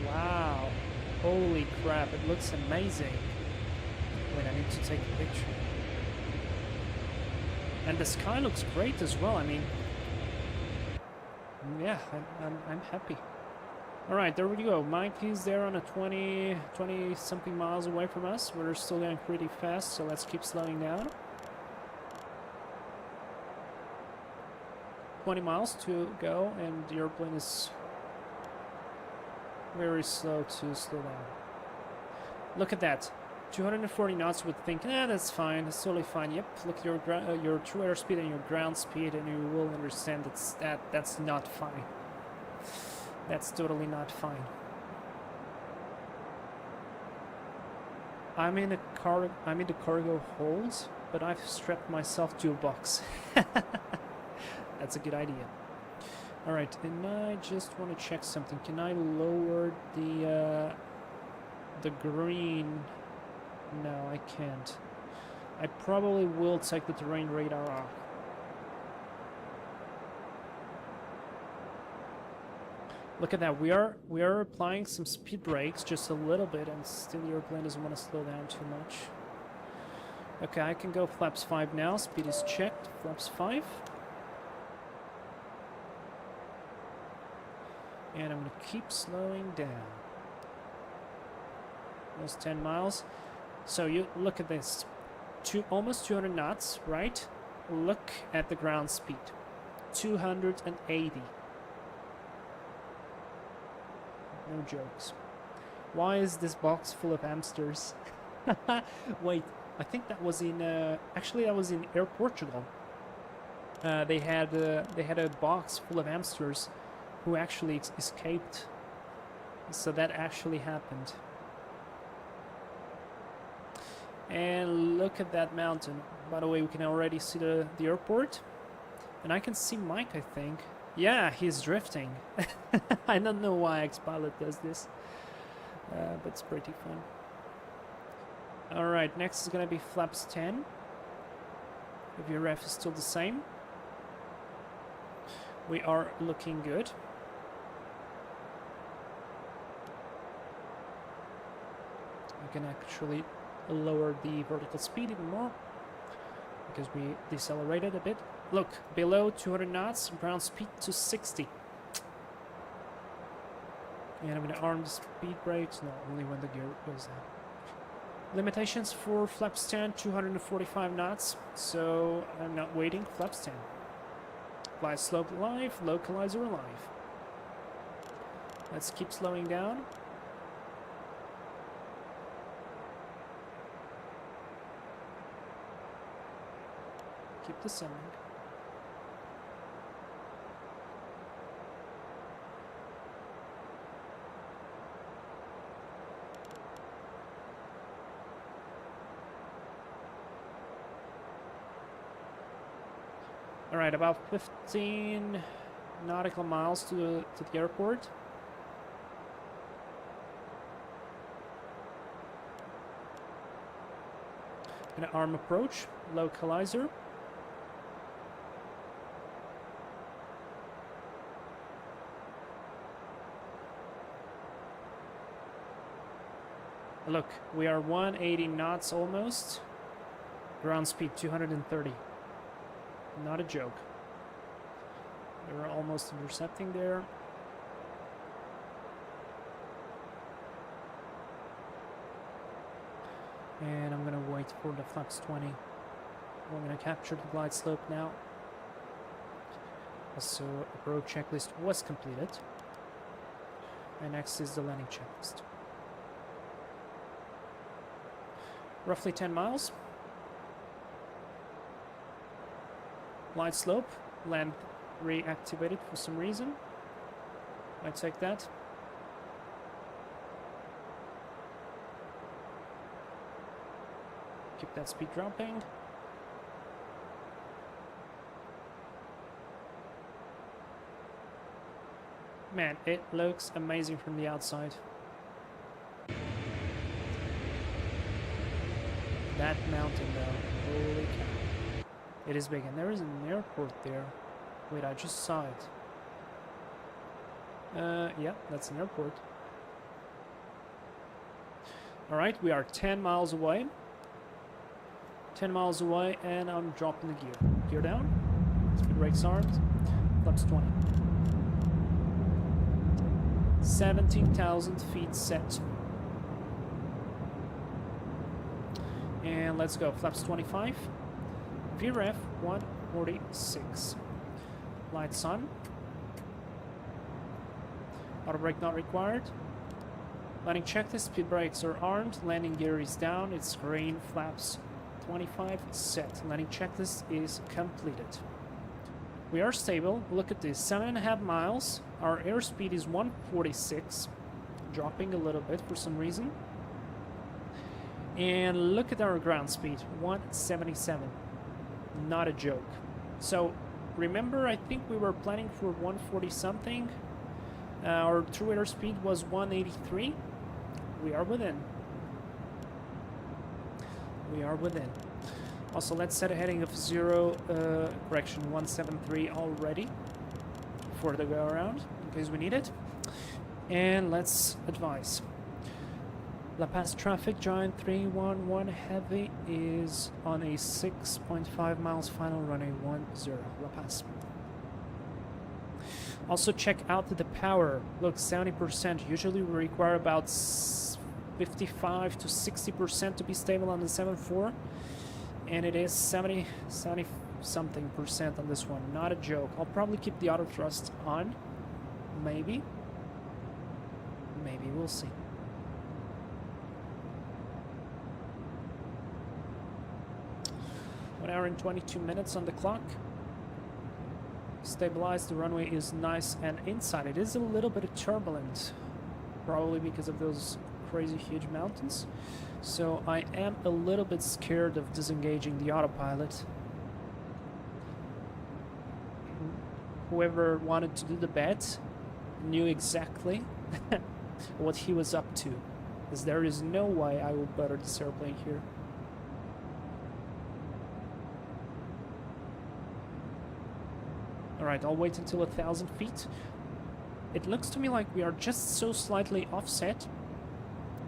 Wow. Holy crap, it looks amazing. Wait, I need to take a picture. And the sky looks great as well. I mean, yeah, I'm happy. All right, there we go. Mike is there on a 20 something miles away from us. We're still going pretty fast, so let's keep slowing down. 20 miles to go, and the airplane is very slow to slow down. Look at that. 240 knots would think, that's fine, that's totally fine. Yep, look at your true airspeed and your ground speed, and you will understand that's not fine. That's totally not fine. I'm in the cargo hold, but I've strapped myself to a box. That's a good idea. All right, and I just want to check something. Can I lower the green? No, I can't. I probably will take the terrain radar off. Look at that. We are applying some speed brakes just a little bit, and still the airplane doesn't want to slow down too much. Okay, I can go flaps 5 now. Speed is checked. Flaps 5. And I'm going to keep slowing down. Almost 10 miles. So you look at this. Almost 200 knots, right? Look at the ground speed. 280. No jokes. Why is this box full of hamsters? Wait, I think that was in... actually, that was in Air Portugal. They had a box full of hamsters who actually escaped. So that actually happened. And look at that mountain. By the way, we can already see the airport. And I can see Mike, I think. Yeah, he's drifting. I don't know why X-Pilot does this. But it's pretty fun. Alright, next is going to be flaps 10. If your ref is still the same. We are looking good. We can actually lower the vertical speed even more because we decelerated a bit. Look, below 200 knots, ground speed to 60. And I'm going to arm the speed brakes. No, only when the gear goes down. Limitations for flaps 10, 245 knots. So I'm not waiting. Flaps 10. Glide slope alive, localizer alive. Let's keep slowing down. Keep descending. Alright, about 15 nautical miles to the airport. Gonna arm approach, localizer. Look, we are 180 knots almost. Ground speed 230. Not a joke. We're almost intercepting there. And I'm gonna wait for the flaps 20. We're gonna capture the glide slope now. So approach checklist was completed. And next is the landing checklist. Roughly 10 miles. Glide slope, land reactivated for some reason. Might take that. Keep that speed dropping. Man, it looks amazing from the outside. That mountain though, holy cow. It is big, and there is an airport there. Wait, I just saw it. Yeah, that's an airport. Alright, we are 10 miles away. 10 miles away, and I'm dropping the gear. Gear down. Speed brakes armed. Flaps 20. 17,000 feet set. And let's go. Flaps 25. VREF 146. Lights on. Auto brake not required. Landing checklist, speed brakes are armed, landing gear is down, it's green, flaps 25, set. Landing checklist is completed. We are stable. Look at this, 7.5 miles. Our airspeed is 146, dropping a little bit for some reason. And look at our ground speed, 177. Not a joke. So remember, I think we were planning for 140 something. Our true airspeed was 183. We are within. We are within. Also, let's set a heading of 173 already for the go around in case we need it. And let's advise. La Paz traffic, Giant 311 Heavy is on a 6.5 miles final runway 10, La Paz. Also check out the power. Look, 70%. Usually we require about 55 to 60% to be stable on the 7.4. And it is 70 something percent on this one. Not a joke. I'll probably keep the auto thrust on. Maybe. Maybe, we'll see. One hour and 22 minutes on the clock. Stabilized, the runway is nice and inside. It is a little bit turbulent, probably because of those crazy huge mountains. So I am a little bit scared of disengaging the autopilot. Whoever wanted to do the bet knew exactly what he was up to, because there is no way I will butter this airplane here. Alright, I'll wait until 1,000 feet. It looks to me like we are just so slightly offset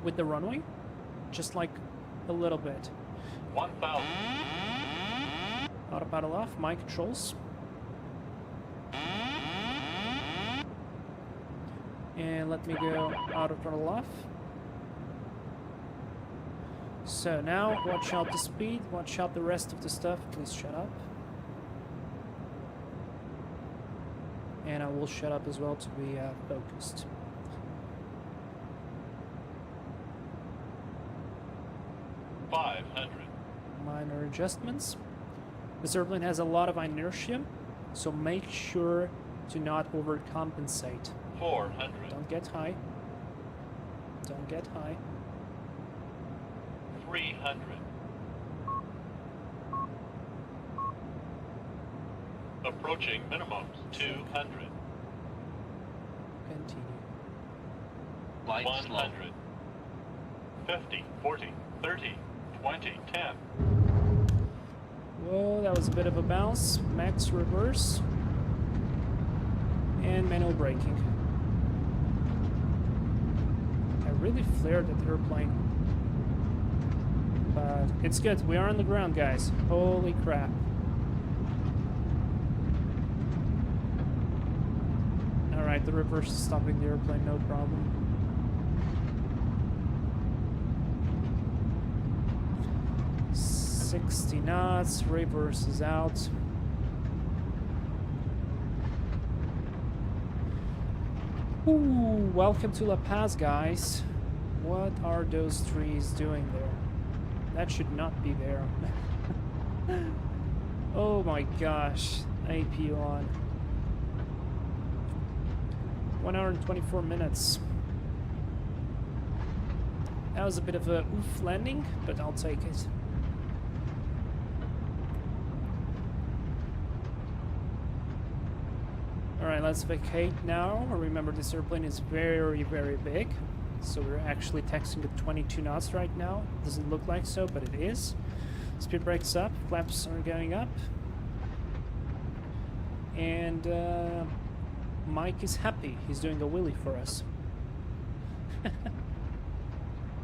with the runway. Just like a little bit. 1,000. Autopilot off, my controls. And let me go auto throttle off. So now, watch out the speed, watch out the rest of the stuff. Please shut up. And I will shut up as well to be focused. Minor adjustments. This airplane has a lot of inertia, so make sure to not overcompensate. 400. Don't get high. Don't get high. 300. Approaching minimums. 200. Continue. Light 100. 50, 40, 30, 20, 10. Whoa, that was a bit of a bounce. Max reverse. And manual braking. I really flared at the airplane. But it's good. We are on the ground, guys. Holy crap. Alright, the reverse is stopping the airplane, no problem. $60 knots, reverse is out. Ooh, welcome to La Paz, guys. What are those trees doing there? That should not be there. Oh my gosh, AP on. 1 hour and 24 minutes. That was a bit of a oof landing, but I'll take it. Alright, let's vacate now. Remember, this airplane is very, very big. So we're actually taxiing at 22 knots right now. Doesn't look like so, but it is. Speed brakes up, flaps are going up. And Mike is happy. He's doing a wheelie for us.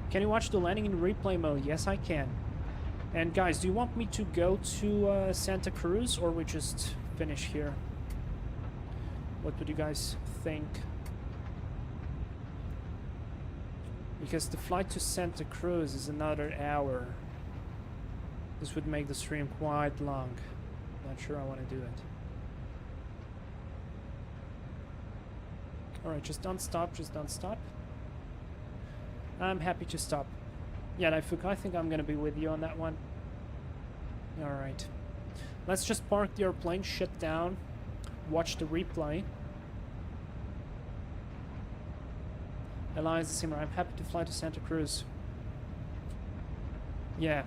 Can you watch the landing in replay mode? Yes, I can. And guys, do you want me to go to Santa Cruz, or we just finish here? What would you guys think? Because the flight to Santa Cruz is another hour. This would make the stream quite long. Not sure I want to do it. Alright, just don't stop, just don't stop. I'm happy to stop. Yeah, Naifuk, I think I'm gonna be with you on that one. Alright. Let's just park the airplane, shut down, watch the replay. Elias Simmer, I'm happy to fly to Santa Cruz. Yeah,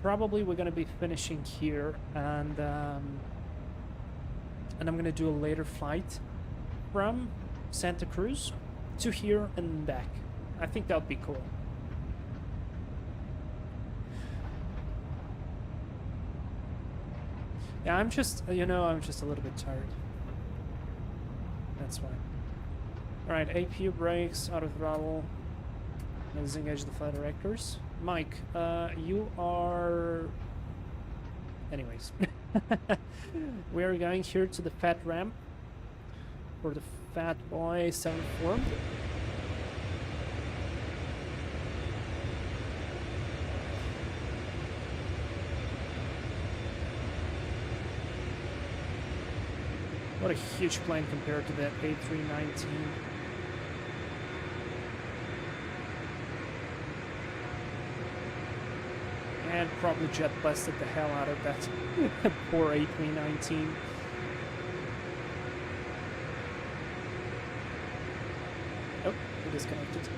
probably we're gonna be finishing here, and I'm gonna do a later flight from Santa Cruz to here and back. I think that would be cool. Yeah, I'm just, you know, I'm just a little bit tired. That's why. Alright, APU brakes, auto throttle. Let's engage the flight directors. Mike, you are... Anyways. We are going here to the fat ramp for the Fat Boy 74. What a huge plane compared to that A319. And probably jet busted the hell out of that poor A319. Oh, it disconnected.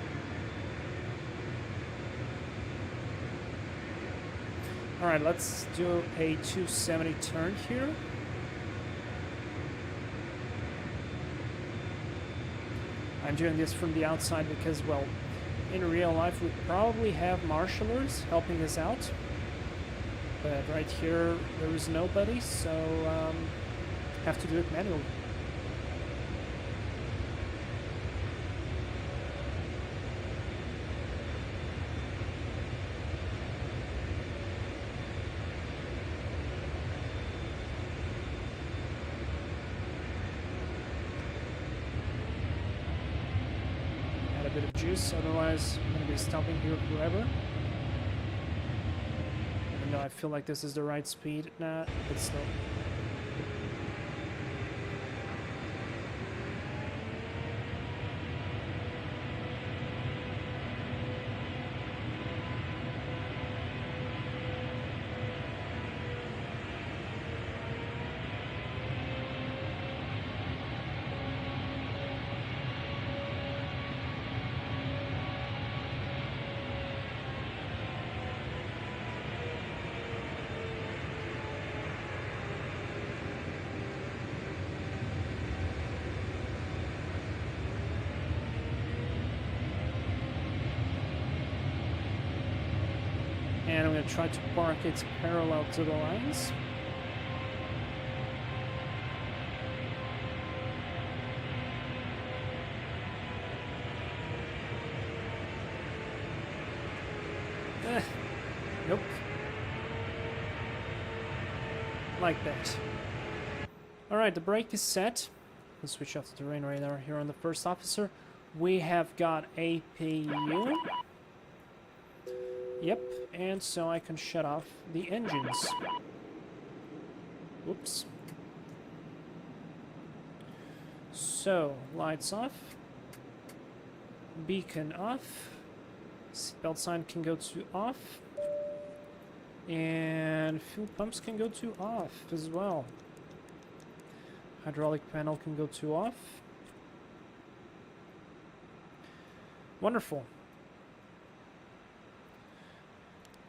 Alright, let's do a 270 turn here. I'm doing this from the outside because, well, in real life we probably have marshalers helping us out. But right here there is nobody, so have to do it manually. Bit of juice, otherwise I'm going to be stopping here forever. Even though I feel like this is the right speed, nah, it's slow. And I'm going to try to park it parallel to the lines. Nope. Like that. Alright, the brake is set. Let's switch off the terrain radar here on the first officer. We have got APU. Yep, and so I can shut off the engines. Whoops. So, lights off. Beacon off. Seatbelt sign can go to off. And fuel pumps can go to off as well. Hydraulic panel can go to off. Wonderful.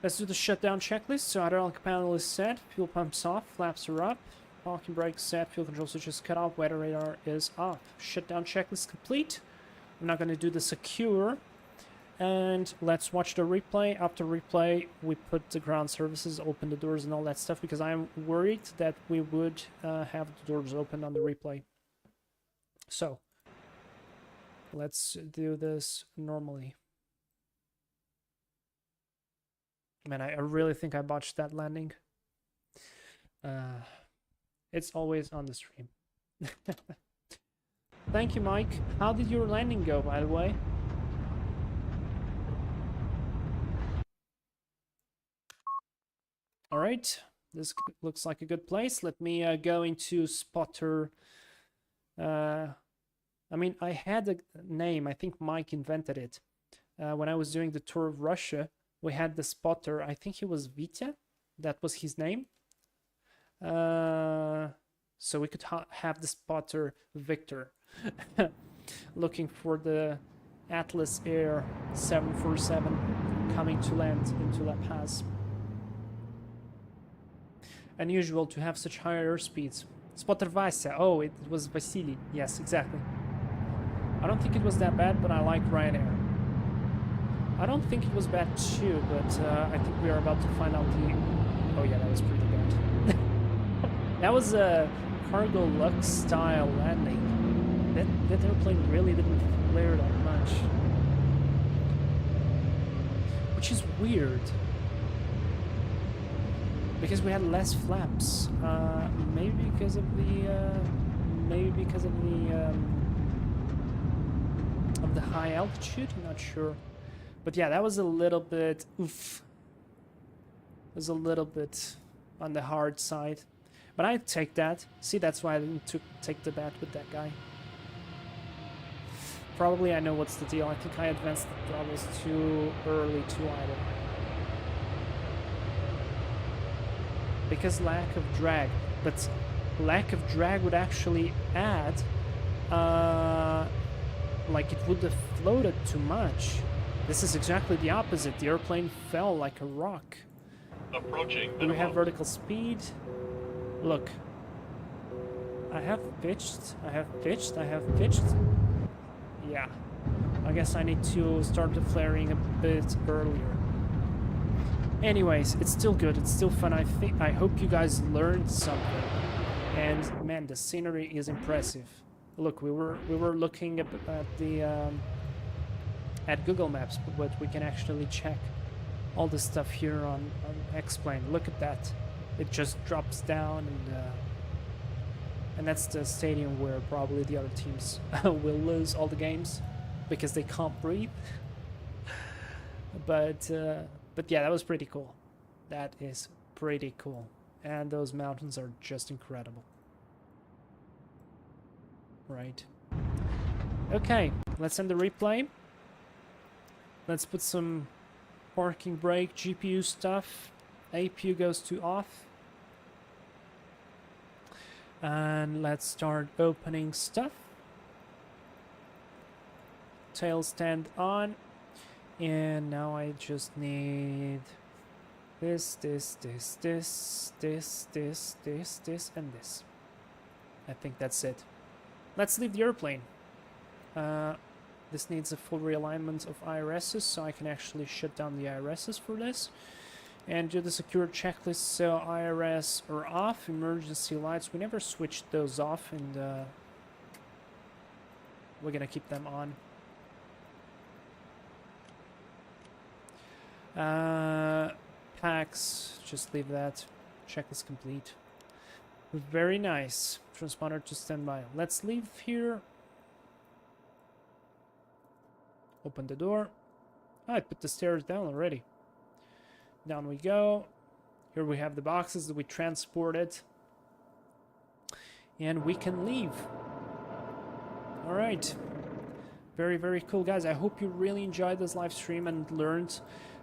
Let's do the shutdown checklist. So hydraulic panel is set, fuel pumps off, flaps are up, parking brakes set, fuel control switch is cut off, weather radar is off. Shutdown checklist complete. I'm not going to do the secure. And let's watch the replay. After replay, we put the ground services, open the doors and all that stuff, because I'm worried that we would have the doors open on the replay. So, let's do this normally. Man, I really think I botched that landing. It's always on the stream. Thank you, Mike. How did your landing go, by the way? Alright, this looks like a good place. Let me go into spotter. I mean, I had a name. I think Mike invented it. when I was doing the tour of Russia, we had the spotter. I think he was Vitya. That was his name. So we could have the spotter Victor looking for the Atlas Air 747 coming to land into La Paz. Unusual to have such high airspeeds. Spotter Vasya. Oh, it was Vasily. Yes, exactly. I don't think it was that bad, but I like Ryanair. I don't think it was bad too, but I think we are about to find out the... Oh yeah, that was pretty bad. That was a cargo lux style landing. That airplane really didn't flare that much. Which is weird. Because we had less flaps. Maybe because of the... of the high altitude? I'm not sure. But yeah, that was a little bit... Oof. It was a little bit on the hard side. But I'd take that. See, that's why I didn't take the bet with that guy. Probably I know what's the deal. I think I advanced the throttles too early, too idle. Because lack of drag. But lack of drag would actually add... like it would have floated too much. This is exactly the opposite. The airplane fell like a rock. Approaching Do we have minimum. vertical speed? Look. I have pitched. Yeah. I guess I need to start the flaring a bit earlier. Anyways, it's still good. It's still fun. I hope you guys learned something. And man, the scenery is impressive. Look, we were looking at the at Google Maps, but we can actually check all the stuff here on X-Plane. Look at that. It just drops down, and that's the stadium where probably the other teams will lose all the games because they can't breathe. But yeah, that was pretty cool. That is pretty cool. And those mountains are just incredible. Right. Okay, let's end the replay. Let's put some parking brake, GPU stuff. APU goes to off. And let's start opening stuff. Tail stand on. And now I just need this, and this. I think that's it. Let's leave the airplane. This needs a full realignment of IRSs, so I can actually shut down the IRSs for this. And do the secure checklist, so IRS are off. Emergency lights, we never switched those off, and we're gonna keep them on. Packs, just leave that. Checklist complete. Very nice. Transponder to standby. Let's leave here. Open the door. I put the stairs down already. Down we go. Here we have the boxes that we transported. And we can leave. Alright. Very, very cool, guys. I hope you really enjoyed this live stream and learned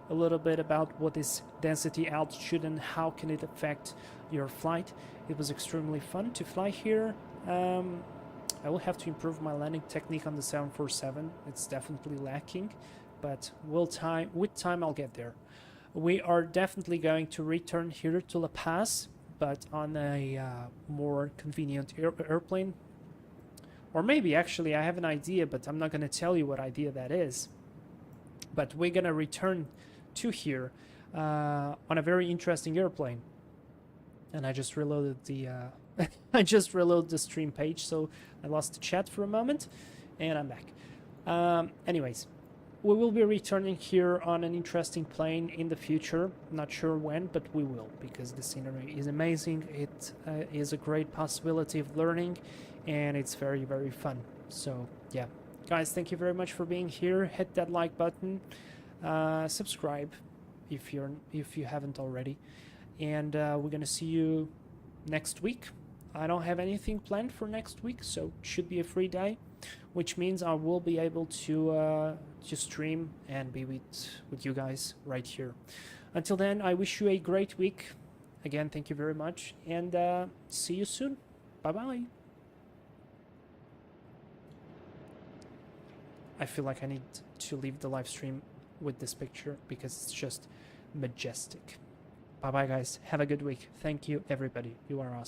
a little bit about what is density, altitude, and how can it affect your flight. It was extremely fun to fly here. I will have to improve my landing technique on the 747. It's definitely lacking, but with time I'll get there. We are definitely going to return here to La Paz, but on a more convenient airplane. Or maybe, actually, I have an idea, but I'm not going to tell you what idea that is. But we're going to return to here on a very interesting airplane. And I just reloaded the I just reloaded the stream page, so I lost the chat for a moment, and I'm back. Anyways, we will be returning here on an interesting plane in the future. Not sure when, but we will, because the scenery is amazing. It is a great possibility of learning, and it's very, very fun. So yeah, guys, thank you very much for being here. Hit that like button, subscribe if you haven't already, and we're gonna see you next week. I don't have anything planned for next week, so it should be a free day. which means I will be able to stream and be with you guys right here. Until then, I wish you a great week. Again, thank you very much, and see you soon. Bye-bye. I feel like I need to leave the live stream with this picture because it's just majestic. Bye-bye, guys. Have a good week. Thank you, everybody. You are awesome.